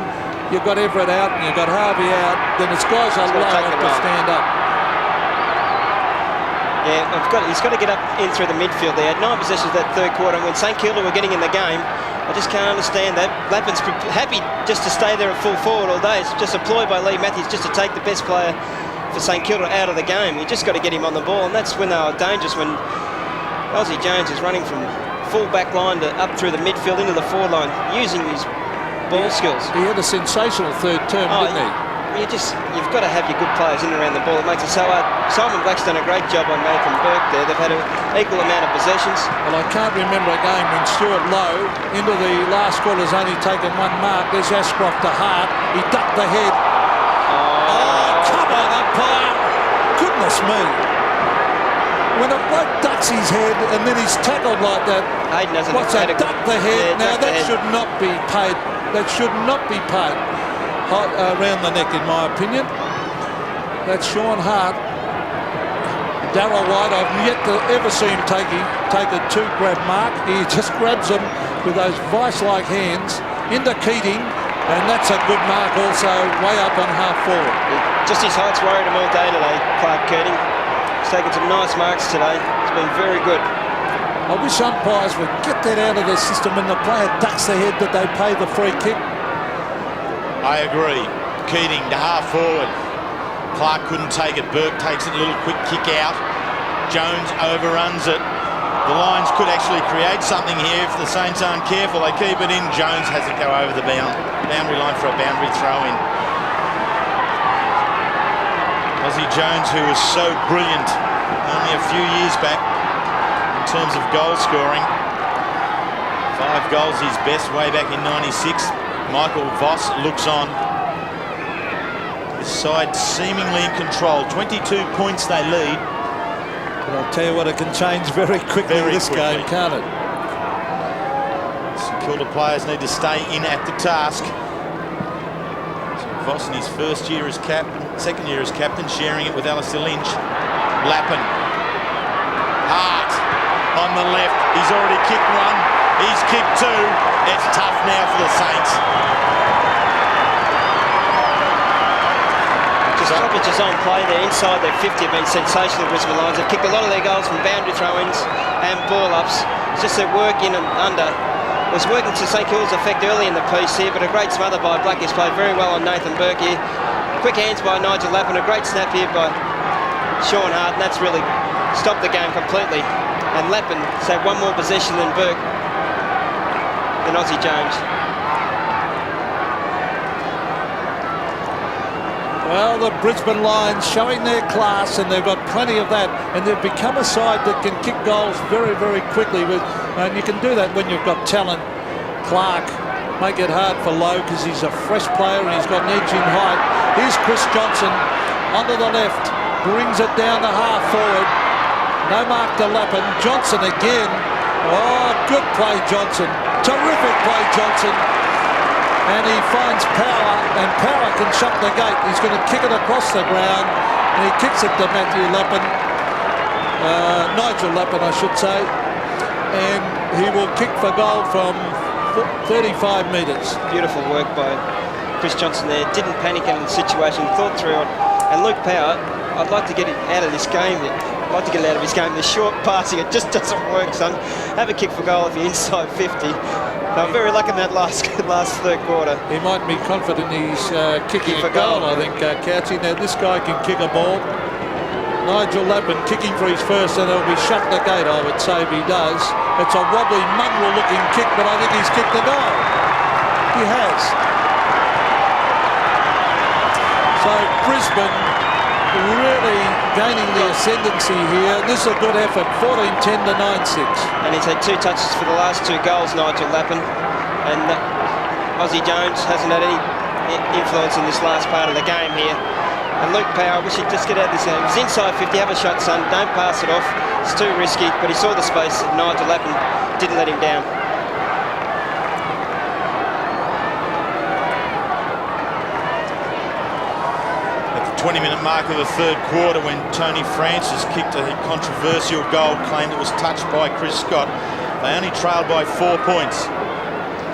Speaker 1: you've got Everett out and you've got Harvey out, then it's guys like Lowe have to stand up.
Speaker 2: Yeah, he's got to get up in through the midfield. They had 9 possessions that third quarter, and when St Kilda were getting in the game, I just can't understand that. Lappin's happy just to stay there at full forward all day. It's just a ploy by Lee Matthews just to take the best player for St Kilda out of the game. You just got to get him on the ball, and that's when they were dangerous, when Aussie Jones is running from full back line to up through the midfield into the forward line, using his ball skills.
Speaker 1: He had a sensational third term, didn't he?
Speaker 2: You've got to have your good players in and around the ball. It makes it so hard. Simon Black's done a great job on Nathan Burke there. They've had an equal amount of possessions.
Speaker 1: Well, I can't remember a game when Stuart Lowe, into the last quarter, has only taken 1 mark. There's Ashcroft to Hart. He ducked the head. Oh, come on, umpire. Goodness me. When a bloke ducks his head and then he's tackled like that,
Speaker 2: Hayden hasn't
Speaker 1: what's that? Duck the head.
Speaker 2: Yeah,
Speaker 1: now that should not be paid. That should not be paid around the neck, in my opinion. That's Sean Hart. Darryl White, I've yet to ever see him take a 2-grab mark. He just grabs them with those vice-like hands into Keating, and that's a good mark also, way up on half forward.
Speaker 2: Just his height's worried him all day today, Clark Keating. He's taken some nice marks today. It's been very good.
Speaker 1: I wish umpires would get that out of the system when the player ducks the head that they pay the free kick.
Speaker 3: I agree. Keating to half forward. Clark couldn't take it. Burke takes it, a little quick kick out. Jones overruns it. The Lions could actually create something here if the Saints aren't careful. They keep it in. Jones has it go over the boundary line for a boundary throw-in. Aussie Jones, who was so brilliant only a few years back in terms of goal scoring. 5 goals, his best way back in '96. Michael Voss looks on. This side seemingly in control. 22 points they lead.
Speaker 1: But I'll tell you what, it can change very quickly this game, can't it?
Speaker 3: St Kilda players need to stay in at the task. So Voss in his first year as captain, second year as captain, sharing it with Alistair Lynch. Lappin. Hart on the left. He's already kicked 1. He's kicked 2. It's tough now for the Saints.
Speaker 2: Stoppage is on play there. Inside their 50 have been sensational, Brisbane Lions. They've kicked a lot of their goals from boundary throw-ins and ball-ups. It's just their work in and under. It was working to St Kilda's effect early in the piece here, but a great smother by Black has played very well on Nathan Burke here. Quick hands by Nigel Lappin. A great snap here by Sean Hart, and that's really stopped the game completely. And Lappin has had 1 more possession than Burke. Than Aussie Jones.
Speaker 1: Well, the Brisbane Lions showing their class, and they've got plenty of that, and they've become a side that can kick goals very, very quickly. And you can do that when you've got talent. Clark make it hard for Lowe because he's a fresh player and he's got an edge in height. Here's Chris Johnson onto the left, brings it down to half forward. No mark to Lappin. Johnson again. Oh, good play, Johnson. Terrific play, Johnson. And he finds Power, and Power can shut the gate. He's going to kick it across the ground, and he kicks it to Matthew Lappin. Nigel Lappin, I should say. And he will kick for goal from 35 metres.
Speaker 2: Beautiful work by Chris Johnson there. Didn't panic in the situation, thought through it. And Luke Power, I'd like to get it out of this game. I'd like to get it out of his game. The short passing, it just doesn't work, son. Have a kick for goal if you're inside 50. They were very lucky in that last third quarter.
Speaker 1: He might be confident he's kicking a goal, I think, Couchy. Now, this guy can kick a ball. Nigel Lappin kicking for his first, and he'll be shut the gate, I would say, if he does. It's a wobbly, mongrel-looking kick, but I think he's kicked the goal. He has. So Brisbane really gaining the ascendancy here. This is a good effort, 14-10 to 9-6.
Speaker 2: And he's had 2 touches for the last 2 goals, Nigel Lappin. And Aussie Jones hasn't had any influence in this last part of the game here. And Luke Power, we should just get out of this game. He's inside 50, have a shot, son. Don't pass it off. It's too risky, but he saw the space and Nigel Lappin didn't let him down.
Speaker 3: At the 20-minute mark of the third quarter, when Tony Francis kicked a controversial goal, claimed it was touched by Chris Scott, they only trailed by 4 points.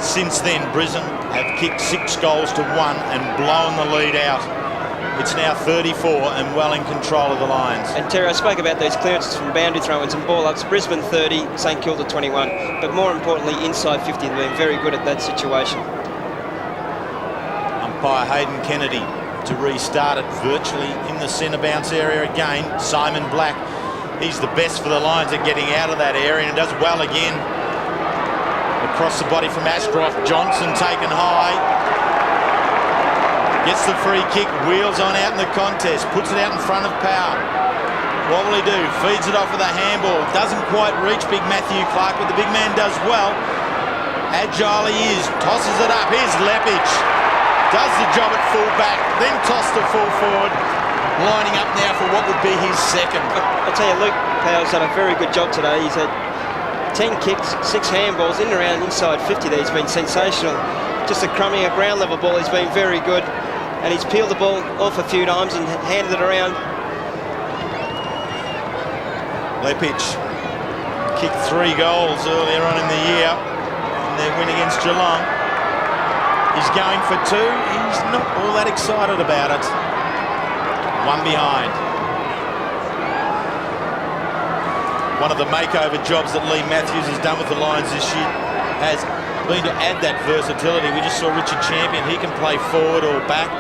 Speaker 3: Since then, Brisbane have kicked 6 goals to 1 and blown the lead out. It's now 34 and well in control of the Lions.
Speaker 2: And Terry, I spoke about those clearances from boundary throw-ins and ball-ups. Brisbane 30, St Kilda 21. But more importantly, inside 50, they've been very good at that situation.
Speaker 3: Umpire Hayden Kennedy to restart it virtually in the centre bounce area again. Simon Black, he's the best for the Lions at getting out of that area and does well again. Across the body from Ashcroft. Johnson taken high. Gets the free kick, wheels on out in the contest, puts it out in front of Power. What will he do? Feeds it off with a handball. Doesn't quite reach big Matthew Clark, but the big man does well. Agile he is, tosses it up. Here's Lepage. Does the job at full back, then toss to full forward. Lining up now for what would be his second.
Speaker 2: I tell you, Luke Power's done a very good job today. He's had 10 kicks, 6 handballs, in and around inside 50 there. He's been sensational. Just a crumbing, a ground level ball. He's been very good. And he's peeled the ball off a few times and handed it around.
Speaker 3: Lepage kicked 3 goals earlier on in the year in their win against Geelong. He's going for 2. He's not all that excited about it. 1 behind. One of the makeover jobs that Lee Matthews has done with the Lions this year has been to add that versatility. We just saw Richard Champion. He can play forward or back.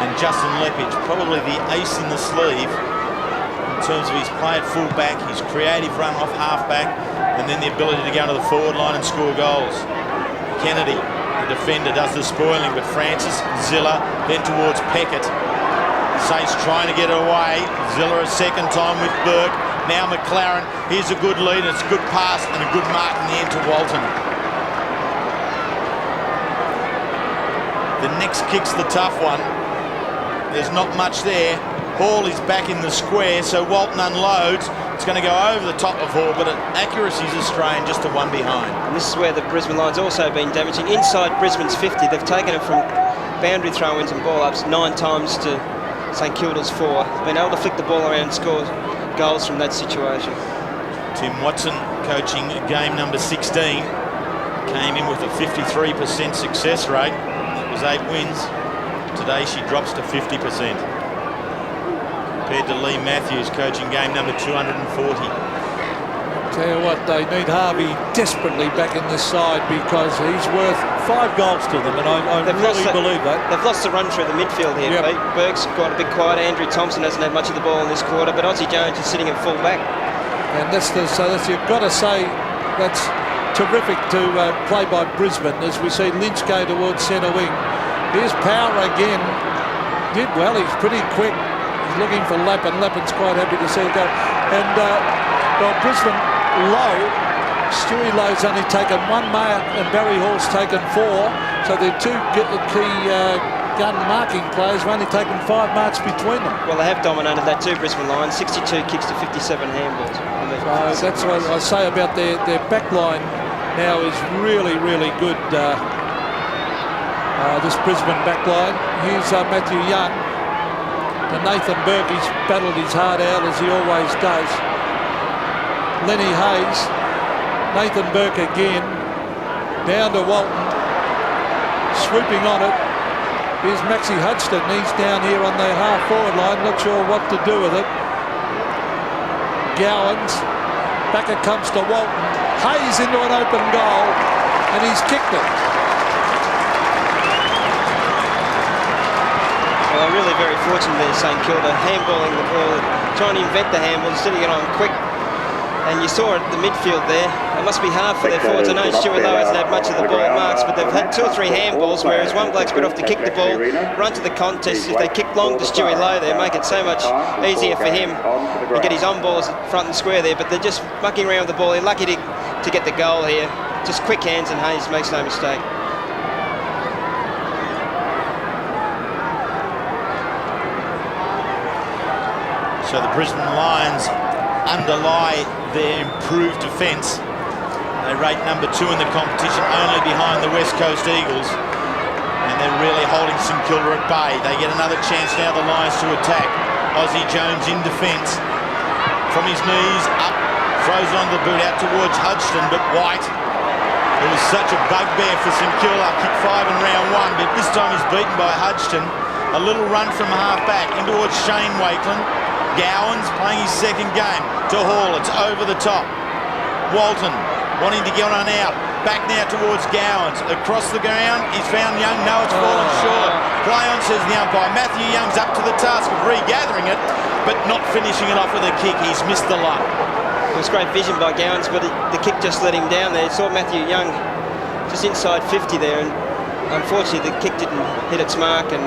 Speaker 3: And Justin Lepage, probably the ace in the sleeve in terms of his play at full back, his creative run off half back, and then the ability to go to the forward line and score goals. Kennedy, the defender, does the spoiling, but Francis, Ziller, then towards Peckett. Saints trying to get it away. Ziller a second time with Burke. Now Mclaren. Here's a good lead, and it's a good pass and a good mark in the end to Walton. The next kick's the tough one. There's not much there. Hall is back in the square, so Walton unloads. It's going to go over the top of Hall, but accuracy is Australian, just to 1 behind. And
Speaker 2: this is where the Brisbane Lions also been damaging. Inside Brisbane's 50, they've taken it from boundary throw-ins and ball-ups 9 times to St Kilda's 4. Been able to flick the ball around and score goals from that situation.
Speaker 3: Tim Watson, coaching game number 16, came in with a 53% success rate. It was 8 wins. Today she drops to 50%. Compared to Lee Matthews, coaching game number 240.
Speaker 1: Tell you what, they need Harvey desperately back in this side because he's worth 5 goals to them, and I really believe that.
Speaker 2: They've lost the run through the midfield here,
Speaker 1: yep.
Speaker 2: Pete. Burke's got a bit quiet. Andrew Thompson hasn't had much of the ball in this quarter, but Aussie Jones is sitting at full back.
Speaker 1: And you've got to say that's terrific to play by Brisbane as we see Lynch go towards centre wing. Here's Power again. Did well. He's pretty quick. He's looking for Lappin. Lappin's quite happy to see it go. And well, Brisbane low. Stewie Lowe's only taken 1 mark and Barry Hall's taken 4. So they're 2 key gun marking players have only taken 5 marks between them.
Speaker 2: Well, they have dominated that too, Brisbane Lions. 62 kicks to 57 handballs.
Speaker 1: So that's what I say about their back line now is really, really good. This Brisbane back line. Here's Matthew Young. And Nathan Burke, he's battled his heart out as he always does. Lenny Hayes. Nathan Burke again. Down to Walton. Swooping on it. Here's Maxie Hudson. He's down here on the half-forward line. Not sure what to do with it. Gowans. Back it comes to Walton. Hayes into an open goal. And he's kicked it.
Speaker 2: Well, really very fortunate there, St Kilda, handballing the ball, trying to invent the handball instead of getting on quick. And you saw it at the midfield there. It must be hard for their forwards. I know Stewie Lowe hasn't had much of the ball marks, but they've had 2 or 3 handballs, whereas one bloke's been off to kick the ball, run to the contest. If they kick long to Stewie Lowe, they make it so much easier for him to get his on balls front and square there. But they're just mucking around with the ball. They're lucky to get the goal here. Just quick hands, and Hayes makes no mistake.
Speaker 3: So the Brisbane Lions underlie their improved defence. They rate number 2 in the competition, only behind the West Coast Eagles. And they're really holding St Kilda at bay. They get another chance now, the Lions, to attack. Aussie Jones in defence. From his knees, up, throws it on the boot, out towards Hodgson, but White. It was such a bugbear for St Kilda. Kick 5 in round 1, but this time he's beaten by Hodgson. A little run from half-back in towards Shane Wakeland. Gowans playing his second game to Hall. It's over the top. Walton wanting to get on out. Back now towards Gowans. Across the ground, he's found Young. No, it's fallen short. Play on, says the umpire. Matthew Young's up to the task of regathering it, but not finishing it off with a kick. He's missed the lot.
Speaker 2: It was great vision by Gowans, but the kick just let him down there. Saw Matthew Young just inside 50 there, and unfortunately the kick didn't hit its mark, and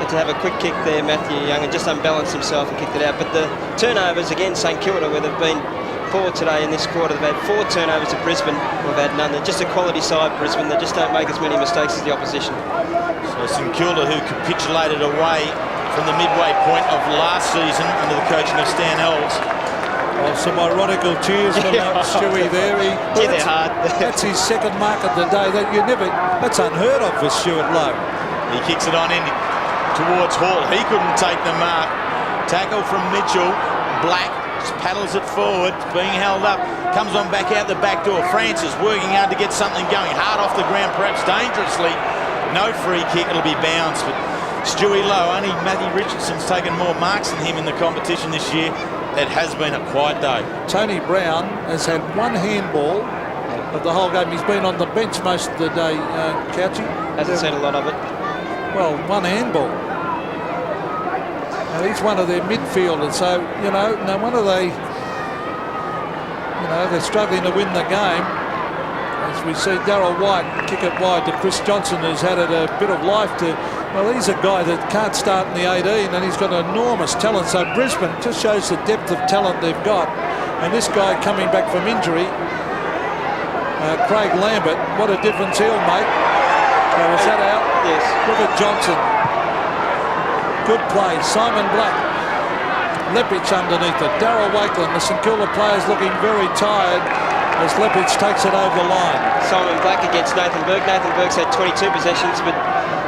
Speaker 2: to have a quick kick there, Matthew Young, and just unbalanced himself and kicked it out. But the turnovers, again, St Kilda, where they've been poor today in this quarter. They've had 4 turnovers at Brisbane. We've had none. They're just a quality side, Brisbane. They just don't make as many mistakes as the opposition.
Speaker 3: So St Kilda, who capitulated away from the midway point of last season under the coaching of Stan Ells.
Speaker 1: Oh, some ironical cheers from Stewie there.
Speaker 2: They're hard.
Speaker 1: That's his second mark of the day. That's unheard of with Stuart Lowe.
Speaker 3: He kicks it on in towards Hall. He couldn't take the mark. Tackle from Mitchell. Black paddles it forward, being held up. Comes on back out the back door. Francis working hard to get something going. Hard off the ground, perhaps dangerously. No free kick. It'll be bounced. But Stewie Lowe, only Matthew Richardson's taken more marks than him in the competition this year. It has been a quiet day.
Speaker 1: Tony Brown has had 1 handball of the whole game. He's been on the bench most of the day, Couchy.
Speaker 2: Hasn't seen a lot of it.
Speaker 1: Well, 1 handball. Now, he's one of their midfielders, so, no wonder they're struggling to win the game. As we see Darryl White kick it wide to Chris Johnson, who's had it a bit of life to... Well, he's a guy that can't start in the 18, and he's got enormous talent. So Brisbane just shows the depth of talent they've got. And this guy coming back from injury, Craig Lambert, what a difference he'll make. Was that out?
Speaker 2: Yes.
Speaker 1: Look at Johnson. Good play. Simon Black. Lepich underneath it. Darryl Wakeland. The St Kilda players looking very tired as Lepich takes it over the line. Simon
Speaker 2: Black against Nathan Burke. Nathan Burke's had 22 possessions, but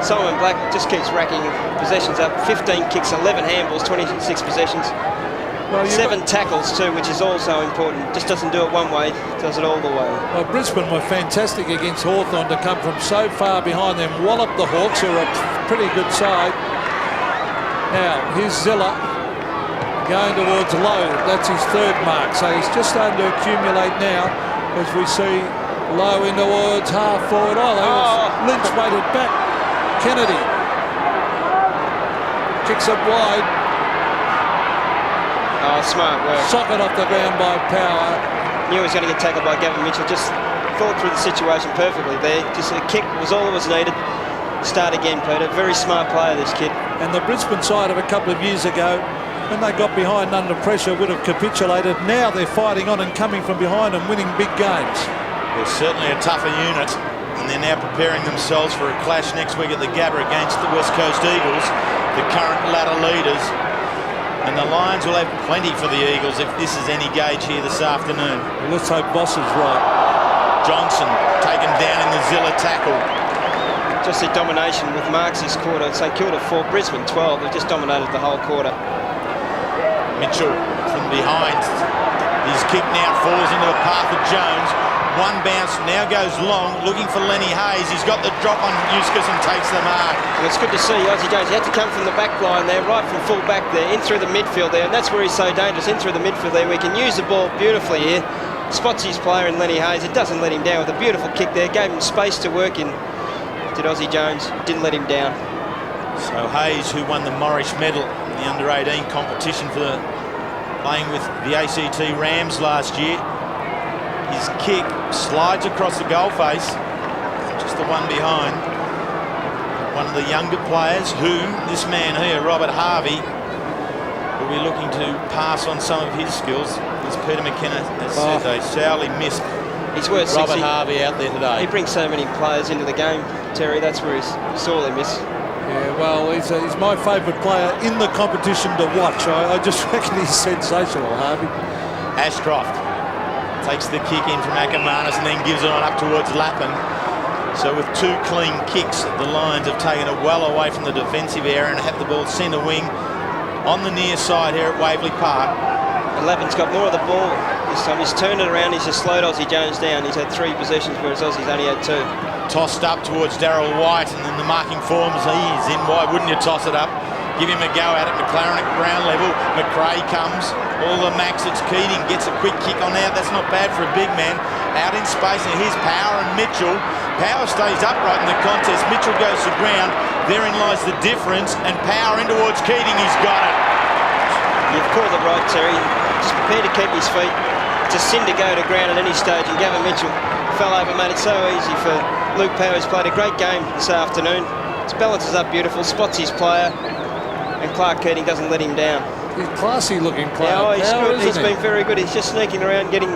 Speaker 2: Simon Black just keeps racking possessions up. 15 kicks, 11 handballs, 26 possessions. Well, 7 tackles too, which is also important. Just doesn't do it one way, does it all the way.
Speaker 1: Well, Brisbane were fantastic against Hawthorn to come from so far behind them, wallop the Hawks, who are a pretty good side. Now, here's Zilla going towards Lowe. That's his 3rd mark, so he's just starting to accumulate now as we see Lowe in towards half-forward. Lynch waited back. Kennedy kicks it wide.
Speaker 2: Oh, smart work.
Speaker 1: Socket off the ground by Power.
Speaker 2: Knew he was going to get tackled by Gavin Mitchell. Just thought through the situation perfectly there. Just a kick was all that was needed. Start again, Peter. Very smart player, this kid.
Speaker 1: And the Brisbane side of a couple of years ago, when they got behind under pressure, would have capitulated. Now they're fighting on and coming from behind and winning big games.
Speaker 3: They're certainly a tougher unit. and they're now preparing themselves for a clash next week at the Gabba against the West Coast Eagles, the current ladder leaders. And the Lions will have plenty for the Eagles if this is any gauge here this afternoon.
Speaker 1: Well, let's hope Boss is right.
Speaker 3: Johnson taken down in the Zilla tackle.
Speaker 2: Just their domination with marks this quarter. St Kilda 4, Brisbane 12. They've just dominated the whole quarter.
Speaker 3: Mitchell from behind. His kick now falls into the path of Jones. One bounce now goes long, looking for Lenny Hayes. He's got the drop on Eustace and takes the mark.
Speaker 2: Well, it's good to see Aussie Jones. He had to come from the back line there, right from full back there, in through the midfield there, and that's where he's so dangerous, in through the midfield there. We can use the ball beautifully here. Spots his player in Lenny Hayes. It doesn't let him down with a beautiful kick there. Gave him space to work in. Did Aussie Jones. Didn't let him down.
Speaker 3: So Hayes, who won the Morris medal in the under-18 competition for playing with the ACT Rams last year, his kick slides across the goal face, just the one behind. One of the younger players who, this man here, Robert Harvey, will be looking to pass on some of his skills. As Peter McKenna has said, they sourly missed
Speaker 2: He's worth
Speaker 3: Robert
Speaker 2: 60.
Speaker 3: Harvey out there today.
Speaker 2: He brings so many players into the game, Terry. That's where he's sorely missed.
Speaker 1: Yeah, well, he's my favourite player in the competition to watch. I just reckon he's sensational, Harvey.
Speaker 3: Ashcroft takes the kick in from Ackermanis and then gives it on up towards Lappin. So with two clean kicks, the Lions have taken it well away from the defensive area and have the ball centre wing on the near side here at Waverley Park.
Speaker 2: Lappin's got more of the ball this time. He's turned it around. He's just slowed Aussie Jones down. He's had 3 possessions, whereas Aussie's only had 2.
Speaker 3: Tossed up towards Darryl White, and then the marking forms. He's in. Why wouldn't you toss it up? Give him a go at it. Mclaren at ground level. McRae comes. All the max. It's Keating. Gets a quick kick on out. That's not bad for a big man. Out in space, and here's Power and Mitchell. Power stays upright in the contest. Mitchell goes to ground. Therein lies the difference. And Power in towards Keating. He's got it.
Speaker 2: You've called it right, Terry. Just prepared to keep his feet. It's a sin to go to ground at any stage, and Gavin Mitchell fell over, made it so easy for Luke Power. He's played a great game this afternoon. His balances up beautiful, spots his player, and Clark Keating doesn't let him down.
Speaker 1: He's classy looking player.
Speaker 2: Yeah, he's
Speaker 1: Power,
Speaker 2: good. He's
Speaker 1: isn't he?
Speaker 2: been very good. He's just sneaking around, getting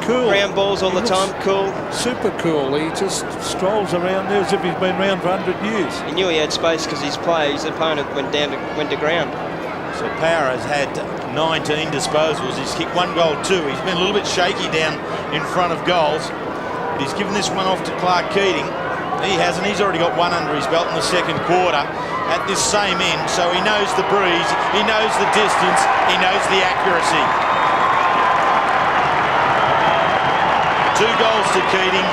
Speaker 1: Cool.
Speaker 2: round balls all the time. Cool.
Speaker 1: Super cool. He just strolls around there as if he's been around for 100 years.
Speaker 2: He knew he had space because his player, his opponent, went to ground.
Speaker 3: So Power has had 19 disposals. He's kicked 1 goal, 2. He's been a little bit shaky down in front of goals. But he's given this one off to Clark Keating. He hasn't. He's already got 1 under his belt in the second quarter at this same end. So he knows the breeze. He knows the distance. He knows the accuracy. 2 goals to Keating.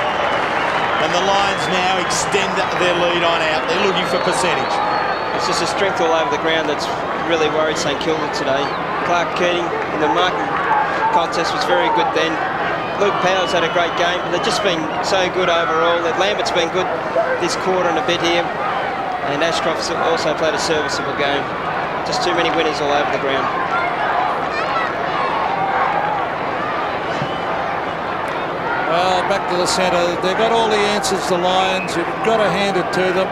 Speaker 3: And the Lions now extend their lead on out. They're looking for percentage.
Speaker 2: It's just a strength all over the ground that's really worried St Kilda today. Clark Keating in the marking contest was very good then. Luke Power's had a great game, but they've just been so good overall. Lambert's been good this quarter and a bit here, and Ashcroft's also played a serviceable game. Just too many winners all over the ground.
Speaker 1: Well, back to the centre. They've got all the answers, the Lions. You've got to hand it to them.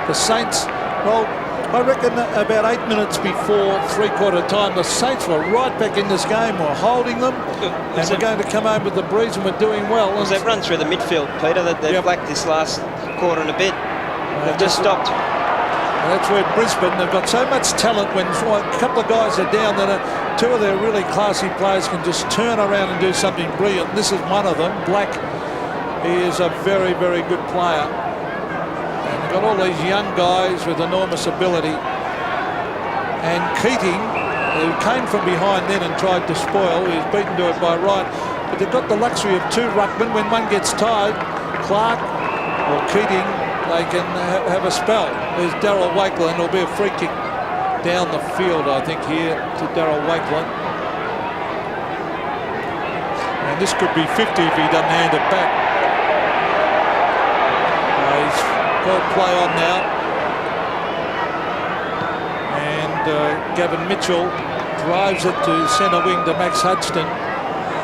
Speaker 1: The Saints, well, I reckon about 8 minutes before three-quarter time, the Saints were right back in this game. We're holding them, and we're going to come home with the breeze, and we're doing well.
Speaker 2: They've run through the midfield, Peter. They've lacked this last quarter and a bit. They've just stopped.
Speaker 1: And that's where Brisbane, they've got so much talent when a couple of guys are down that 2 of their really classy players can just turn around and do something brilliant. This is one of them, Black. He is a very, very good player. Got all these young guys with enormous ability, and Keating, who came from behind then and tried to spoil, he was beaten to it by Wright, but they've got the luxury of 2 ruckmen. When one gets tired, Clark or Keating, they can have a spell. There's Darryl Wakeland. It'll be a free kick down the field, I think, here to Darryl Wakeland, and this could be 50 if he doesn't hand it back. Ball play on now, and Gavin Mitchell drives it to centre wing to Max Hudson.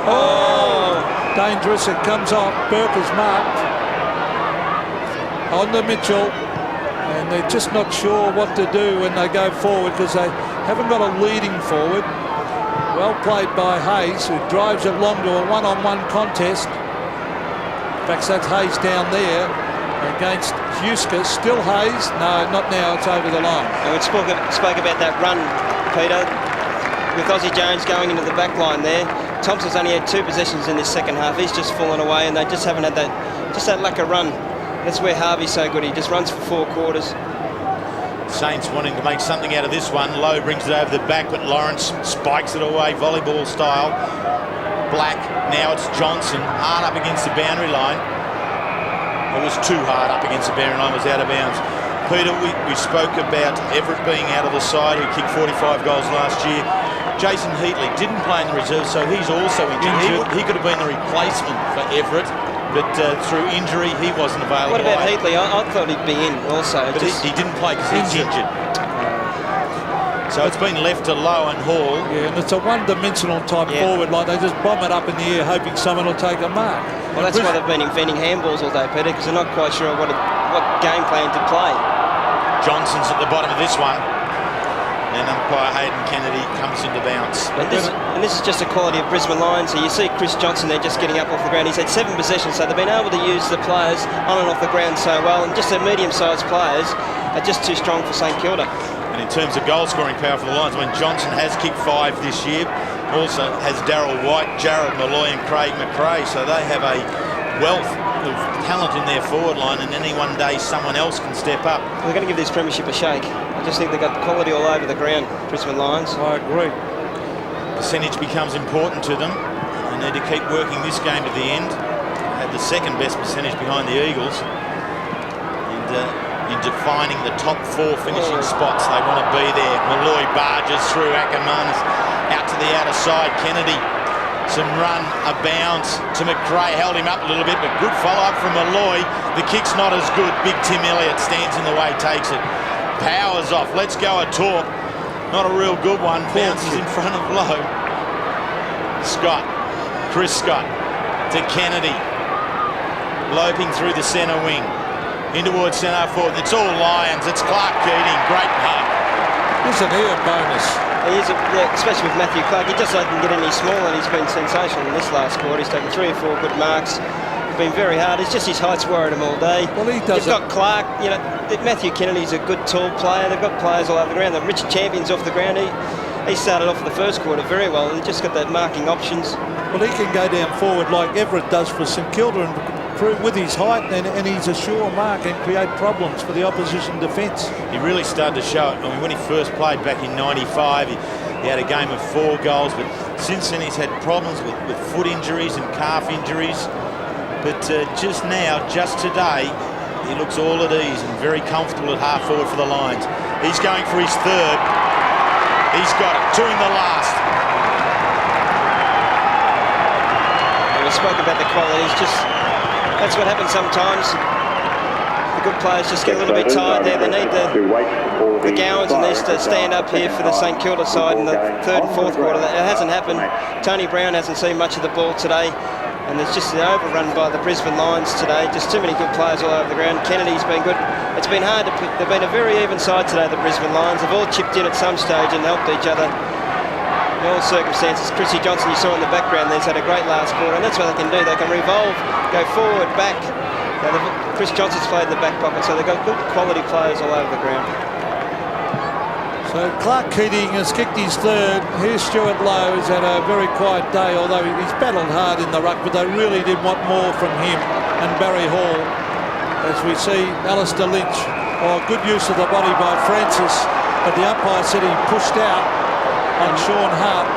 Speaker 1: Oh, dangerous! It comes off. Burke is marked on the Mitchell, and they're just not sure what to do when they go forward because they haven't got a leading forward. Well played by Hayes, who drives it long to a one-on-one contest. In fact, that's Hayes down there. against Huska. Still Hayes. No, not now. It's over the line.
Speaker 2: And we spoke about that run, Peter, with Aussie Jones going into the back line there. Thompson's only had 2 possessions in this second half. He's just fallen away, and they just haven't had that lack of run. That's where Harvey's so good. He just runs for 4 quarters.
Speaker 3: Saints wanting to make something out of this one. Lowe brings it over the back, but Lawrence spikes it away, volleyball style. Black, now it's Johnson, hard up against the boundary line. It was too hard up against the boundary line, was out of bounds. Peter, we spoke about Everett being out of the side, who kicked 45 goals last year. Jason Heatley didn't play in the reserve, so he's also injured. He could have been the replacement for Everett, but through injury, he wasn't available.
Speaker 2: What about Heatley? I thought he'd be in also.
Speaker 3: But he didn't play because he's injured. So it's been left to Lowe and Hall.
Speaker 1: Yeah, and it's a one-dimensional type forward. Like they just bomb it up in the air, hoping someone will take a mark.
Speaker 2: Well, that's why they've been inventing handballs all day, Peter, because they're not quite sure what game plan to play.
Speaker 3: Johnson's at the bottom of this one. And umpire Hayden Kennedy comes into bounce.
Speaker 2: And this is just the quality of Brisbane Lions. So you see Chris Johnson there just getting up off the ground. He's had 7 possessions, so they've been able to use the players on and off the ground so well. And just the medium-sized players are just too strong for St Kilda.
Speaker 3: And in terms of goal-scoring power for the Lions, I mean, Johnson has kicked 5 this year. Also has Darryl White, Jared Malloy and Craig McRae. So they have a wealth of talent in their forward line, and any one day someone else can step up.
Speaker 2: We're going to give this premiership a shake. I just think they've got quality all over the ground, Brisbane Lions.
Speaker 1: I agree.
Speaker 3: Percentage becomes important to them. They need to keep working this game to the end. They had the 2nd best percentage behind the Eagles. And in defining the top 4 finishing spots, they want to be there. Malloy barges through Ackermanis out to the outer side. Kennedy, some run, a bounce to McRae, held him up a little bit, but good follow-up from Malloy. The kick's not as good. Big Tim Elliott stands in the way, takes it. Powers off. Let's go a talk. Not a real good one. Bounces in front of Lowe. Scott. Chris Scott to Kennedy. Loping through the centre wing. In towards centre forward. It's all Lions. It's Clark Keating. Great puck.
Speaker 1: Isn't he a bonus?
Speaker 2: He is, especially with Matthew Clark. He just doesn't get any smaller, and he's been sensational in this last quarter. He's taken 3 or 4 good marks. Been very hard. It's just his height's worried him all day.
Speaker 1: Well, he does.
Speaker 2: They've got Clark. You know, Matthew Kennedy's a good tall player. They've got players all over the ground. The Richard Champion's off the ground. He started off in the first quarter very well. They've just got that marking options.
Speaker 1: Well, he can go down forward like Everett does for St Kilda and prove with his height, and he's a sure mark and create problems for the opposition defence.
Speaker 3: He really started to show it. I mean, when he first played back in '95, he had a game of 4 goals, but since then he's had problems with foot injuries and calf injuries. But just now, just today, he looks all at ease and very comfortable at half forward for the Lions. He's going for his 3rd. He's got it. 2 in the last.
Speaker 2: And we spoke about the quality. That's what happens sometimes. The good players just get a little bit tired there. They need the Gowans and these to stand up here for the St Kilda side in the 3rd and 4th quarter. It hasn't happened. Tony Brown hasn't seen much of the ball today. And there's just an overrun by the Brisbane Lions today. Just too many good players all over the ground. Kennedy's been good. It's been hard to pick. They've been a very even side today, the Brisbane Lions. They've all chipped in at some stage and helped each other in all circumstances. Chrissy Johnson, you saw in the background, there's had a great last quarter, and that's what they can do. They can revolve, go forward, back. Now, Chris Johnson's played in the back pocket, so they've got good quality players all over the ground.
Speaker 1: So Clark Keating has kicked his 3rd. Here's Stuart Lowe, who's had a very quiet day, although he's battled hard in the ruck, but they really did want more from him and Barry Hall. As we see Alistair Lynch, good use of the body by Francis, but the umpire said he pushed out on Sean Hart.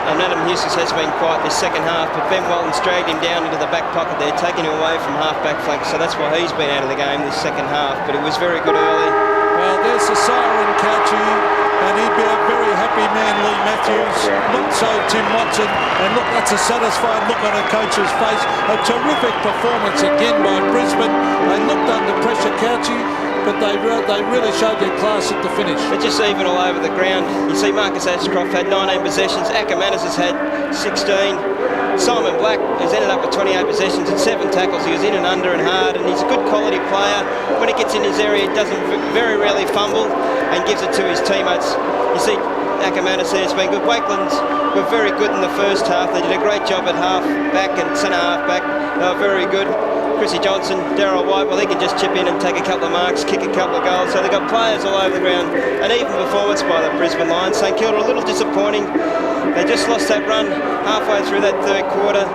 Speaker 2: And Adam Hughes has been quiet this second half, but Ben Walton's dragged him down into the back pocket there, taking him away from half-back flank, so that's why he's been out of the game this second half, but it was very good early.
Speaker 1: Well, there's the siren, Couchy, and he'd be a very happy man, Lee Matthews. Not so Tim Watson, and look, that's a satisfied look on a coach's face. A terrific performance again by Brisbane. They looked under pressure, Couchy, but they really showed their class at the finish.
Speaker 2: They're just even all over the ground. You see Marcus Ashcroft had 19 possessions. Ackermanis has had 16. Simon Black has ended up with 28 possessions and 7 tackles. He was in and under and hard, and he's a good quality player. When he gets in his area, he doesn't very rarely fumble and gives it to his teammates. You see Ackermanis there, it's been good. Wakelands were very good in the first half. They did a great job at half back and centre half back. They were very good. Chrissy Johnson, Darryl White, well, he can just chip in and take a couple of marks, kick a couple of goals. So they've got players all over the ground. An even performance by the Brisbane Lions. St Kilda a little disappointing. They just lost that run halfway through that third quarter.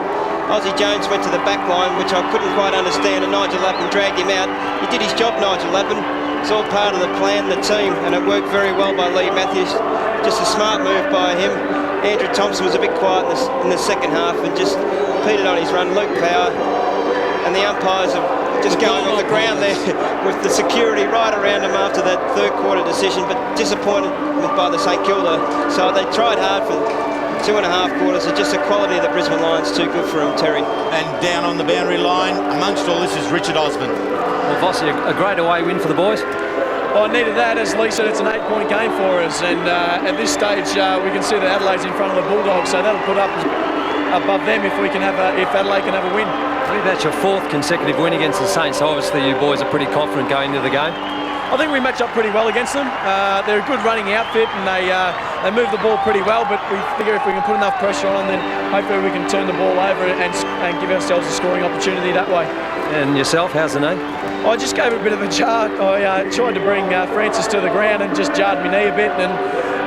Speaker 2: Ozzie Jones went to the back line, which I couldn't quite understand, and Nigel Lappin dragged him out. He did his job, Nigel Lappin. It's all part of the plan, the team, and it worked very well by Lee Matthews. Just a smart move by him. Andrew Thompson was a bit quiet in the second half and just petered on his run. Luke Power and the umpires are just going on the ground there with the security right around them after that third quarter decision, but disappointed by the St Kilda side. They tried hard for 2.5 quarters. It's just the quality of the Brisbane Lions too good for him, Terry.
Speaker 3: And down on the boundary line, amongst all this, is Richard Osmond.
Speaker 4: Well, Vossi, a great away win for the boys.
Speaker 5: I needed that. As Lee said, it's an 8-point game for us, and at this stage we can see that Adelaide's in front of the Bulldogs, so that'll put up above them if Adelaide can have a win.
Speaker 4: I think that's your 4th consecutive win against the Saints, so obviously you boys are pretty confident going into the game.
Speaker 5: I think we match up pretty well against them. They're a good running outfit, and they move the ball pretty well, but we figure if we can put enough pressure on, then hopefully we can turn the ball over and give ourselves a scoring opportunity that way.
Speaker 4: And yourself, how's the knee?
Speaker 5: I just gave it a bit of a jar. I tried to bring Francis to the ground and just jarred my knee a bit, and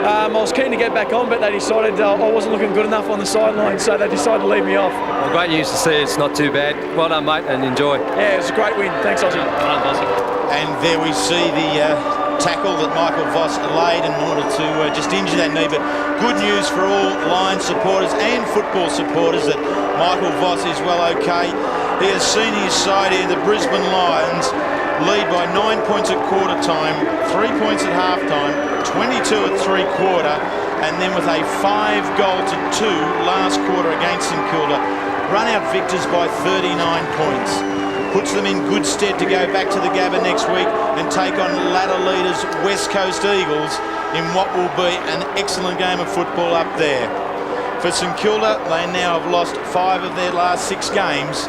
Speaker 5: I was keen to get back on, but they decided I wasn't looking good enough on the sideline, so they decided to leave me off.
Speaker 4: Well, great news to see. It's not too bad. Well done, mate, and enjoy.
Speaker 5: Yeah, it was a great win. Thanks, Ozzie.
Speaker 4: Well done, Vossi.
Speaker 3: And there we see the tackle that Michael Voss laid in order to just injure that knee. But good news for all Lions supporters and football supporters that Michael Voss is well okay. He has seen his side here, the Brisbane Lions, lead by 9 points at quarter time, 3 points at half time, 22 at three-quarter, and then with a 5-goal-to-2 last quarter against St Kilda, run out victors by 39 points. Puts them in good stead to go back to the Gabba next week and take on ladder leaders West Coast Eagles in what will be an excellent game of football up there. For St Kilda, they now have lost 5 of their last 6 games,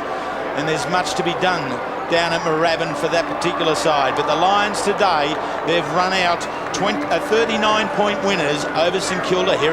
Speaker 3: and there's much to be done down at Moorabbin for that particular side. But the Lions today, they've run out 39-point winners over St Kilda here at